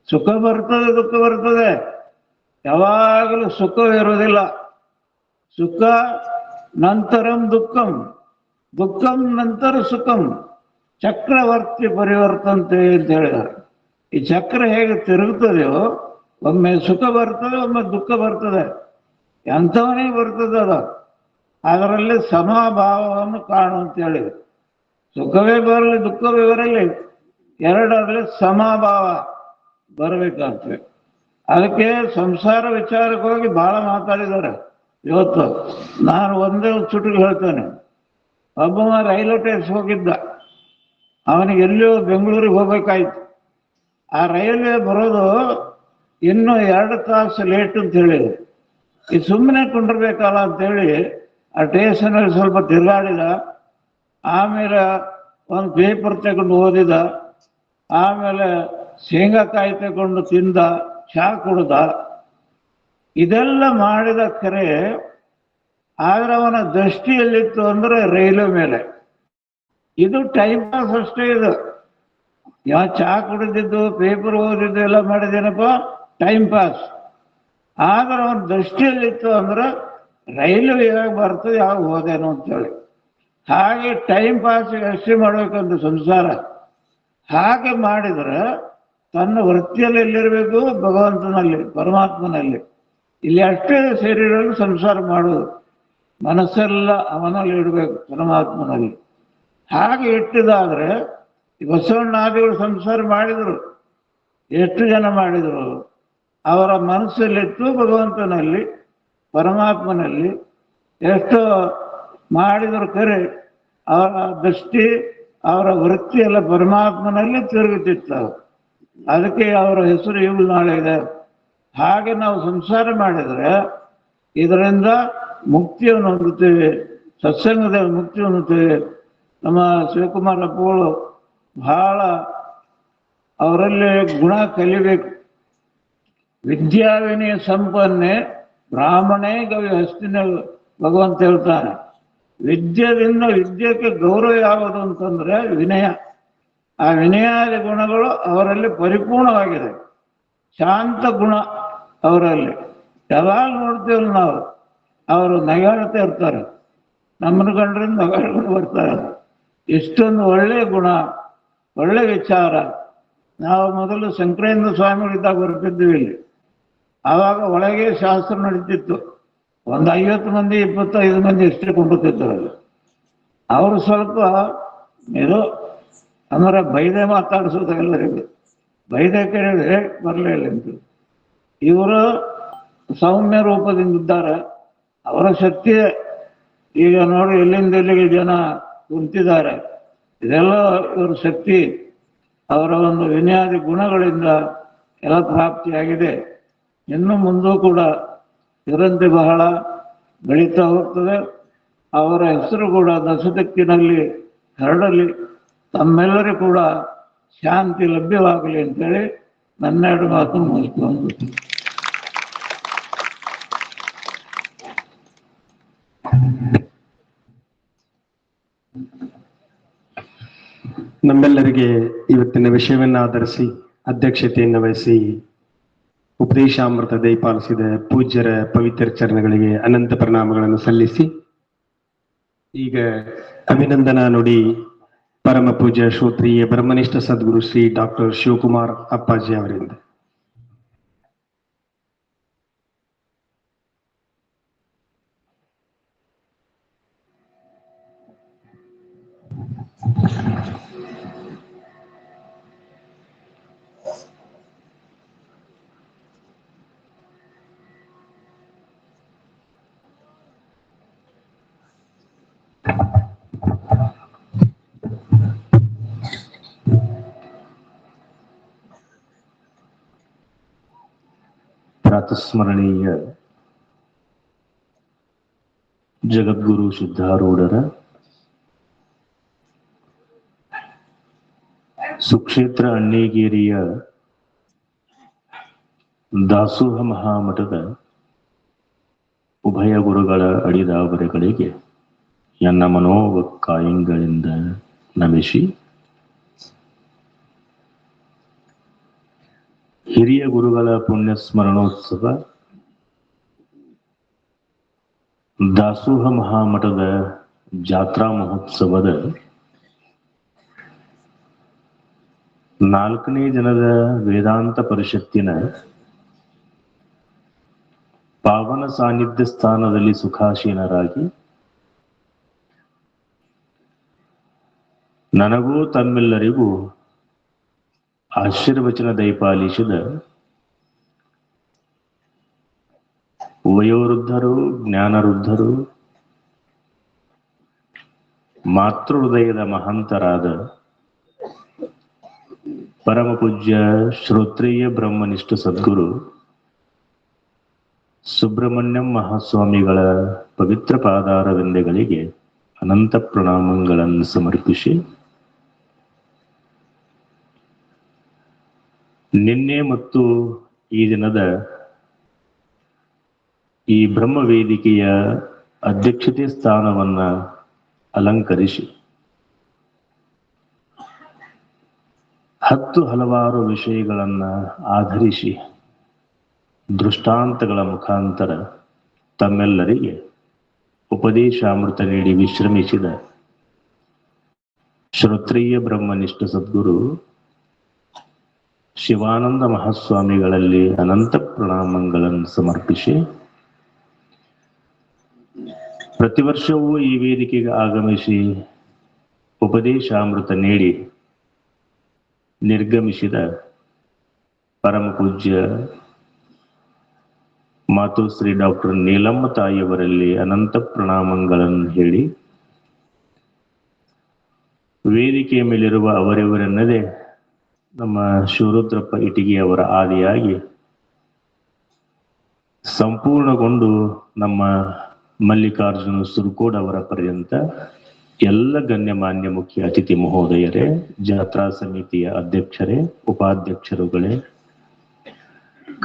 ಸುಖ ಬರ್ತದೆ, ದುಃಖ ಬರ್ತದೆ. ಯಾವಾಗಲೂ ಸುಖವಿರುವುದಿಲ್ಲ. ಸುಖ ನಂತರಂ ದುಃಖಂ, ದುಃಖಂ ನಂತರ ಸುಖಂ. ಚಕ್ರವರ್ತಿ ಪರಿವರ್ತಂತೆ ಅಂತ ಹೇಳಿದ್ದಾರೆ. ಈ ಚಕ್ರ ಹೇಗೆ ತಿರುಗುತ್ತದೆಯೋ, ಒಮ್ಮೆ ಸುಖ ಬರ್ತದೆ, ಒಮ್ಮೆ ದುಃಖ ಬರ್ತದೆ. ಎಂಥವನಿಗೆ ಬರ್ತದೆ ಅದು. ಅದರಲ್ಲಿ ಸಮಭಾವವನ್ನು ಕಾಣು ಅಂತ ಹೇಳಿದೆ. ಸುಖವೇ ಬರಲಿ ದುಃಖವೇ ಬರಲಿ, ಎರಡರಲ್ಲಿ ಸಮಭಾವ ಬರಬೇಕಂತೇಳಿ. ಅದಕ್ಕೆ ಸಂಸಾರ ವಿಚಾರಕ್ಕಾಗಿ ಬಹಳ ಮಾತಾಡಿದ್ದಾರೆ ಇವತ್ತು. ನಾನು ಒಂದೇ ಚುಟುಕು ಹೇಳ್ತೇನೆ. ಒಬ್ಬ ರೈಲ್ವೆ ಟೇಷನ್ ಹೋಗಿದ್ದ. ಅವನಿಗೆ ಎಲ್ಲಿಯೋ ಬೆಂಗಳೂರಿಗೆ ಹೋಗ್ಬೇಕಾಯ್ತು. ಆ ರೈಲ್ವೆ ಬರೋದು ಇನ್ನೂ 2 ತಾಸು ಲೇಟ್ ಅಂತ ಹೇಳಿದ್ರು. ಈ ಸುಮ್ಮನೆ ಕೊಂಡಿರ್ಬೇಕಲ್ಲ ಅಂತೇಳಿ ಆ ಸ್ಟೇಷನಲ್ಲಿ ಸ್ವಲ್ಪ ತಿರುಗಾಡಿದ. ಆಮೇಲೆ ಒಂದು ಪೇಪರ್ ತಗೊಂಡು ಓದಿದ. ಆಮೇಲೆ ಶೇಂಗಾಕಾಯಿ ತಗೊಂಡು ತಿಂದ, ಚಹಾ ಕುಡ್ದ. ಇದೆಲ್ಲ ಮಾಡಿದ ಕರೆ. ಆದ್ರೆ ಅವನ ದೃಷ್ಟಿಯಲ್ಲಿತ್ತು ಅಂದ್ರೆ ರೈಲ್ವೆ ಮೇಲೆ. ಇದು ಟೈಮ್ ಪಾಸ್ ಅಷ್ಟೇ. ಇದು ಯಾವ ಚಹಾ ಕುಡಿದಿದ್ದು, ಪೇಪರ್ ಓದಿದ್ದು ಎಲ್ಲ ಮಾಡಿದೇನಪ್ಪ, ಟೈಮ್ ಪಾಸ್. ಆದ್ರೆ ಅವನ ದೃಷ್ಟಿಯಲ್ಲಿತ್ತು ಅಂದ್ರೆ ರೈಲು ಯಾವಾಗ ಬರ್ತದೆ ಯಾವಾಗ ಹೋದೇನೋ ಅಂತೇಳಿ. ಹಾಗೆ ಟೈಮ್ ಪಾಸ್ ಅಷ್ಟೇ ಮಾಡ್ಬೇಕಂತ ಸಂಸಾರ. ಹಾಗೆ ಮಾಡಿದ್ರೆ ತನ್ನ ವೃತ್ತಿಯಲ್ಲಿ ಎಲ್ಲಿರಬೇಕು? ಭಗವಂತನಲ್ಲಿ, ಪರಮಾತ್ಮನಲ್ಲಿ. ಇಲ್ಲಿ ಅಷ್ಟೇ ಶರೀರದಲ್ಲಿ ಸಂಸಾರ ಮಾಡುವುದು, ಮನಸ್ಸೆಲ್ಲ ಅವನಲ್ಲಿ ಇಡಬೇಕು, ಪರಮಾತ್ಮನಲ್ಲಿ. ಹಾಗೆ ಇಟ್ಟಿದಾದ್ರೆ ಬಸವಣ್ಣಾದಿಗಳು ಸಂಸಾರ ಮಾಡಿದರು. ಎಷ್ಟು ಜನ ಮಾಡಿದರು? ಅವರ ಮನಸ್ಸಲ್ಲಿಟ್ಟು ಭಗವಂತನಲ್ಲಿ, ಪರಮಾತ್ಮನಲ್ಲಿ ಎಷ್ಟು ಮಾಡಿದರು ಕರೆ ಅವರ ದೃಷ್ಟಿ, ಅವರ ವೃತ್ತಿ ಎಲ್ಲ ಪರಮಾತ್ಮನಲ್ಲಿ ತಿರುಗುತ್ತಿತ್ತು. ಅದಕ್ಕೆ ಅವರ ಹೆಸರು ಇವು ನಾಳೆ ಇದೆ. ಹಾಗೆ ನಾವು ಸಂಸಾರ ಮಾಡಿದರೆ ಇದರಿಂದ ಮುಕ್ತಿಯನ್ನು ಹೊಂದುತ್ತೇವೆ, ಸತ್ಸಂಗದ ಮುಕ್ತಿ ಹೊಂದುತ್ತೇವೆ. ನಮ್ಮ ಶಿವಕುಮಾರ ಅಪ್ಪಗಳು ಬಹಳ ಅವರಲ್ಲಿ ಗುಣ ಕಲಿಬೇಕು. ವಿದ್ಯಾವಿನಯ ಸಂಪನ್ನೆ ಬ್ರಾಹ್ಮಣೇ ಗವಿ ಹಸ್ತಿನ ಭಗವಂತ ಹೇಳ್ತಾನೆ. ವಿದ್ಯೆಯಿಂದ ವಿದ್ಯೆಗೆ ಗೌರವ ಯಾವುದು ಅಂತಂದ್ರೆ ವಿನಯ. ಆ ವಿನಯಾದಿ ಗುಣಗಳು ಅವರಲ್ಲಿ ಪರಿಪೂರ್ಣವಾಗಿದೆ. ಶಾಂತ ಗುಣ ಅವರಲ್ಲಿ ಯಾವಾಗ ನೋಡ್ತೇವಲ್ಲ ನಾವು, ಅವರು ನಗಾಡ್ತಾ ಇರ್ತಾರೆ. ನಮ್ಮನ್ನು ಕಂಡ್ರಿಂದ ನಗಾಡ್ಕೊಂಡು ಬರ್ತಾರೆ. ಇಷ್ಟೊಂದು ಒಳ್ಳೆಯ ಗುಣ, ಒಳ್ಳೆ ವಿಚಾರ. ನಾವು ಮೊದಲು ಶಂಕರೇಂದ್ರ ಸ್ವಾಮಿಗಳಿದ್ದಾಗ ಬರ್ತಿದ್ವಿ ಇಲ್ಲಿ. ಆವಾಗ ಒಳಗೆ ಶಾಸ್ತ್ರ ನಡೀತಿತ್ತು. ಒಂದು 50 ಮಂದಿ 25 ಮಂದಿ ಎಷ್ಟೇ ಕೊಂಡುತ್ತಿದ್ದರಲ್ಲಿ. ಅವರು ಸ್ವಲ್ಪ ಇದು ಅಂದ್ರೆ ಬೈದೆ ಮಾತಾಡಿಸೋದು ಎಲ್ಲರಿಗೂ. ಬೈದೆ ಕೇಳಿದ್ರೆ ಬರಲಿಲ್ಲ ಅಂತ. ಇವರು ಸೌಮ್ಯ ರೂಪದಿಂದಿದ್ದಾರೆ. ಅವರ ಶಕ್ತಿ ಈಗ ನೋಡಿ ಎಲ್ಲಿಂದ ಎಲ್ಲಿಗೆ ಜನ ಕುಂತಿದ್ದಾರೆ. ಇದೆಲ್ಲ ಇವರ ಶಕ್ತಿ, ಅವರ ಒಂದು ವಿನಯಾದಿ ಗುಣಗಳಿಂದ ಎಲ್ಲ ಪ್ರಾಪ್ತಿಯಾಗಿದೆ. ಇನ್ನು ಮುಂದೂ ಕೂಡ ಇದರಂತೆ ಬಹಳ ಬೆಳೀತಾ ಹೋಗ್ತದೆ. ಅವರ ಹೆಸರು ಕೂಡ ದಶದಿಕ್ಕಿನಲ್ಲಿ ಹರಡಲಿ, ತಮ್ಮೆಲ್ಲರಿಗೂ ಕೂಡ ಶಾಂತಿ ಲಭ್ಯವಾಗಲಿ ಅಂತೇಳಿ ನನ್ನೆರಡು ಮಾತನ್ನು ಮುಗಿಸ್ಕೊಂಡು ನಮ್ಮೆಲ್ಲರಿಗೆ ಇವತ್ತಿನ ವಿಷಯವನ್ನು ಆಧರಿಸಿ ಅಧ್ಯಕ್ಷತೆಯನ್ನು ವಹಿಸಿ ಉಪದೇಶಾಮೃತ ದಯಪಾಲಿಸಿದ ಪೂಜ್ಯರ ಪವಿತ್ರ ಚರಣಗಳಿಗೆ ಅನಂತ ಪ್ರಣಾಮಗಳನ್ನು ಸಲ್ಲಿಸಿ ಈಗ ಅಭಿನಂದನಾ ನುಡಿ ಪರಮ ಪೂಜ್ಯ ಶ್ರೋತ್ರಿಯ ಬ್ರಹ್ಮನಿಷ್ಠ ಸದ್ಗುರು ಶ್ರೀ ಡಾಕ್ಟರ್ ಶಿವಕುಮಾರ್ ಅಪ್ಪಾಜಿ ಅವರಿಂದ. ಪ್ರಾತಸ್ಮರಣೀಯ ಜಗದ್ಗುರು ಸಿದ್ಧಾರೂಢರ ಸುಕ್ಷೇತ್ರ ಅಣ್ಣಿಗೇರಿಯ ದಾಸೋಹ ಮಹಾಮಠದ ಉಭಯ ಗುರುಗಳ ಅಡಿದಾವರೆಗಳಿಗೆ ಎನ್ನ ಮನೋವಕ್ಕಾಯಗಳಿಂದ ನಮಿಸಿ, ಹಿರಿಯ ಗುರುಗಳ ಪುಣ್ಯ ಸ್ಮರಣೋತ್ಸವ ದಾಸೋಹ ಮಹಾಮಠದ ಜಾತ್ರಾ ಮಹೋತ್ಸವದ 4ನೇ ದಿನದ ವೇದಾಂತ ಪರಿಷತ್ತಿನ ಪಾವನ ಸಾನ್ನಿಧ್ಯ ಸ್ಥಾನದಲ್ಲಿ ಸುಖಾಸೀನರಾಗಿ ನನಗೂ ತಮ್ಮೆಲ್ಲರಿಗೂ ಆಶೀರ್ವಚನ ದಯಪಾಲಿಸಿದ ವಯೋವೃದ್ಧರು, ಜ್ಞಾನವೃದ್ಧರು, ಮಾತೃಹೃದಯದ ಮಹಂತರಾದ ಪರಮ ಪೂಜ್ಯ ಶ್ರೋತ್ರಿಯ ಬ್ರಹ್ಮನಿಷ್ಠ ಸದ್ಗುರು ಸುಬ್ರಹ್ಮಣ್ಯಂ ಮಹಾಸ್ವಾಮಿಗಳ ಪವಿತ್ರ ಪಾದಾರವಿಂದಗಳಿಗೆ ಅನಂತ ಪ್ರಣಾಮಗಳನ್ನು ಸಮರ್ಪಿಸಿ, ನಿನ್ನೆ ಮತ್ತು ಈ ದಿನದ ಈ ಬ್ರಹ್ಮ ವೇದಿಕೆಯ ಅಧ್ಯಕ್ಷತೆ ಸ್ಥಾನವನ್ನ ಅಲಂಕರಿಸಿ 10 ಹಲವಾರು ವಿಷಯಗಳನ್ನ ಆಧರಿಸಿ ದೃಷ್ಟಾಂತಗಳ ಮುಖಾಂತರ ತಮ್ಮೆಲ್ಲರಿಗೆ ಉಪದೇಶಾಮೃತ ನೀಡಿ ವಿಶ್ರಮಿಸಿದ ಶ್ರೋತ್ರಿಯ ಬ್ರಹ್ಮನಿಷ್ಠ ಸದ್ಗುರು ಶಿವಾನಂದ ಮಹಾಸ್ವಾಮಿಗಳಲ್ಲಿ ಅನಂತ ಪ್ರಣಾಮಗಳನ್ನು ಸಮರ್ಪಿಸಿ, ಪ್ರತಿ ವರ್ಷವೂ ಈ ವೇದಿಕೆಗೆ ಆಗಮಿಸಿ ಉಪದೇಶಾಮೃತ ನೀಡಿ ನಿರ್ಗಮಿಸಿದ ಪರಮ ಪೂಜ್ಯ ಮಾತುಶ್ರೀ ಡಾಕ್ಟರ್ ನೀಲಮ್ಮ ತಾಯಿಯವರಲ್ಲಿ ಅನಂತ ಪ್ರಣಾಮಗಳನ್ನು ಹೇಳಿ, ವೇದಿಕೆಯ ಮೇಲಿರುವ ಅವರಿವರೆನ್ನದೇ ನಮ್ಮ ಶಿವರುದ್ರಪ್ಪ ಇಟಗಿಯವರ ಆದಿಯಾಗಿ ಸಂಪೂರ್ಣಗೊಂಡು ನಮ್ಮ ಮಲ್ಲಿಕಾರ್ಜುನ ಸುರ್ಕೋಡ್ ಅವರ ಪರ್ಯಂತ ಎಲ್ಲ ಗಣ್ಯಮಾನ್ಯ ಮುಖ್ಯ ಅತಿಥಿ ಮಹೋದಯರೇ, ಜಾತ್ರಾ ಸಮಿತಿಯ ಅಧ್ಯಕ್ಷರೇ, ಉಪಾಧ್ಯಕ್ಷರುಗಳೇ,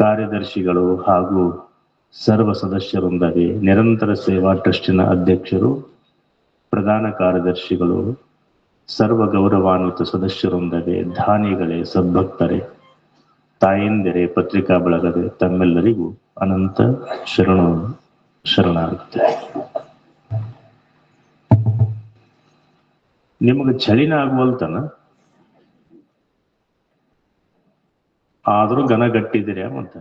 ಕಾರ್ಯದರ್ಶಿಗಳು ಹಾಗೂ ಸರ್ವ ಸದಸ್ಯರೊಂದಿಗೆ ನಿರಂತರ ಸೇವಾ ಟ್ರಸ್ಟಿನ ಅಧ್ಯಕ್ಷರು, ಪ್ರಧಾನ ಕಾರ್ಯದರ್ಶಿಗಳು, ಸರ್ವ ಗೌರವಾನ್ವಿತ ಸದಸ್ಯರೊಂದಿಗೆ ದಾನಿಗಳೇ, ಸದ್ಭಕ್ತರೇ, ತಾಯಂದಿರೇ, ಪತ್ರಿಕಾ ಬಳಗದೆ ತಮ್ಮೆಲ್ಲರಿಗೂ ಅನಂತ ಶರಣಾಗುತ್ತೆ. ನಿಮಗೆ ಚಳಿನ ಆಗುವಲ್ತನ, ಆದ್ರೂ ಗಟ್ಟಿದ್ದೀರಿ ಮತ್ತ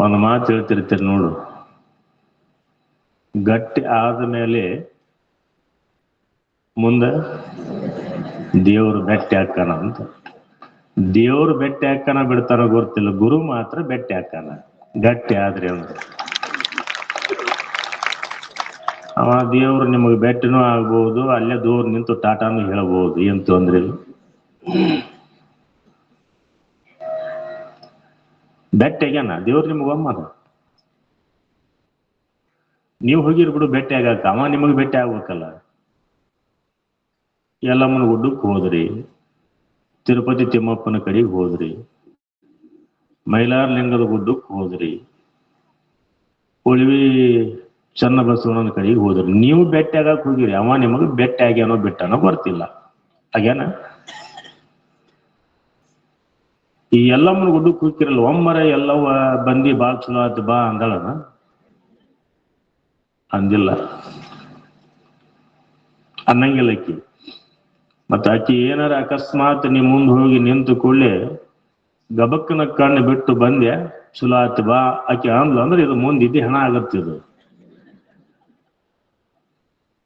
ಒಂದು ಮಾತು ಹೇಳ್ತಿರ್ತೀರಿ ನೋಡು, ಗಟ್ಟಿ ಆದ್ಮೇಲೆ ಮುಂದೆ ದೇವರು ಬೆಟ್ಟಿ ಹಾಕಾನ ಅಂತ. ದೇವರು ಬೆಟ್ಟಿ ಹಾಕಾನ ಬಿಡ್ತಾನ ಗೊತ್ತಿಲ್ಲ, ಗುರು ಮಾತ್ರ ಬೆಟ್ಟಿ ಹಾಕಾನ ಗಟ್ಟಿ ಆದ್ರಿ ಅಂತ. ಅವ ದೇವ್ರು ನಿಮಗೆ ಬೆಟ್ಟಿನೂ ಆಗ್ಬಹುದು, ಅಲ್ಲೇ ದೂರ ನಿಂತು ಟಾಟಾನು ಹೇಳ್ಬಹುದು, ಏನ್ ತೊಂದ್ರೆ ಇಲ್ಲ. ಬೆಟ್ಟಿ ಆಗ್ಯಾನ ದೇವ್ರು ನಿಮಗ ಒಮ್ಮದ, ನೀವು ಹೋಗಿರ್ ಬಿಡು ಬೆಟ್ಟಿ ಆಗಾಕ, ಅವ ನಿಮಗ್ ಬೆಟ್ಟಿ ಆಗ್ಬೇಕಲ್ಲ. ಯಲ್ಲಮ್ಮನ ಗುಡ್ಡಕ್ಕೆ ಹೋದ್ರಿ, ತಿರುಪತಿ ತಿಮ್ಮಪ್ಪನ ಕಡೆಗೆ ಹೋದ್ರಿ, ಮೈಲಾರ ಲಿಂಗದ ಗುಡ್ಡಕ್ಕೆ ಹೋದ್ರಿ, ಉಳಿವಿ ಚನ್ನ ಬಸವಣ್ಣನ ಕಡೆಗೆ ಹೋದ್ರಿ. ನೀವು ಬೆಟ್ಟಿ ಆಗಕ್ ಹೋಗಿರಿ, ಅವ ನಿಮಗ್ ಬೆಟ್ಟಿ ಆಗ್ಯಾನೋ ಬಿಟ್ಟಾನೋ ಬರ್ತಿಲ್ಲ. ಆಗ್ಯಾನ ಈ ಎಲ್ಲಮ್ಮನ ಗುಡ್ಡಕ್ಕೆ ಹೋಗಿರಲ್ಲ, ಒಮ್ಮರ ಎಲ್ಲವ ಬಂದಿ ಬಾ ಚಲೋ ಆಯ್ತು ಬಾ ಅಂದಳನ, ಅಂದಿಲ್ಲ, ಅನ್ನಂಗಿಲ್ಲ ಆಕಿ. ಮತ್ತ ಆಕಿ ಏನಾರ ಅಕಸ್ಮಾತ್ ನೀ ಮುಂದೆ ಹೋಗಿ ನಿಂತು ಕೂಡಲೇ ಗಬಕ್ಕನ ಕಣ್ಣು ಬಿಟ್ಟು ಬಂದ್ಯ ಚಲೋ ಆಯ್ತು ಬಾ ಆಕಿ ಅಂದ್ಲು ಅಂದ್ರೆ ಇದು ಮುಂದೆ ಇದ್ದಿ ಹಣ ಆಗತ್ತಿದು.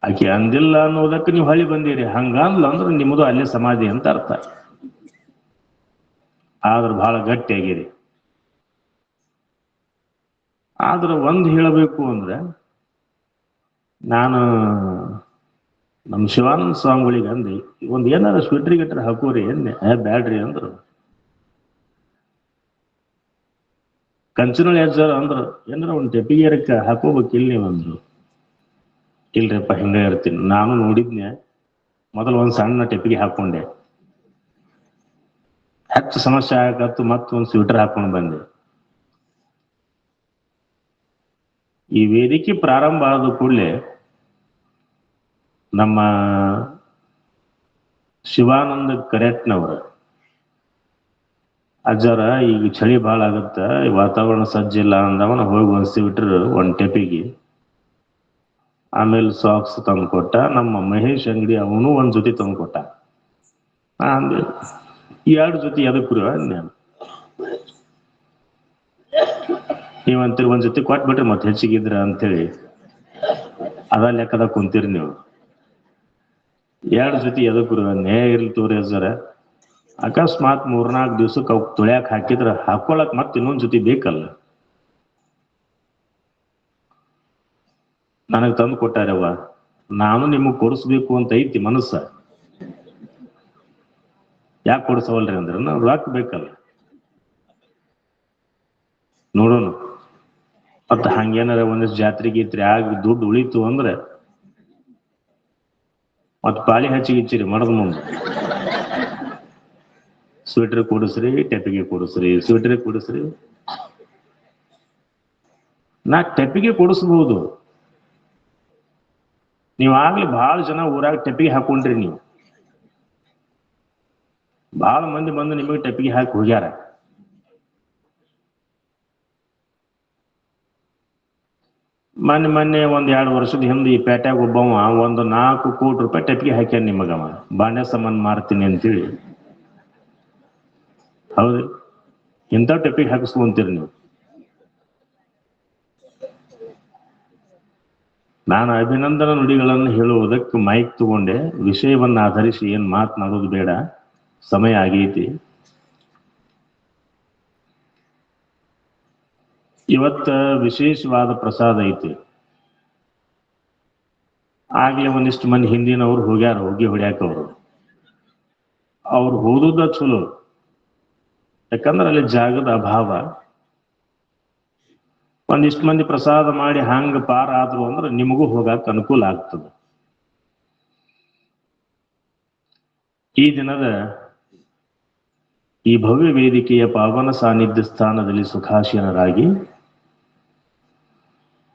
ಆಕಿ ಅಂದಿಲ್ಲ ಅನ್ನೋದಕ್ಕೆ ನೀವು ಹಳಿ ಬಂದಿರಿ, ಹಂಗಂದ್ಲು ಅಂದ್ರೆ ನಿಮ್ಮದು ಅಲ್ಲೇ ಸಮಾಧಿ ಅಂತ ಅರ್ಥ. ಆದ್ರೆ ಬಹಳ ಗಟ್ಟಿಯಾಗಿರಿ. ಆದ್ರೆ ಒಂದು ಹೇಳಬೇಕು ಅಂದ್ರೆ, ನಾನು ನಮ್ಮ ಶಿವಾನಂದ ಸ್ವಾಮಿಗಳಿಗೆ ಅಂದೆ, ಒಂದ್ ಏನಾರ ಸ್ವೆಟ್ರಿ ಗಿಟ್ರಿ ಹಾಕೋರಿ ಎಣ್ಣೆ, ಬ್ಯಾಡ್ರಿ ಅಂದ್ರು. ಕಂಚನಳ್ಳಿ ಹೆಜ್ಜಾರ ಅಂದ್ರು, ಏನಾರ ಒಂದ್ ಟೆಪಿಗೇರಕ್ಕೆ ಹಾಕೋಬೇಕಿಲ್ಲ ನೀವು ಅಂದ್ರು. ಇಲ್ರಿಪ್ಪ ಹಿಂಗ ಇರ್ತೀನಿ. ನಾನು ನೋಡಿದ್ನೆ, ಮೊದಲು ಒಂದ್ ಸಣ್ಣ ಟೆಪಿಗೆ ಹಾಕೊಂಡೆ, ಹೆಚ್ಚು ಸಮಸ್ಯೆ ಆಗತ್ತು, ಮತ್ತೊಂದು ಸ್ವೆಟರ್ ಹಾಕೊಂಡು ಬಂದೆ. ಈ ವೇದಿಕೆ ಪ್ರಾರಂಭ ಆದ ಕೂಡಲೇ ನಮ್ಮ ಶಿವಾನಂದ ಕರೆಟ್ನವರ ಅಜ್ಜಾರ ಈಗ ಚಳಿ ಭಾಳ ಆಗತ್ತ, ವಾತಾವರಣ ಸಜ್ಜಿಲ್ಲ ಅಂದವನ ಹೋಗಿ ಒಂದ್ ಸ್ವೆಟರ್ ಒಂದ್ ಟೆಪಿಗೆ, ಆಮೇಲೆ ಸಾಕ್ಸ್ ತಂದು ಕೊಟ್ಟ. ನಮ್ಮ ಮಹೇಶ್ ಅಂಗಡಿ ಅವನು ಒಂದ್ ಜೊತೆ ತಂದು ಕೊಟ್ಟ. ಅಂದೆ 2 ಜೊತೆ ಎದಕ್ ನಾನು ನೀವಂತೀರಿ ಒಂದ್ ಜೊತೆ ಕೊಟ್ಬಿಟ್ರಿ ಮತ್ತೆ ಹೆಚ್ಚಿಗಿದ್ರ ಅಂತೇಳಿ ಅದ ಲೆಕ್ಕದಾಗ ಕುಂತೀರಿ ನೀವು. 2 ಜೊತೆ ಎದಕ್ ನೇ ಇರ್ಲಿ ತೋರಿ ಅಜ್ಜಾರ, ಅಕಸ್ಮಾತ್ 3-4 ದಿವ್ಸಕ್ಕೆ ಅವ್ ತೊಳ್ಯಾಕ್ ಹಾಕಿದ್ರ ಹಾಕೊಳಕ್ ಮತ್ತೆ ಇನ್ನೊಂದ್ ಜೊತೆ ಬೇಕಲ್ಲ. ನನಗ್ ತಂದು ಕೊಟ್ಟಾರವ್ವ, ನಾನು ನಿಮಗ್ ಕೊಡಿಸ್ಬೇಕು ಅಂತ ಐತಿ ಮನಸ್ಸ. ಯಾಕೆ ಕೊಡಿಸವಲ್ರಿ ಅಂದ್ರೆ ನಾವು ರೊಕ್ಕ ಬೇಕಲ್ಲ, ನೋಡೋಣ. ಮತ್ತ ಹಂಗೇನಾರ ಒಂದಿಷ್ಟು ಜಾತ್ರೆ ಗೀತ್ರಿ ಆಗಿ ದುಡ್ಡು ಉಳಿತು ಅಂದ್ರೆ ಮತ್ ಪಾಳಿ ಹಚ್ಚಿಗಿಚ್ಚಿರಿ ಮಡದ ಮುಂದೆ ಸ್ವೆಟ್ರ್ ಕೊಡಿಸ್ರಿ, ಟೆಪಿಗೆ ಕೊಡಿಸ್ರಿ, ಸ್ವೆಟ್ರ್ ಕೊಡಿಸ್ರಿ. ನಾ ಟೆಪಿಗೆ ಕೊಡಿಸ್ಬಹುದು, ನೀವ್ ಆಗ್ಲಿ ಬಹಳ ಜನ ಊರಾಗ ಟೆಪಿಗೆ ಹಾಕೊಂಡ್ರಿ. ನೀವು ಬಹಳ ಮಂದಿ ಬಂದು ನಿಮಗೆ ಟೆಪಿಗೆ ಹಾಕಿ ಹೋಗ್ಯಾರ. ಮೊನ್ನೆ ಒಂದ್ 2 ವರ್ಷದ ಹಿಂದೆ ಈ ಪೇಟ್ಯಾಗ ಒಬ್ಬವ ಒಂದು 4 ಕೋಟಿ ರೂಪಾಯಿ ಟೆಪ್ಪಿಗೆ ಹಾಕ್ಯಾನ ನಿಮಗವ ಬಾಂಡೆ ಸಾಮಾನ್ ಮಾರ್ತೀನಿ ಅಂತೇಳಿ. ಹೌದು, ಇಂಥ ಟೆಪ್ಪಿಗೆ ಹಾಕಿಸ್ಕೊಂತೀರಿ ನೀವು. ನಾನು ಅಭಿನಂದನಾ ನುಡಿಗಳನ್ನು ಹೇಳುವುದಕ್ಕೆ ಮೈಕ್ ತಗೊಂಡೆ. ವಿಷಯವನ್ನ ಆಧರಿಸಿ ಏನ್ ಮಾತನಾಡೋದು ಬೇಡ, ಸಮಯ ಆಗೈತಿ. ಇವತ್ತ ವಿಶೇಷವಾದ ಪ್ರಸಾದ ಐತಿ. ಆಗ್ಲೇ ಒಂದಿಷ್ಟು ಮಂದಿ ಹಿಂದಿನವ್ರು ಹೋಗ್ಯಾರ, ಹೋಗಿ ಹೊಡ್ಯಾಕ ಅವ್ರು ಹೋದುದ ಚಲೋ, ಯಾಕಂದ್ರೆ ಅಲ್ಲಿ ಜಾಗದ ಅಭಾವ. ಒಂದಿಷ್ಟು ಮಂದಿ ಪ್ರಸಾದ ಮಾಡಿ ಹಂಗ ಪಾರ ಆದ್ರು ಅಂದ್ರೆ ನಿಮಗೂ ಹೋಗಾಕ ಅನುಕೂಲ ಆಗ್ತದೆ. ಈ ದಿನದ ಈ ಭವ್ಯ ವೇದಿಕೆಯ ಪಾವನ ಸಾನ್ನಿಧ್ಯ ಸ್ಥಾನದಲ್ಲಿ ಸುಖಾಸೀನರಾಗಿ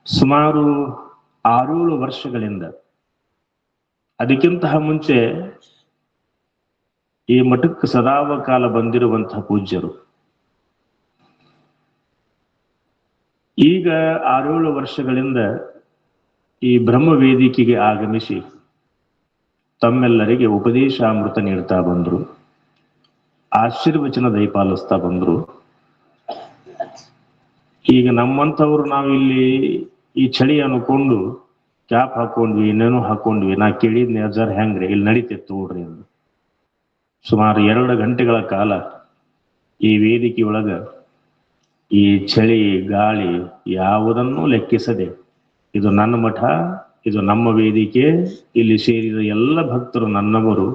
ಸುಮಾರು 6-7 ವರ್ಷಗಳಿಂದ, ಅದಕ್ಕಿಂತ ಮುಂಚೆ ಈ ಮಠಕ್ಕೆ ಸದಾವಕಾಲ ಬಂದಿರುವಂತಹ ಪೂಜ್ಯರು ಈಗ 6-7 ವರ್ಷಗಳಿಂದ ಈ ಬ್ರಹ್ಮ ವೇದಿಕೆಗೆ ಆಗಮಿಸಿ ತಮ್ಮೆಲ್ಲರಿಗೆ ಉಪದೇಶಾಮೃತ ನೀಡ್ತಾ ಬಂದ್ರು, ಆಶೀರ್ವಚನ ದಯಪಾಲಿಸ್ತಾ ಬಂದ್ರು. ಈಗ ನಮ್ಮಂಥವ್ರು ನಾವಿಲ್ಲಿ ಈ ಚಳಿ ಅನ್ಕೊಂಡು ಕ್ಯಾಪ್ ಹಾಕೊಂಡ್ವಿ, ಇನ್ನೇನು ಹಾಕೊಂಡ್ವಿ. ನಾ ಕೇಳಿದ್ನಿ ಅಜ್ಜಾರ್ ಹೆಂಗ್ರಿ, ಇಲ್ಲಿ ನಡೀತಿತ್ತು ನೋಡ್ರಿ ಅಂದು. ಸುಮಾರು 2 ಗಂಟೆಗಳ ಕಾಲ ಈ ವೇದಿಕೆಯೊಳಗ ಈ ಚಳಿ ಗಾಳಿ ಯಾವುದನ್ನೂ ಲೆಕ್ಕಿಸದೆ, ಇದು ನನ್ನ ಮಠ, ಇದು ನಮ್ಮ ವೇದಿಕೆ, ಇಲ್ಲಿ ಸೇರಿದ ಎಲ್ಲ ಭಕ್ತರು ನನ್ನವರು,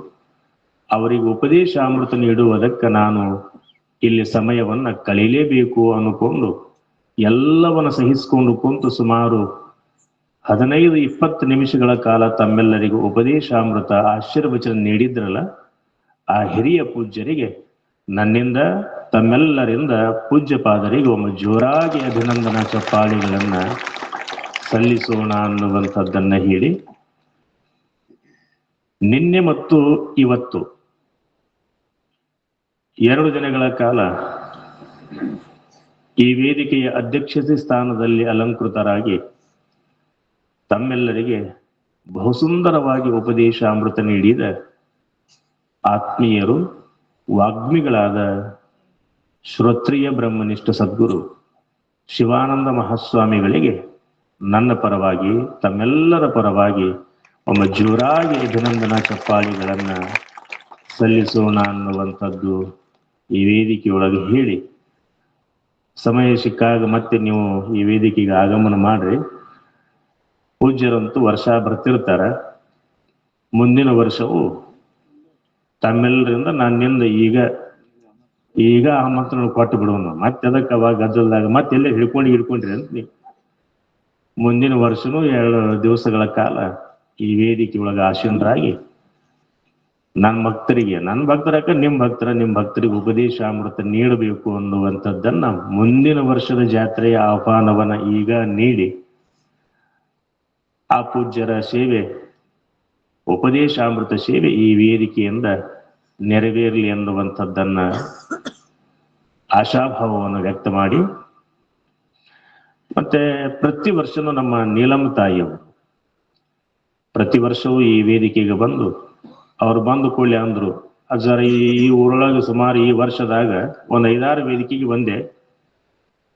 ಅವರಿಗೆ ಉಪದೇಶಾಮೃತ ನೀಡುವುದಕ್ಕೆ ನಾನು ಇಲ್ಲಿ ಸಮಯವನ್ನ ಕಳೀಲೇಬೇಕು ಅನ್ಕೊಂಡು ಎಲ್ಲವನ್ನ ಸಹಿಸಿಕೊಂಡು ಕುಂತು ಸುಮಾರು 15-20 ನಿಮಿಷಗಳ ಕಾಲ ತಮ್ಮೆಲ್ಲರಿಗೂ ಉಪದೇಶಾಮೃತ ಆಶೀರ್ವಚನ ನೀಡಿದ್ರಲ್ಲ, ಆ ಹಿರಿಯ ಪೂಜ್ಯರಿಗೆ ನನ್ನಿಂದ ತಮ್ಮೆಲ್ಲರಿಂದ ಪೂಜ್ಯಪಾದರಿಗೆ ಒಮ್ಮೆ ಜೋರಾಗಿ ಅಭಿನಂದನಾ ಚಪ್ಪಾಳಿಗಳನ್ನ ಸಲ್ಲಿಸೋಣ ಅನ್ನುವಂಥದ್ದನ್ನ ಹೇಳಿ, ನಿನ್ನೆ ಮತ್ತು ಇವತ್ತು 2 ದಿನಗಳ ಕಾಲ ಈ ವೇದಿಕೆಯ ಅಧ್ಯಕ್ಷತೆ ಸ್ಥಾನದಲ್ಲಿ ಅಲಂಕೃತರಾಗಿ ತಮ್ಮೆಲ್ಲರಿಗೆ ಬಹುಸುಂದರವಾಗಿ ಉಪದೇಶಾಮೃತ ನೀಡಿದ ಆತ್ಮೀಯರು, ವಾಗ್ಮಿಗಳಾದ ಶ್ರೋತ್ರಿಯ ಬ್ರಹ್ಮನಿಷ್ಠ ಸದ್ಗುರು ಶಿವಾನಂದ ಮಹಾಸ್ವಾಮಿಗಳಿಗೆ ನನ್ನ ಪರವಾಗಿ, ತಮ್ಮೆಲ್ಲರ ಪರವಾಗಿ ಒಮ್ಮೆ ಜೋರಾಗಿ ಅಭಿನಂದನಾ ಚಪ್ಪಾಳಿಗಳನ್ನ ಸಲ್ಲಿಸೋಣ ಅನ್ನುವಂಥದ್ದು ಈ ವೇದಿಕೆಯೊಳಗೆ ಹೇಳಿ, ಸಮಯ ಸಿಕ್ಕಾಗ ಮತ್ತೆ ನೀವು ಈ ವೇದಿಕೆಗೆ ಆಗಮನ ಮಾಡ್ರಿ. ಪೂಜ್ಯರಂತೂ ವರ್ಷ ಬರ್ತಿರ್ತಾರ. ಮುಂದಿನ ವರ್ಷವು ತಮ್ಮೆಲ್ಲರಿಂದ ನನ್ನಿಂದ ಈಗ ಆಮಂತ್ರಣ ಕೊಟ್ಟು ಬಿಡೋಣ. ಮತ್ತೆ ಅದಕ್ಕೆ ಅವಾಗ ಗದ್ದಲದಾಗ ಮತ್ತೆ ಎಲ್ಲ ಹಿಡ್ಕೊಂಡ್ರಿ ಅಂತ ನೀವು ಮುಂದಿನ ವರ್ಷನೂ 2 ದಿವಸಗಳ ಕಾಲ ಈ ವೇದಿಕೆಯೊಳಗೆ ಆಸೀನರಾಗಿ ನನ್ನ ಭಕ್ತರಕ್ಕ ನಿಮ್ಮ ಭಕ್ತರಿಗೆ ಉಪದೇಶಾಮೃತ ನೀಡಬೇಕು ಅನ್ನುವಂಥದ್ದನ್ನ ಮುಂದಿನ ವರ್ಷದ ಜಾತ್ರೆಯ ಆಹ್ವಾನವನ್ನ ಈಗ ನೀಡಿ ಆ ಪೂಜ್ಯರ ಸೇವೆ, ಉಪದೇಶಾಮೃತ ಸೇವೆ ಈ ವೇದಿಕೆಯಿಂದ ನೆರವೇರಲಿ ಎನ್ನುವಂಥದ್ದನ್ನ ಆಶಾಭಾವವನ್ನು ವ್ಯಕ್ತ ಮಾಡಿ, ಮತ್ತೆ ಪ್ರತಿ ವರ್ಷನೂ ನಮ್ಮ ನೀಲಮ್ಮ ತಾಯಿಯವರು ಪ್ರತಿ ವರ್ಷವೂ ಈ ವೇದಿಕೆಗೆ ಬಂದು, ಅವ್ರು ಬಂದು ಕೂಡಲೇ ಅಂದ್ರು, ಅಜ್ಜಾರ ಈ ಊರೊಳಗೆ ಸುಮಾರು ಈ ವರ್ಷದಾಗ ಒಂದು 5-6 ವೇದಿಕೆಗೆ ಬಂದೆ,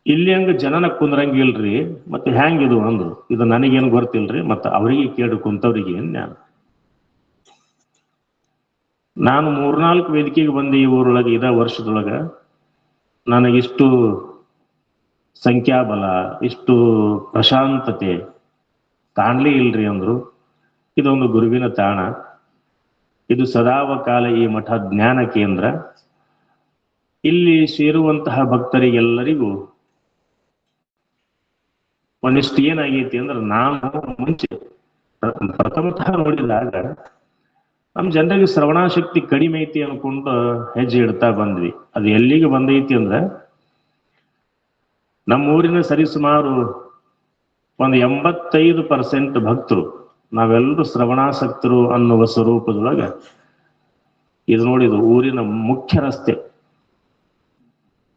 ಇಲ್ಲಿ ಹಂಗ ಜನನ ಕುಂದ್ರಂಗಿಲ್ರಿ, ಮತ್ತೆ ಹ್ಯಾಂಗಿದು ಅಂದ್ರು. ಇದು ನನಗೇನು ಗೊತ್ತಿಲ್ರಿ, ಮತ್ತೆ ಅವರಿಗೆ ಕೇಳಿ ಕುಂತವ್ರಿಗೆ ಏನ್ ನಾನು 3-4 ವೇದಿಕೆಗೆ ಬಂದೆ ಈ ಊರೊಳಗೆ ಇದ ವರ್ಷದೊಳಗ. ನನಗಿಷ್ಟು ಸಂಖ್ಯಾಬಲ, ಇಷ್ಟು ಪ್ರಶಾಂತತೆ ಕಾಣ್ಲೇ ಇಲ್ರಿ ಅಂದ್ರು. ಇದೊಂದು ಗುರುವಿನ ತಾಣ, ಇದು ಸದಾವಕಾಲ ಈ ಮಠ ಜ್ಞಾನ ಕೇಂದ್ರ. ಇಲ್ಲಿ ಸೇರುವಂತಹ ಭಕ್ತರಿಗೆಲ್ಲರಿಗೂ ಒಂದಿಷ್ಟು ಏನಾಗೈತಿ ಅಂದ್ರೆ, ನಾನು ಮುಂಚೆ ಪ್ರಥಮತಃ ನೋಡಿದಾಗ ನಮ್ಮ ಜನರಿಗೆ ಶ್ರವಣಾಶಕ್ತಿ ಕಡಿಮೆ ಐತಿ ಅನ್ಕೊಂಡು ಹೆಜ್ಜೆ ಇಡ್ತಾ ಬಂದ್ವಿ. ಅದು ಎಲ್ಲಿಗೆ ಬಂದೈತಿ ಅಂದ್ರೆ, ನಮ್ಮ ಊರಿನ ಸರಿಸುಮಾರು ಒಂದು 85% ಭಕ್ತರು ನಾವೆಲ್ಲರೂ ಶ್ರವಣಾಸಕ್ತರು ಅನ್ನುವ ಸ್ವರೂಪದೊಳಗ ಇದು ನೋಡಿದು ಊರಿನ ಮುಖ್ಯ ರಸ್ತೆ.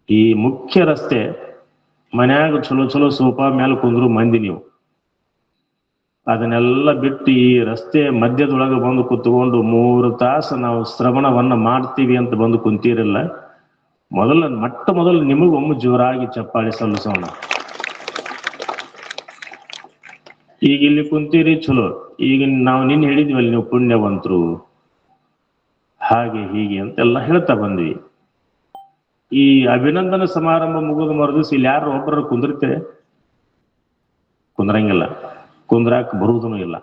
ಈ ಮುಖ್ಯ ರಸ್ತೆ ಮನ್ಯಾಗ ಚಲೋ ಸೋಫಾ ಮೇಲೆ ಕುಂದ್ರು ಮಂದಿ ನೀವು ಅದನ್ನೆಲ್ಲ ಬಿಟ್ಟು ಈ ರಸ್ತೆ ಮಧ್ಯದೊಳಗೆ ಬಂದು ಕುತ್ಕೊಂಡು 3 ತಾಸು ನಾವು ಶ್ರವಣವನ್ನ ಮಾಡ್ತೀವಿ ಅಂತ ಬಂದು ಕುಂತೀರಲ್ಲ, ಮೊದಲು ನಿಮಗೊಮ್ಮೆ ಜೋರಾಗಿ ಚಪ್ಪಾಳೆ ಸಲ್ಲಿಸೋಣ. ಈಗ ಇಲ್ಲಿ ಕುಂತೀರಿ ಚಲೋ, ಈಗ ನಾವು ನಿನ್ನೆ ಹೇಳಿದ್ವಲ್ಲಿ ನೀವು ಪುಣ್ಯವಂತರು ಹಾಗೆ ಹೀಗೆ ಅಂತೆಲ್ಲ ಹೇಳ್ತಾ ಬಂದ್ವಿ. ಈ ಅಭಿನಂದನಾ ಸಮಾರಂಭ ಮುಗಿದು ಮರುದಿವ್ಸ ಇಲ್ಲಿ ಯಾರು ಒಬ್ಬರು ಕುಂದಿರ್ತೀರಿ? ಕುಂದ್ರಂಗಿಲ್ಲ, ಕುಂದ್ರಾಕ್ ಬರುವುದೂ ಇಲ್ಲ.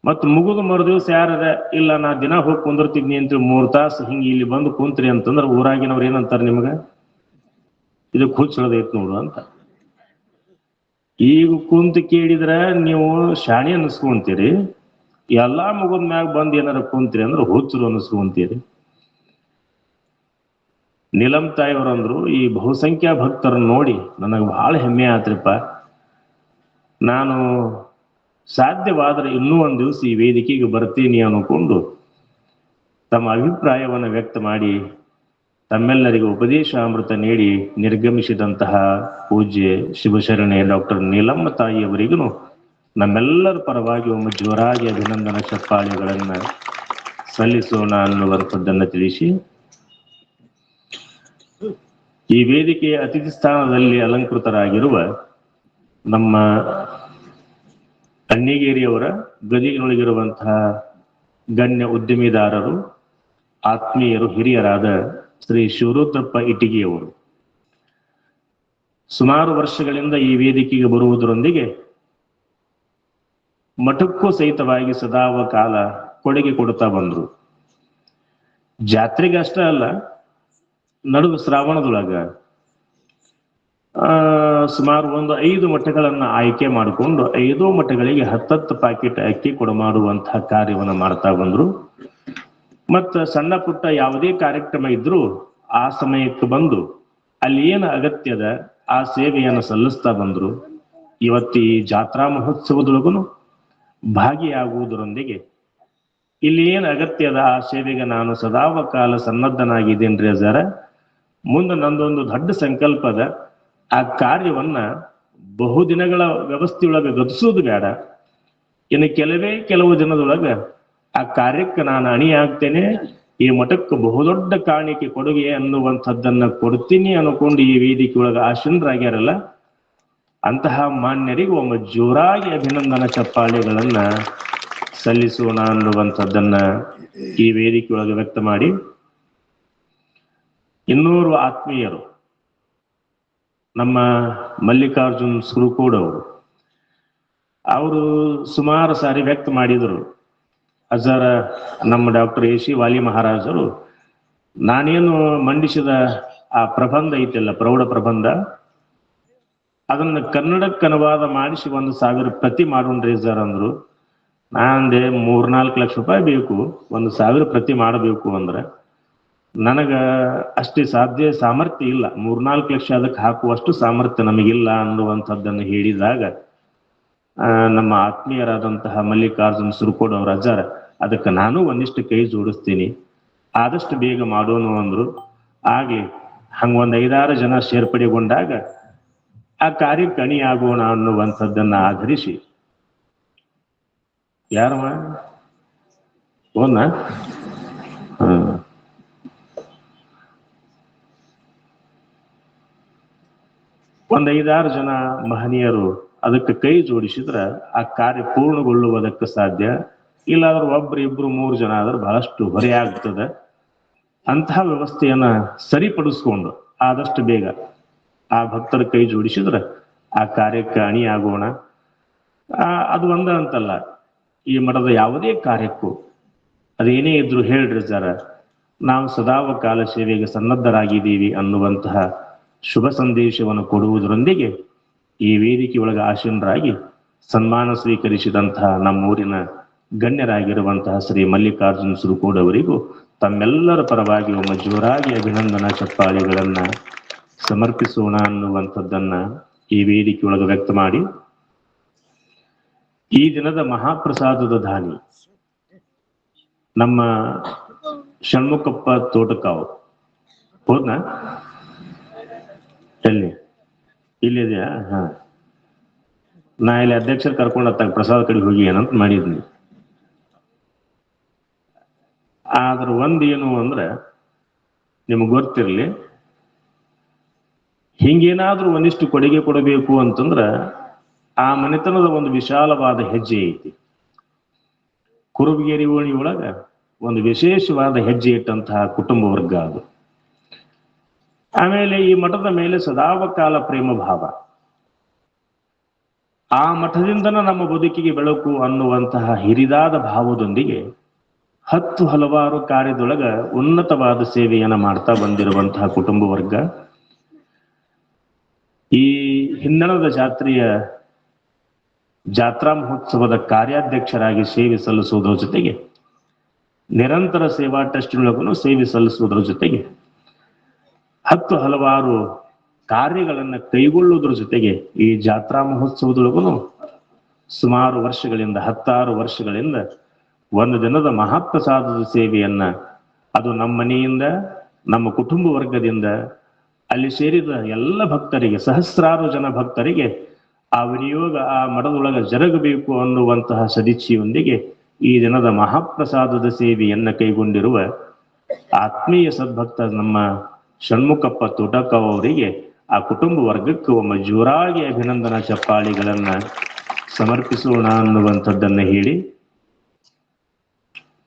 ಮತ್ ಮುಗಿದು ಮರುದಿವ್ಸ ಯಾರದ ಇಲ್ಲ ನಾ ದಿನ ಹೋಗಿ ಕುಂದಿರ್ತಿದ್ನಿ ಅಂತ 3 ತಾಸು ಹಿಂಗೆ ಇಲ್ಲಿ ಬಂದು ಕುಂತ್ರಿ ಅಂತಂದ್ರೆ ಊರಾಗಿನವ್ರು ಏನಂತಾರ ನಿಮ್ಗ? ಇದು ಹುಚ್ಚಳದೈತ್ ನೋಡು ಅಂತ. ಈಗ ಕುಂತ ಕೇಳಿದ್ರ ನೀವು ಶಾಣಿ ಅನ್ನಿಸ್ಕೊಂತೀರಿ, ಎಲ್ಲಾ ಮುಗಿದ ಮ್ಯಾಗ ಬಂದ್ ಏನಾರ ಕುಂತ್ರಿ ಅಂದ್ರೆ ಹುಚ್ಚರು ಅನ್ನಿಸ್ಕೊಂತೀರಿ. ನೀಲಂ ತಾಯಿಯವರಂದ್ರು, ಈ ಬಹುಸಂಖ್ಯಾ ಭಕ್ತರನ್ನು ನೋಡಿ ನನಗೆ ಬಹಳ ಹೆಮ್ಮೆ ಆತ್ರಿಪ್ಪ. ನಾನು ಸಾಧ್ಯವಾದ್ರೆ ಇನ್ನೂ ಒಂದು ದಿವಸ ಈ ವೇದಿಕೆಗೆ ಬರ್ತೀನಿ ಅನ್ಕೊಂಡು ತಮ್ಮ ಅಭಿಪ್ರಾಯವನ್ನು ವ್ಯಕ್ತ ಮಾಡಿ ತಮ್ಮೆಲ್ಲರಿಗೂ ಉಪದೇಶಾಮೃತ ನೀಡಿ ನಿರ್ಗಮಿಸಿದಂತಹ ಪೂಜ್ಯ ಶಿವಶರಣೆ ಡಾಕ್ಟರ್ ನೀಲಮ್ಮ ತಾಯಿಯವರಿಗೂ ನಮ್ಮೆಲ್ಲರ ಪರವಾಗಿ ಒಮ್ಮೆ ಜೋರಾಗಿ ಅಭಿನಂದನಾ ಚಪ್ಪಾಳೆಗಳನ್ನ ಸಲ್ಲಿಸೋಣ ಅನ್ನುವಂಥದ್ದನ್ನು ತಿಳಿಸಿ, ಈ ವೇದಿಕೆಯ ಅತಿಥಿ ಸ್ಥಾನದಲ್ಲಿ ಅಲಂಕೃತರಾಗಿರುವ ನಮ್ಮ ಅಣ್ಣಿಗೇರಿಯವರ ಗದಿಗಿನೊಳಗಿರುವಂತಹ ಗಣ್ಯ ಉದ್ಯಮಿದಾರರು, ಆತ್ಮೀಯರು, ಹಿರಿಯರಾದ ಶ್ರೀ ಶಿವರುದ್ರಪ್ಪ ಇಟಿಗಿಯವರು ಸುಮಾರು ವರ್ಷಗಳಿಂದ ಈ ವೇದಿಕೆಗೆ ಬರುವುದರೊಂದಿಗೆ ಮಠಕ್ಕೂ ಸಹಿತವಾಗಿ ಸದಾವ ಕಾಲ ಕೊಡುಗೆ ಕೊಡುತ್ತಾ ಬಂದ್ರು. ಜಾತ್ರೆಗೆ ಅಷ್ಟೇ ಅಲ್ಲ, ನಡುವೆ ಶ್ರಾವಣದೊಳಗ ಸುಮಾರು ಒಂದು 5 ಮಠಗಳನ್ನ ಆಯ್ಕೆ ಮಾಡಿಕೊಂಡು 5 ಮಠಗಳಿಗೆ 10 ಪ್ಯಾಕೆಟ್ ಅಕ್ಕಿ ಕೊಡಮಾಡುವಂತಹ ಕಾರ್ಯವನ್ನು ಮಾಡ್ತಾ ಬಂದ್ರು. ಮತ್ತ ಸಣ್ಣ ಪುಟ್ಟ ಯಾವುದೇ ಕಾರ್ಯಕ್ರಮ ಇದ್ರೂ ಆ ಸಮಯಕ್ಕೆ ಬಂದು ಅಲ್ಲಿ ಏನು ಅಗತ್ಯದ ಆ ಸೇವೆಯನ್ನು ಸಲ್ಲಿಸ್ತಾ ಬಂದ್ರು. ಇವತ್ತು ಈ ಜಾತ್ರಾ ಮಹೋತ್ಸವದೊಳಗೂ ಭಾಗಿಯಾಗುವುದರೊಂದಿಗೆ ಇಲ್ಲಿ ಏನು ಅಗತ್ಯದ ಆ ಸೇವೆಗೆ ನಾನು ಸದಾವ ಕಾಲ ಸನ್ನದ್ಧನಾಗಿದ್ದೇನ್ರಿ ಅಜಾರ. ಮುಂದೆ ನಂದೊಂದು ದೊಡ್ಡ ಸಂಕಲ್ಪದ, ಆ ಕಾರ್ಯವನ್ನ ಬಹುದಿನಗಳ ವ್ಯವಸ್ಥೆಯೊಳಗೆ ಗತಿಸೋದು ಬೇಡ, ಇನ್ನು ಕೆಲವು ದಿನದೊಳಗ ಆ ಕಾರ್ಯಕ್ಕೆ ನಾನು ಅಣಿಯಾಗ್ತೇನೆ, ಈ ಮಠಕ್ಕೆ ಬಹುದೊಡ್ಡ ಕಾಣಿಕೆ ಕೊಡುಗೆ ಅನ್ನುವಂಥದ್ದನ್ನ ಕೊಡ್ತೀನಿ ಅನ್ಕೊಂಡು ಈ ವೇದಿಕೆ ಒಳಗೆ ಆಶೀನರಾಗ್ಯಾರಲ್ಲ, ಅಂತಹ ಮಾನ್ಯರಿಗೆ ಒಮ್ಮೆ ಜೋರಾಗಿ ಅಭಿನಂದನಾ ಚಪ್ಪಾಳೆಗಳನ್ನ ಸಲ್ಲಿಸೋಣ ಅನ್ನುವಂಥದ್ದನ್ನ ಈ ವೇದಿಕೆ ಒಳಗೆ ವ್ಯಕ್ತ ಮಾಡಿ, 200 ಆತ್ಮೀಯರು ನಮ್ಮ ಮಲ್ಲಿಕಾರ್ಜುನ್ ಸುರುಕೋಡ್ ಅವರು ಸುಮಾರು ಸಾರಿ ವ್ಯಕ್ತ ಮಾಡಿದರು, ಅಜಾರ ನಮ್ಮ ಡಾಕ್ಟರ್ AC ವಾಲಿ ಮಹಾರಾಜರು ನಾನೇನು ಮಂಡಿಸಿದ ಆ ಪ್ರಬಂಧ ಐತಿಲ್ಲ, ಪ್ರೌಢ ಪ್ರಬಂಧ, ಅದನ್ನ ಕನ್ನಡಕ್ಕೆ ಅನುವಾದ ಮಾಡಿಸಿ 1,000 ಪ್ರತಿ ಮಾಡೋಣ್ರಿ ಸರ್ ಅಂದ್ರು. ನಾನಂದೆ 3-4 ಲಕ್ಷ ರೂಪಾಯಿ ಬೇಕು, 1,000 ಪ್ರತಿ ಮಾಡಬೇಕು ಅಂದ್ರೆ ನನಗ ಅಷ್ಟೇ ಸಾಮರ್ಥ್ಯ ಇಲ್ಲ, 3-4 ಲಕ್ಷ ಅದಕ್ಕೆ ಹಾಕುವಷ್ಟು ಸಾಮರ್ಥ್ಯ ನಮಗಿಲ್ಲ ಅನ್ನುವಂಥದ್ದನ್ನು ಹೇಳಿದಾಗ ನಮ್ಮ ಆತ್ಮೀಯರಾದಂತಹ ಮಲ್ಲಿಕಾರ್ಜುನ್ ಸುರುಕೋಡ್ ಅವರ ಅಜ್ಜಾರ ಅದಕ್ಕೆ ನಾನು ಒಂದಿಷ್ಟು ಕೈ ಜೋಡಿಸ್ತೀನಿ, ಆದಷ್ಟು ಬೇಗ ಮಾಡೋಣ ಅಂದ್ರು. ಆಗ್ಲಿ, ಹಂಗೊಂದು 5-6 ಜನ ಸೇರ್ಪಡೆಗೊಂಡಾಗ ಆ ಕಾರ್ಯಕ್ಕೆ ಅಣಿಯಾಗೋಣ ಅನ್ನುವಂಥದ್ದನ್ನ ಆಧರಿಸಿ ಯಾರಮ್ಮ ಓನ ಒಂದ್ 5-6 ಜನ ಮಹನೀಯರು ಅದಕ್ಕೆ ಕೈ ಜೋಡಿಸಿದ್ರ ಆ ಕಾರ್ಯ ಪೂರ್ಣಗೊಳ್ಳುವುದಕ್ಕೆ ಸಾಧ್ಯ. ಇಲ್ಲಾದ್ರೂ 1-2-3 ಜನ ಆದ್ರೆ ಬಹಳಷ್ಟು ಹೊರೆ ಆಗ್ತದೆ. ಅಂತಹ ವ್ಯವಸ್ಥೆಯನ್ನ ಸರಿಪಡಿಸ್ಕೊಂಡು ಆದಷ್ಟು ಬೇಗ ಆ ಭಕ್ತರ ಕೈ ಜೋಡಿಸಿದ್ರ ಆ ಕಾರ್ಯಕ್ಕೆ ಅಣಿಯಾಗೋಣ. ಅದು ಒಂದ ಅಂತಲ್ಲ, ಈ ಮಠದ ಯಾವುದೇ ಕಾರ್ಯಕ್ಕೂ ಅದೇನೇ ಇದ್ರು ಹೇಳ್ರಿ ಸರ, ನಾವು ಸದಾವ ಕಾಲ ಸೇವೆಗೆ ಸನ್ನದ್ಧರಾಗಿದ್ದೀವಿ ಅನ್ನುವಂತಹ ಶುಭ ಸಂದೇಶವನ್ನು ಕೊಡುವುದರೊಂದಿಗೆ ಈ ವೇದಿಕೆಯೊಳಗೆ ಆಶೀನರಾಗಿ ಸನ್ಮಾನ ಸ್ವೀಕರಿಸಿದಂತಹ ನಮ್ಮೂರಿನ ಗಣ್ಯರಾಗಿರುವಂತಹ ಶ್ರೀ ಮಲ್ಲಿಕಾರ್ಜುನ್ ಸುರುಕೋಡ್ ಅವರಿಗೂ ತಮ್ಮೆಲ್ಲರ ಪರವಾಗಿ ಒಮ್ಮೆ ಜೋರಾಗಿ ಅಭಿನಂದನಾ ಚಪ್ಪಾಳೆಗಳನ್ನ ಸಮರ್ಪಿಸೋಣ ಅನ್ನುವಂಥದ್ದನ್ನ ಈ ವೇದಿಕೆಯೊಳಗೆ ವ್ಯಕ್ತ ಮಾಡಿ, ಈ ದಿನದ ಮಹಾಪ್ರಸಾದದ ದಾನಿ ನಮ್ಮ ಷಣ್ಮುಖಪ್ಪ ತೋಟಕಾವ್ ಹೋದ್ನಾ? ಎಲ್ಲಿ? ಇಲ್ಲಿದೆಯಾ? ನಾ ಇಲ್ಲಿ ಅಧ್ಯಕ್ಷರು ಕರ್ಕೊಂಡು ಹತ್ತಾಗ ಪ್ರಸಾದ ಕಡೆ ಹೋಗಿ ಏನಂತ ಮಾಡಿದ್ನಿ. ಆದ್ರ ಏನು ಅಂದ್ರೆ ನಿಮ್ಗೆ ಗೊತ್ತಿರಲಿ, ಹಿಂಗೇನಾದ್ರೂ ಒಂದಿಷ್ಟು ಕೊಡುಗೆ ಕೊಡಬೇಕು ಅಂತಂದ್ರ ಆ ಮನೆತನದ ಒಂದು ವಿಶಾಲವಾದ ಹೆಜ್ಜೆ ಐತಿ. ಕುರುಬಗೇರಿ ಓಣಿ ಒಳಗ ಒಂದು ವಿಶೇಷವಾದ ಹೆಜ್ಜೆ ಇಟ್ಟಂತಹ ಕುಟುಂಬ ವರ್ಗ ಅದು. ಆಮೇಲೆ ಈ ಮಠದ ಮೇಲೆ ಸದಾವಕಾಲ ಪ್ರೇಮ ಭಾವ, ಆ ಮಠದಿಂದನ ನಮ್ಮ ಬದುಕಿಗೆ ಬೆಳಕು ಅನ್ನುವಂತಹ ಹಿರಿದಾದ ಭಾವದೊಂದಿಗೆ ಹಲವಾರು ಕಾರ್ಯದೊಳಗ ಉನ್ನತವಾದ ಸೇವೆಯನ್ನ ಮಾಡ್ತಾ ಬಂದಿರುವಂತಹ ಕುಟುಂಬ ವರ್ಗ. ಈ ಹಿನ್ನಳದ ಜಾತ್ರಾ ಮಹೋತ್ಸವದ ಕಾರ್ಯಾಧ್ಯಕ್ಷರಾಗಿ ಸೇವೆ ಸಲ್ಲಿಸುವುದರ ಜೊತೆಗೆ, ನಿರಂತರ ಸೇವಾ ಟ್ರಸ್ಟ್ನೊಳಗೂ ಸೇವೆ ಸಲ್ಲಿಸುವುದರ ಜೊತೆಗೆ ಹಲವಾರು ಕಾರ್ಯಗಳನ್ನು ಕೈಗೊಳ್ಳುವುದರ ಜೊತೆಗೆ ಈ ಜಾತ್ರಾ ಮಹೋತ್ಸವದೊಳಗೂ ಸುಮಾರು ವರ್ಷಗಳಿಂದ 16 ವರ್ಷಗಳಿಂದ ಒಂದು ದಿನದ ಮಹಾಪ್ರಸಾದದ ಸೇವೆಯನ್ನ, ಅದು ನಮ್ಮ ಮನೆಯಿಂದ, ನಮ್ಮ ಕುಟುಂಬ ವರ್ಗದಿಂದ ಅಲ್ಲಿ ಸೇರಿದ ಎಲ್ಲ ಭಕ್ತರಿಗೆ, ಸಹಸ್ರಾರು ಜನ ಭಕ್ತರಿಗೆ ಆ ವಿನಿಯೋಗ ಆ ಮಠದೊಳಗ ಜರುಗಬೇಕು ಅನ್ನುವಂತಹ ಸದಿಚ್ಛೆಯೊಂದಿಗೆ ಈ ದಿನದ ಮಹಾಪ್ರಸಾದದ ಸೇವೆಯನ್ನ ಕೈಗೊಂಡಿರುವ ಆತ್ಮೀಯ ಸದ್ಭಕ್ತ ನಮ್ಮ ಷಣ್ಮುಖಪ್ಪ ತೋಟಕಾವ್ ಅವರಿಗೆ, ಆ ಕುಟುಂಬ ವರ್ಗಕ್ಕೆ ಒಮ್ಮೆ ಜೋರಾಗಿ ಅಭಿನಂದನಾ ಚಪ್ಪಾಳಿಗಳನ್ನ ಸಮರ್ಪಿಸೋಣ ಅನ್ನುವಂಥದ್ದನ್ನ ಹೇಳಿ,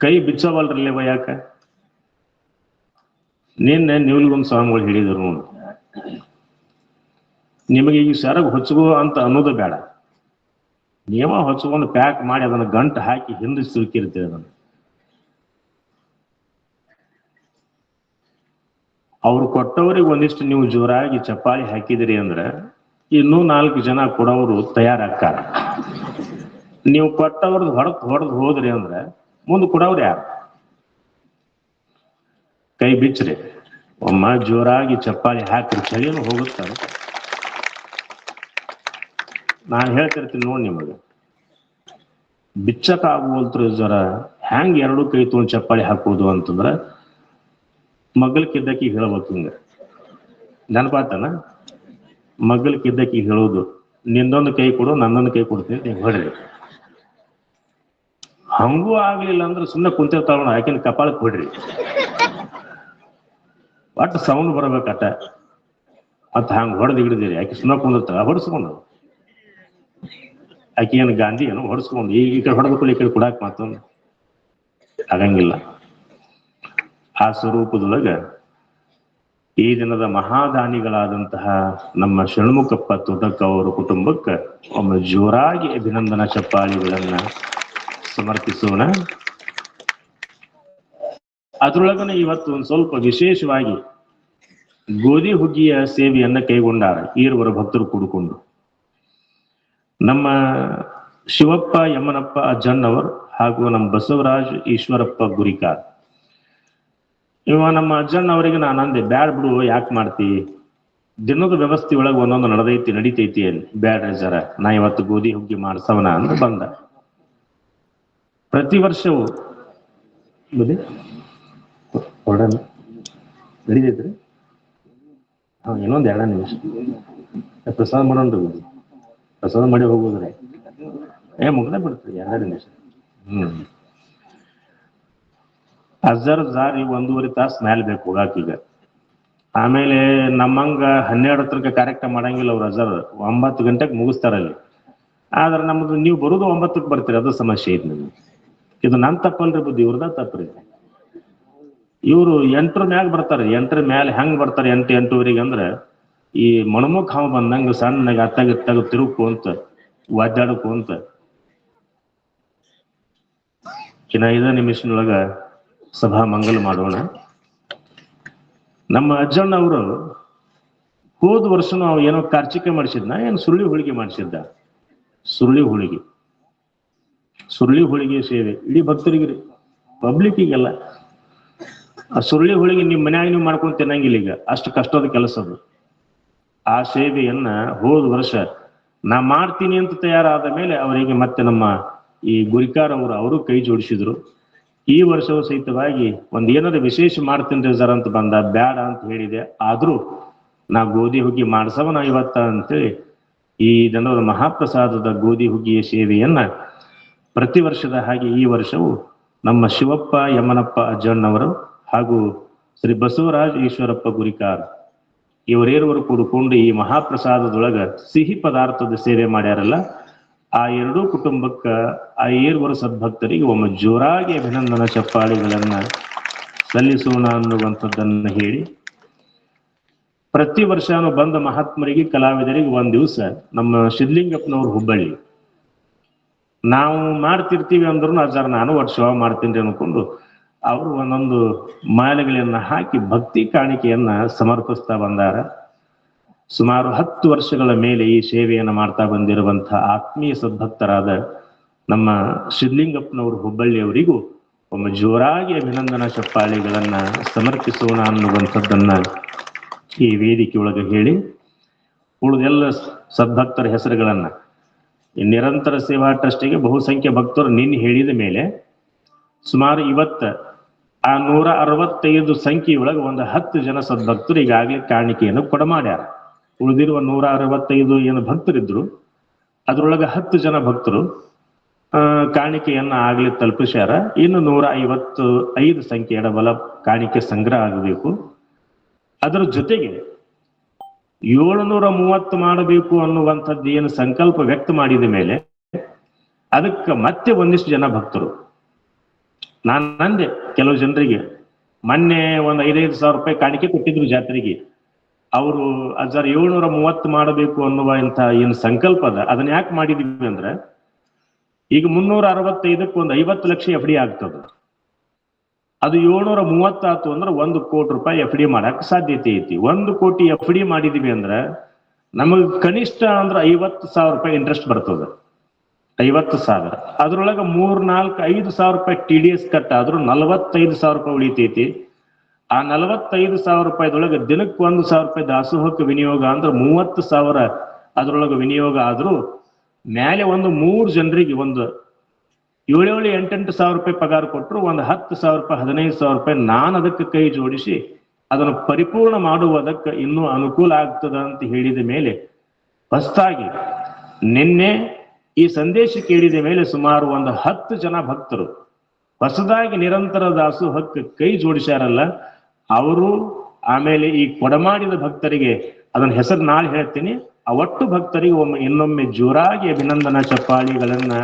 ಕೈ ಬಿಚ್ಚವಲ್ರಲ್ಲೇವ ಯಾಕ? ನಿನ್ನೆ ನೀವ್ಲಿಗೊಂದು ಸ್ವಾಮಿಗಳು ಹೇಳಿದ್ರು ನೋಡಿ, ನಿಮಗೆ ಈ ಸೆರಗ್ ಹೊಚ್ಕೋ ಅಂತ ಅನ್ನೋದು ಬೇಡ, ನೀವ ಹೊಚ್ಕೊಂಡು ಪ್ಯಾಕ್ ಮಾಡಿ ಅದನ್ನ ಗಂಟು ಹಾಕಿ ಹಿಂದೆ ಸುರುಕಿರ್ತೀವಿ. ಅದನ್ನು ಅವ್ರು ಕೊಟ್ಟವ್ರಿಗೆ ಒಂದಿಷ್ಟು ನೀವು ಜೋರಾಗಿ ಚಪ್ಪಾಳಿ ಹಾಕಿದಿರಿ ಅಂದ್ರೆ ಇನ್ನೂ 4 ಜನ ಕೊಡೋರು ತಯಾರಾಗ್ತಾರ. ನೀವು ಕೊಟ್ಟವ್ರದ್ದು ಹೊಡೆದು ಹೋದ್ರಿ ಅಂದ್ರೆ ಮುಂದೆ ಕೊಡವ್ರು ಯಾರು? ಕೈ ಬಿಚ್ಚ್ರಿ, ಒಮ್ಮ ಜೋರಾಗಿ ಚಪ್ಪಾಳಿ ಹಾಕ್ರಿ, ಚಳಿಯನ್ನು ಹೋಗುತ್ತಾರೆ. ನಾನು ಹೇಳ್ತಿರ್ತೀನಿ ನೋಡಿ, ನಿಮಗೆ ಬಿಚ್ಚಕ್ಕಾಗುವಲ್ತ್ರು ಜರ ಹ್ಯಾಂಗ್ 2 ಕೈ ತೊಗೊಂಡು ಚಪ್ಪಾಳಿ ಹಾಕೋದು ಅಂತಂದ್ರ ಮಗ್ಗಲ್ಕಿದ್ದಕ್ಕಿ ಹೇಳ್ಬೇಕು. ಹಿಂಗ ನೆನಪಾತನ? ಮಗ್ಗಲ್ಕಿದ್ದಕ್ಕಿ ಹೇಳೋದು, ನಿಂದೊಂದು ಕೈ ಕೊಡು, ನನ್ನೊಂದು ಕೈ ಕೊಡ್ತೀನಿ, ನೀವು ಹೇಳ್ರಿ. ಹಂಗೂ ಆಗ್ಲಿಲ್ಲ ಅಂದ್ರೆ ಸುಮ್ಮನೆ ಕುಂತಿರ್ತಾವ, ಆಕಿನ ಕಪಾಳಕ್ಕೆ ಕೊಡ್ರಿ, ಒಟ್ಟು ಸೌಂಡ್ ಬರ್ಬೇಕಟ. ಮತ್ತ ಹಂಗ ಹೊಡೆದು ಹಿಡಿದಿರಿ, ಆಕೆ ಸುಮ್ಮನೆ ಕುಂದಿರ್ತಾಳ, ಹೊಡ್ಸ್ಕೊಂಡು ಆಕೆ ಏನು ಗಾಂಧಿ ಏನು ಹೊಡ್ಸ್ಕೊಂಡು ಈ ಕಡೆ ಹೊಡೆದ್ಕೊಳ್ಳಿ, ಈ ಕಡೆ ಕೊಡಾಕ್ ಮಾತೊಂದು ಆಗಂಗಿಲ್ಲ. ಆ ಸ್ವರೂಪದೊಳಗ ಈ ದಿನದ ಮಹಾದಾನಿಗಳಾದಂತಹ ನಮ್ಮ ಷಣ್ಮುಖಪ್ಪ ತೋಟಕ್ಕ ಅವರ ಕುಟುಂಬಕ್ಕೆ ಒಮ್ಮೆ ಜೋರಾಗಿ ಅಭಿನಂದನಾ ಚಪ್ಪಾಳಿಗಳನ್ನ ಸಮರ್ಪಿಸೋಣ. ಅದ್ರೊಳಗನ ಇವತ್ತು ಒಂದು ಸ್ವಲ್ಪ ವಿಶೇಷವಾಗಿ ಗೋಧಿ ಹುಗ್ಗಿಯ ಸೇವೆಯನ್ನ ಕೈಗೊಂಡಾರ ಈರುವರ ಭಕ್ತರು ಕೂಡಿಕೊಂಡು. ನಮ್ಮ ಶಿವಪ್ಪ ಯಮ್ಮನಪ್ಪ ಅಜ್ಜಣ್ಣವರು ಹಾಗೂ ನಮ್ಮ ಬಸವರಾಜ್ ಈಶ್ವರಪ್ಪ ಗುರಿಕಾರ್, ಇವ ನಮ್ಮ ಅಜ್ಜಣ್ಣವರಿಗೆ ನಾನು ಅಂದೆ, ಬ್ಯಾಡ್ ಬಿಡು, ಯಾಕೆ ಮಾಡ್ತಿ, ದಿನದ ವ್ಯವಸ್ಥೆ ಒಳಗೆ ಒಂದೊಂದು ನಡೀತೈತಿ ಅಲ್ಲಿ, ಬ್ಯಾಡ್ರಿ ಜರ, ನಾ ಇವತ್ತು ಗೋಧಿ ಹುಗ್ಗಿ ಮಾಡ್ಸವನ ಅಂತ ಬಂದ. ಪ್ರತಿ ವರ್ಷವೂ ನಡೀತೈತ್ರಿ. ಇನ್ನೊಂದು 2 ನಿಮಿಷ ಪ್ರಸಾದ ಮಾಡೋಣ್ರಿ, ಪ್ರಸಾದ ಮಾಡಿ ಹೋಗೋದ್ರಿ, ಮುಗ್ದ ಬಿಡ್ತೀರಿ 2 ನಿಮಿಷ. ಅಜ್ಜರ್ ಜಾರಿ 1.5 ತಾಸು ಮ್ಯಾಲೆ ಬೇಕು ಹೋಗಾಕೀಗ. ಆಮೇಲೆ ನಮ್ಮಂಗ 12 ತನಕ ಕಾರ್ಯಕ್ರಮ ಮಾಡಂಗಿಲ್ಲ ಅವ್ರ ಅಜ್ಜರ್, 9 ಗಂಟೆಗೆ ಮುಗಿಸ್ತಾರಲ್ಲಿ. ಆದ್ರೆ ನಮ್ದು ನೀವು ಬರೋದು 9ಕ್ಕೆ ಬರ್ತೀರಿ, ಅದು ಸಮಸ್ಯೆ ಐತಿ ನಿಮ್ಗೆ. ಇದು ನನ್ ತಪ್ಪಲ್ರಿ, ಬುದ್ಧಿ ಇವ್ರದ ತಪ್ಪ್ರಿ. ಇವ್ರು 8ರ ಮ್ಯಾಗ ಬರ್ತಾರೆ. 8ರ ಮ್ಯಾಲೆ ಹೆಂಗ್ ಬರ್ತಾರೆ? 8-8:30 ಅಂದ್ರೆ ಈ ಮಣಮುಖ ಹಾವು ಬಂದಂಗ ಸಣ್ಣಗೆ ಅತ್ತಾಗ ತಿರುಗ್ಕೊಂತ ಒದ್ದಾಡ್ಕೊಂತ ಇನ್ನ 5 ನಿಮಿಷದೊಳಗ ಸಭಾ ಮಂಗಲ ಮಾಡೋಣ. ನಮ್ಮ ಅಜ್ಜಣ್ಣವರು ಹೋದ ವರ್ಷನೂ ಅವ್ ಏನೋ ಕಾರ್ಚಿಕೆ ಮಾಡಿಸಿದ್ನ, ಏನು ಸುರುಳಿ ಹೋಳಿಗೆ ಮಾಡಿಸಿದ್ದ. ಸುರುಳಿ ಹೋಳಿಗೆ ಸೇವೆ ಇಡೀ ಭಕ್ತರಿಗ್ರಿ, ಪಬ್ಲಿಕ್ಕಿಗೆಲ್ಲ. ಆ ಸುರುಳಿ ಹೋಳಿಗೆ ನಿಮ್ ಮನ್ಯಾಗ ನೀವು ಮಾಡ್ಕೊಂಡು ತಿನ್ನಂಗಿಲ್ಲ, ಈಗ ಅಷ್ಟು ಕಷ್ಟದ ಕೆಲಸ ಅದು. ಆ ಸೇವೆಯನ್ನ ಹೋದ ವರ್ಷ ನಾ ಮಾಡ್ತೀನಿ ಅಂತ ತಯಾರಾದ ಮೇಲೆ ಅವರಿಗೆ ಮತ್ತೆ ನಮ್ಮ ಈ ಗುರಿಕಾರ್ ಅವರು ಕೈ ಜೋಡಿಸಿದ್ರು. ಈ ವರ್ಷವೂ ಸಹಿತವಾಗಿ ಏನಾದ್ರು ವಿಶೇಷ ಮಾಡ್ತೀನಿ ಸರ್ ಅಂತ ಬಂದ, ಬ್ಯಾಡ ಅಂತ ಹೇಳಿದೆ. ಆದ್ರೂ ನಾ ಗೋಧಿ ಹುಗ್ಗಿ ಮಾಡ್ಸವನ ಇವತ್ತ ಅಂತೇಳಿ ಈ ಜನರ ಮಹಾಪ್ರಸಾದದ ಗೋಧಿ ಹುಗ್ಗಿಯ ಸೇವೆಯನ್ನ ಪ್ರತಿ ವರ್ಷದ ಹಾಗೆ ಈ ವರ್ಷವೂ ನಮ್ಮ ಶಿವಪ್ಪ ಯಮನಪ್ಪ ಅಜ್ಜಣ್ಣವರು ಹಾಗೂ ಶ್ರೀ ಬಸವರಾಜ್ ಈಶ್ವರಪ್ಪ ಗುರಿಕಾರ್ ಇವರೇರುವರು ಕೂಡಿಕೊಂಡು ಈ ಮಹಾಪ್ರಸಾದದೊಳಗ ಸಿಹಿ ಪದಾರ್ಥದ ಸೇವೆ ಮಾಡ್ಯಾರಲ್ಲ, ಆ ಎರಡೂ ಕುಟುಂಬಕ್ಕ ಆ ಏರ್ವರು ಸದ್ಭಕ್ತರಿಗೆ ಒಮ್ಮೆ ಜೋರಾಗಿ ಅಭಿನಂದನಾ ಚಪ್ಪಾಳಿಗಳನ್ನ ಸಲ್ಲಿಸೋಣ ಅನ್ನುವಂಥದ್ದನ್ನ ಹೇಳಿ, ಪ್ರತಿ ವರ್ಷನೂ ಬಂದ ಮಹಾತ್ಮರಿಗೆ ಕಲಾವಿದರಿಗೆ ಒಂದ್ ದಿವಸ ನಮ್ಮ ಸಿದ್ಲಿಂಗಪ್ಪನವ್ರು ಹುಬ್ಬಳ್ಳಿ ನಾವು ಮಾಡ್ತಿರ್ತೀವಿ ಅಂದ್ರೂ ಅಜ್ಜಾರ ನಾನು ವರ್ಷ ಮಾಡ್ತೀನಿ ಅನ್ಕೊಂಡು ಅವರು ಒಂದೊಂದು ಮಾಲೆಗಳನ್ನ ಹಾಕಿ ಭಕ್ತಿ ಕಾಣಿಕೆಯನ್ನ ಸಮರ್ಪಿಸ್ತಾ ಬಂದಾರ. ಸುಮಾರು 10 ವರ್ಷಗಳ ಮೇಲೆ ಈ ಸೇವೆಯನ್ನು ಮಾಡ್ತಾ ಬಂದಿರುವಂತಹ ಆತ್ಮೀಯ ಸದ್ಭಕ್ತರಾದ ನಮ್ಮ ಸಿದ್ಲಿಂಗಪ್ಪನವರು ಹುಬ್ಬಳ್ಳಿಯವರಿಗೂ ಒಮ್ಮೆ ಜೋರಾಗಿ ಅಭಿನಂದನಾ ಚಪ್ಪಾಳಿಗಳನ್ನ ಸಮರ್ಪಿಸೋಣ ಅನ್ನುವಂಥದ್ದನ್ನ ಈ ವೇದಿಕೆ ಒಳಗೆ ಹೇಳಿ, ಉಳಿದೆಲ್ಲ ಸದ್ಭಕ್ತರ ಹೆಸರುಗಳನ್ನ ಈ ನಿರಂತರ ಸೇವಾ ಟ್ರಸ್ಟಿಗೆ ಬಹುಸಂಖ್ಯೆ ಭಕ್ತರು ನಿನ್ನೆ ಹೇಳಿದ ಮೇಲೆ ಸುಮಾರು ಇವತ್ತ ಆ 165 ಸಂಖ್ಯೆಯೊಳಗೆ ಒಂದು 10 ಜನ ಸದ್ಭಕ್ತರು ಈಗಾಗಲೇ ಕಾಣಿಕೆಯನ್ನು ಕೊಡಮಾಡ್ಯಾರ. ಉಳಿದಿರುವ 165 ಏನು ಭಕ್ತರಿದ್ರು ಅದ್ರೊಳಗೆ 10 ಜನ ಭಕ್ತರು ಕಾಣಿಕೆಯನ್ನ ಆಗ್ಲೇ ತಲುಪಿಸ್ಯಾರ. ಇನ್ನು 155 ಸಂಖ್ಯೆ ಎಡಬಲ ಕಾಣಿಕೆ ಸಂಗ್ರಹ ಆಗಬೇಕು. ಅದರ ಜೊತೆಗೆ 730 ಮಾಡಬೇಕು ಅನ್ನುವಂಥದ್ದು ಏನು ಸಂಕಲ್ಪ ವ್ಯಕ್ತ ಮಾಡಿದ ಮೇಲೆ ಅದಕ್ಕೆ ಮತ್ತೆ ಒಂದಿಷ್ಟು ಜನ ಭಕ್ತರು, ನಾನು ನಂದೆ ಕೆಲವು ಜನರಿಗೆ ಮೊನ್ನೆ ಒಂದು 5,000 ರೂಪಾಯಿ ಕಾಣಿಕೆ ಕೊಟ್ಟಿದ್ರು ಜಾತ್ರೆಗೆ, ಅವರು ಅಜ್ಜಾರ 730 ಮಾಡಬೇಕು ಅನ್ನುವ ಇಂಥ ಏನು ಸಂಕಲ್ಪ ಅದ ಅದನ್ನ ಯಾಕೆ ಮಾಡಿದೀವಿ ಅಂದ್ರೆ, ಈಗ 365ಕ್ಕೆ ಒಂದು 50 ಲಕ್ಷ ಎಫ್ ಡಿ ಆಗ್ತದ. ಅದು 730 ಆಯ್ತು ಅಂದ್ರೆ 1 ಕೋಟಿ ರೂಪಾಯಿ ಎಫ್ ಡಿ ಮಾಡಕ್ ಸಾಧ್ಯತೆ ಐತಿ. 1 ಕೋಟಿ ಎಫ್ ಡಿ ಮಾಡಿದೀವಿ ಅಂದ್ರೆ ನಮಗ್ ಕನಿಷ್ಠ ಅಂದ್ರೆ 50,000 ರೂಪಾಯಿ ಇಂಟ್ರೆಸ್ಟ್ ಬರ್ತದೆ. 50,000 ಅದ್ರೊಳಗೆ 3-4-5,000 ರೂಪಾಯಿ TDS ಕಟ್ ಆದ್ರೂ 45,000 ರೂಪಾಯಿ ಉಳಿತೈತಿ. ಆ 45,000 ರೂಪಾಯಿದೊಳಗೆ ದಿನಕ್ಕೆ 1,000 ರೂಪಾಯಿ ದಾಸೋಹಕ್ಕೆ ವಿನಿಯೋಗ ಅಂದ್ರೆ 30,000 ಅದ್ರೊಳಗೆ ವಿನಿಯೋಗ ಆದ್ರೂ ಮೇಲೆ ಒಂದು 3 ಜನರಿಗೆ ಒಂದು 7-8,000 ರೂಪಾಯಿ ಪಗಾರ ಕೊಟ್ಟರು, ಒಂದು 10,000 ರೂಪಾಯಿ 15,000 ರೂಪಾಯಿ ನಾನು ಅದಕ್ಕೆ ಕೈ ಜೋಡಿಸಿ ಅದನ್ನು ಪರಿಪೂರ್ಣ ಮಾಡುವುದಕ್ಕೆ ಇನ್ನೂ ಅನುಕೂಲ ಆಗ್ತದ ಅಂತ ಹೇಳಿದ ಮೇಲೆ ಹೊಸದಾಗಿ ನಿನ್ನೆ ಈ ಸಂದೇಶ ಕೇಳಿದ ಮೇಲೆ ಸುಮಾರು ಒಂದು 10 ಜನ ಭಕ್ತರು ಹೊಸದಾಗಿ ನಿರಂತರ ದಾಸೋಹಕ್ಕೆ ಕೈ ಜೋಡಿಸ್ಯಾರಲ್ಲ ಅವರು, ಆಮೇಲೆ ಈ ಕೊಡಮಾಡಿದ ಭಕ್ತರಿಗೆ ಅದನ್ನ ಹೆಸರು ನಾಳೆ ಹೇಳ್ತೀನಿ, ಆ ಒಟ್ಟು ಭಕ್ತರಿಗೆ ಇನ್ನೊಮ್ಮೆ ಜೋರಾಗಿ ಅಭಿನಂದನಾ ಚಪ್ಪಾಳಿಗಳನ್ನ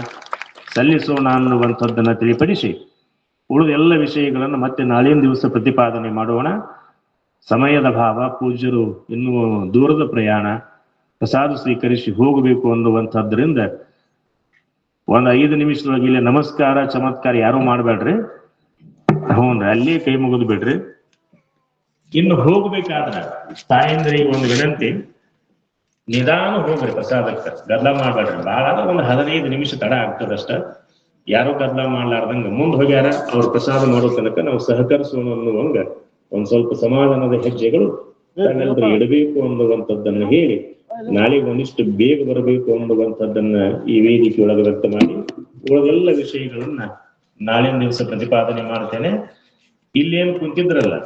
ಸಲ್ಲಿಸೋಣ ಅನ್ನುವಂಥದ್ದನ್ನ ತಿಳಿಪಡಿಸಿ ಉಳಿದ ಎಲ್ಲ ವಿಷಯಗಳನ್ನು ಮತ್ತೆ ನಾಳಿನ ದಿವಸ ಪ್ರತಿಪಾದನೆ ಮಾಡೋಣ. ಸಮಯದ ಭಾವ, ಪೂಜ್ಯರು ಇನ್ನೂ ದೂರದ ಪ್ರಯಾಣ, ಪ್ರಸಾದ ಸ್ವೀಕರಿಸಿ ಹೋಗಬೇಕು ಅನ್ನುವಂಥದ್ರಿಂದ ಒಂದು 5 ನಿಮಿಷದೊಳಗೆ ಇಲ್ಲಿ ನಮಸ್ಕಾರ ಚಮತ್ಕಾರ ಯಾರು ಮಾಡಬೇಡ್ರಿ, ಹ್ಞೂನ್ರಿ ಅಲ್ಲೇ ಕೈ ಮುಗಿದು ಬಿಡ್ರಿ. ಇನ್ನು ಹೋಗ್ಬೇಕಾದ್ರ ತಾಯಂದ್ರಿಗೆ ಒಂದು ವಿನಂತಿ, ನಿಧಾನ ಹೋಗ್ರಿ ಪ್ರಸಾದಕ್ಕೆ, ಗದ್ದಲ ಮಾಡ್ಬೇಡ್ರಿ. ಭಾಳ ಒಂದು 15 ನಿಮಿಷ ತಡ ಆಗ್ತದಷ್ಟ. ಯಾರು ಗದ್ದಲ ಮಾಡ್ಲಾರ್ದಂಗ ಮುಂದೆ ಹೋಗ್ಯಾರ, ಅವ್ರ ಪ್ರಸಾದ ಮಾಡೋ ತನಕ ನಾವು ಸಹಕರಿಸೋಣ ಅನ್ನುವಂಗ ಒಂದ್ ಸ್ವಲ್ಪ ಸಮಾಧಾನದ ಹೆಜ್ಜೆಗಳು ತನ್ನೆಲ್ಲರೂ ಇಡಬೇಕು ಅನ್ನುವಂಥದ್ದನ್ನ ಹೇಳಿ ನಾಳೆಗೆ ಒಂದಿಷ್ಟು ಬೇಗ ಬರಬೇಕು ಅನ್ನುವಂಥದ್ದನ್ನ ಈ ವೇದಿಕೆ ಒಳಗೆ ವ್ಯಕ್ತ ಮಾಡಿ ಉಳಿದೆಲ್ಲ ವಿಷಯಗಳನ್ನ ನಾಳಿನ ದಿವಸ ಪ್ರತಿಪಾದನೆ ಮಾಡ್ತೇನೆ. ಇಲ್ಲೇನು ಕುಂತಿದ್ರಲ್ಲ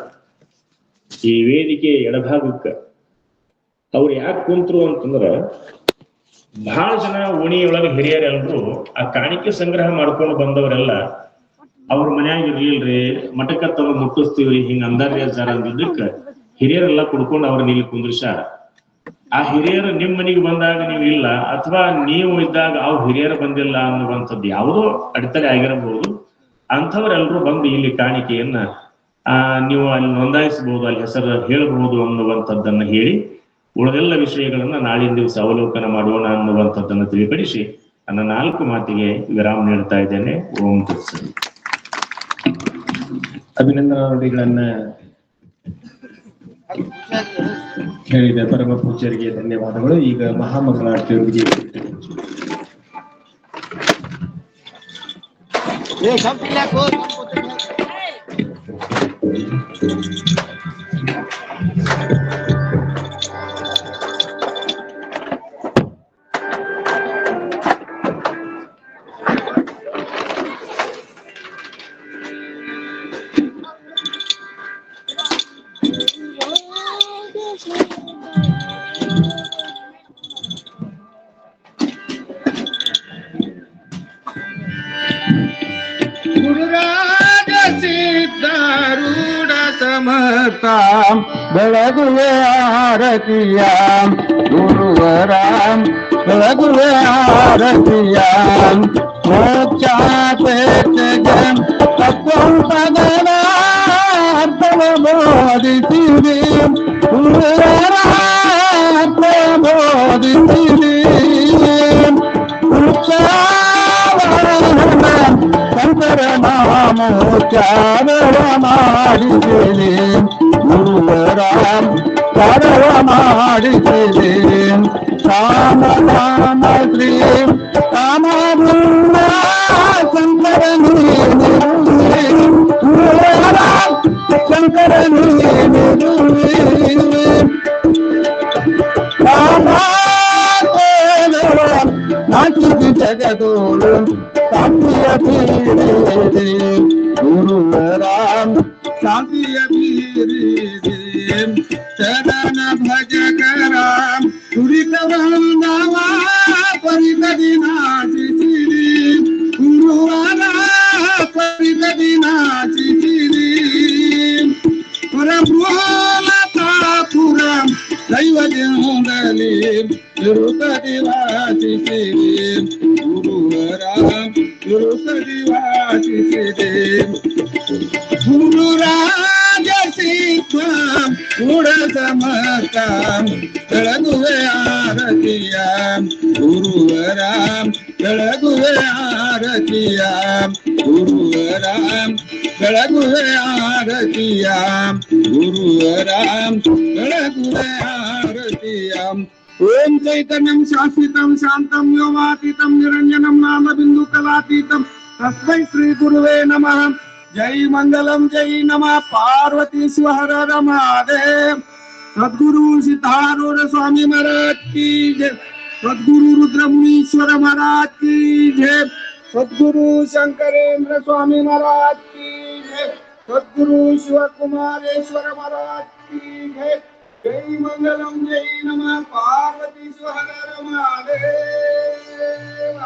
ಈ ವೇದಿಕೆ ಎಡಭಾಗಕ್ಕ ಅವ್ರು ಯಾಕೆ ಕುಂತ್ರು ಅಂತಂದ್ರ, ಬಹಳ ಜನ ಓಣಿಯೊಳಗೆ ಹಿರಿಯರೆಲ್ಲರೂ ಆ ಕಾಣಿಕೆ ಸಂಗ್ರಹ ಮಾಡ್ಕೊಂಡು ಬಂದವರೆಲ್ಲ ಅವ್ರ ಮನ್ಯಾಗ ಇರ್ಲಿಲ್ರಿ, ಮಠಕ್ಕ ತಂದು ಮುಟ್ಟಿಸ್ತೀವ್ರಿ ಹಿಂಗ ಅಂದಾರ್ರಿ ಅಜ್ಜಾರ ಅಂದಿದ್ದಕ್ಕ ಹಿರಿಯರೆಲ್ಲ ಕುಡ್ಕೊಂಡು ಅವ್ರನ್ನ ಇಲ್ಲಿ ಕುಂದ್ರಿಸ್ಯಾರ. ಆ ಹಿರಿಯರು ನಿಮ್ ಮನೆಗೆ ಬಂದಾಗ ನೀವು ಇಲ್ಲ, ಅಥವಾ ನೀವು ಇದ್ದಾಗ ಅವ್ರ ಹಿರಿಯರು ಬಂದಿಲ್ಲ ಅನ್ನುವಂಥದ್ದು ಯಾವುದೋ ಅಡೆತಡೆ ಆಗಿರಬಹುದು. ಅಂಥವ್ರೆಲ್ಲರೂ ಬಂದು ಇಲ್ಲಿ ಕಾಣಿಕೆಯನ್ನ ನೀವು ಅಲ್ಲಿ ನೋಂದಾಯಿಸಬಹುದು, ಅಲ್ಲಿ ಹೆಸರು ಹೇಳಬಹುದು ಅನ್ನುವಂಥದ್ದನ್ನ ಹೇಳಿ ಉಳಿದೆಲ್ಲ ವಿಷಯಗಳನ್ನ ನಾಳಿನ ದಿವಸ ಅವಲೋಕನ ಮಾಡೋಣ ಅನ್ನುವಂಥದ್ದನ್ನು ತಿಳಿಪಡಿಸಿ ನನ್ನ 4 ಮಾತಿಗೆ ವಿರಾಮ ನೀಡ್ತಾ ಇದ್ದೇನೆ. ಓಂ ತತ್ಸತ್. ಅಭಿನಂದನಾ ನುಡಿಗಳನ್ನ ಹೇಳಿದ ಪರಮ ಪೂಜ್ಯರಿಗೆ ಧನ್ಯವಾದಗಳು. ಈಗ ಮಹಾಮಂಗಳಾರತಿಯವರಿಗೆ ಸಮರ್ಥ ಬೆಳಗುವೆ ಆರತಿಯ ಗುರುವರ ಬೆಳಗುವೆ ಆರತಿಯ ಮೋಕ್ಷಾಪೇಕ್ಷೆಗೆ ತತ್ವಂತದ ಅರ್ಥವ ಬೋಧಿಸಿರಿ ಗುರುವರ ಅರ್ಥ ಬೋಧಿಸಿರಿ ಶಂಕರ ನಾಮೋಚ್ಚಾರವ ಮಾಡಿಸಿರಿ ಗುರುವರ ಚಾರವ ಮಾಡಿಸಿರಿ ರಾಮ ರಾಮ ಶ್ರೀ ರಾಮ ಬೃಂದ ಶಂಕರ ಗುರುವರ ಶಂಕರ ರಾಮ ನಾಚಿಸಿ ಜಗದೋಳು ಶಾಂತಿಯ ಬೀರಿದೆ ಗುರುವರ ಶಾಂತಿಯ ಬೀರಿದೆ ಚರಣ ಭಜಕರ ತುರಿತವನ್ನವ ಪರಿತದಿ ನಾಚಿಸಿರಿ ಗುರುವರ ಪರಿತದಿ ನಾಚಿಸಿರಿ ಪರಬ್ರಹ್ಮತಾಪುರ ದೈವದಿಂದಲೇ ತಿರುಪತಿ ವಾಸಿಸಿರಿ ಗುರುವರ ತಿರುಪತಿ ವಾಸಿಸಿದೆ ಗುರುರಾಜ ಸಿಕ್ಕ ಗುಣ ಸಮರ್ಥ ಬೆಳಗುವೆ ಆರತಿಯ ಗುರುವರ ಬೆಳಗುವೆ ಆರತಿಯ ಗುರುವರ ಬೆಳಗುವೆ ಆರತಿಯ ಗುರುವರ ಬೆಳಗುವೆ ಆರತಿಯ ಓಂ ಚೈತನ್ಯಂ ಶಾಶ್ವತಂ ಶಾಂತಂ ವ್ಯೋಮಾತೀತಂ ನಿರಂಜನಂ ನಾಮ ಬಿಂದು ಕಲಾತೀತಂ ತಸ್ಮೈ ಶ್ರೀ ಗುರುವೇ ನಮಃ ಜೈ ಮಂಗಲಂ ಜೈ ನಮಃ ಪಾರ್ವತೀಶ್ವರ ರಮಾದೇವ್ ಸದ್ಗುರು ಸಿದ್ಧಾರೂಢ ಸ್ವಾಮಿ महाराज की जय सद्गुरु रुद्रमुनीश्वर महाराज की जय सद्गुरु शंकरेंद्र स्वामी महाराज की जय सद्गुरु शिवकुमारेश्वर महाराज की जय जय मंगलम जय नमः पार्वतीश्वर महादेव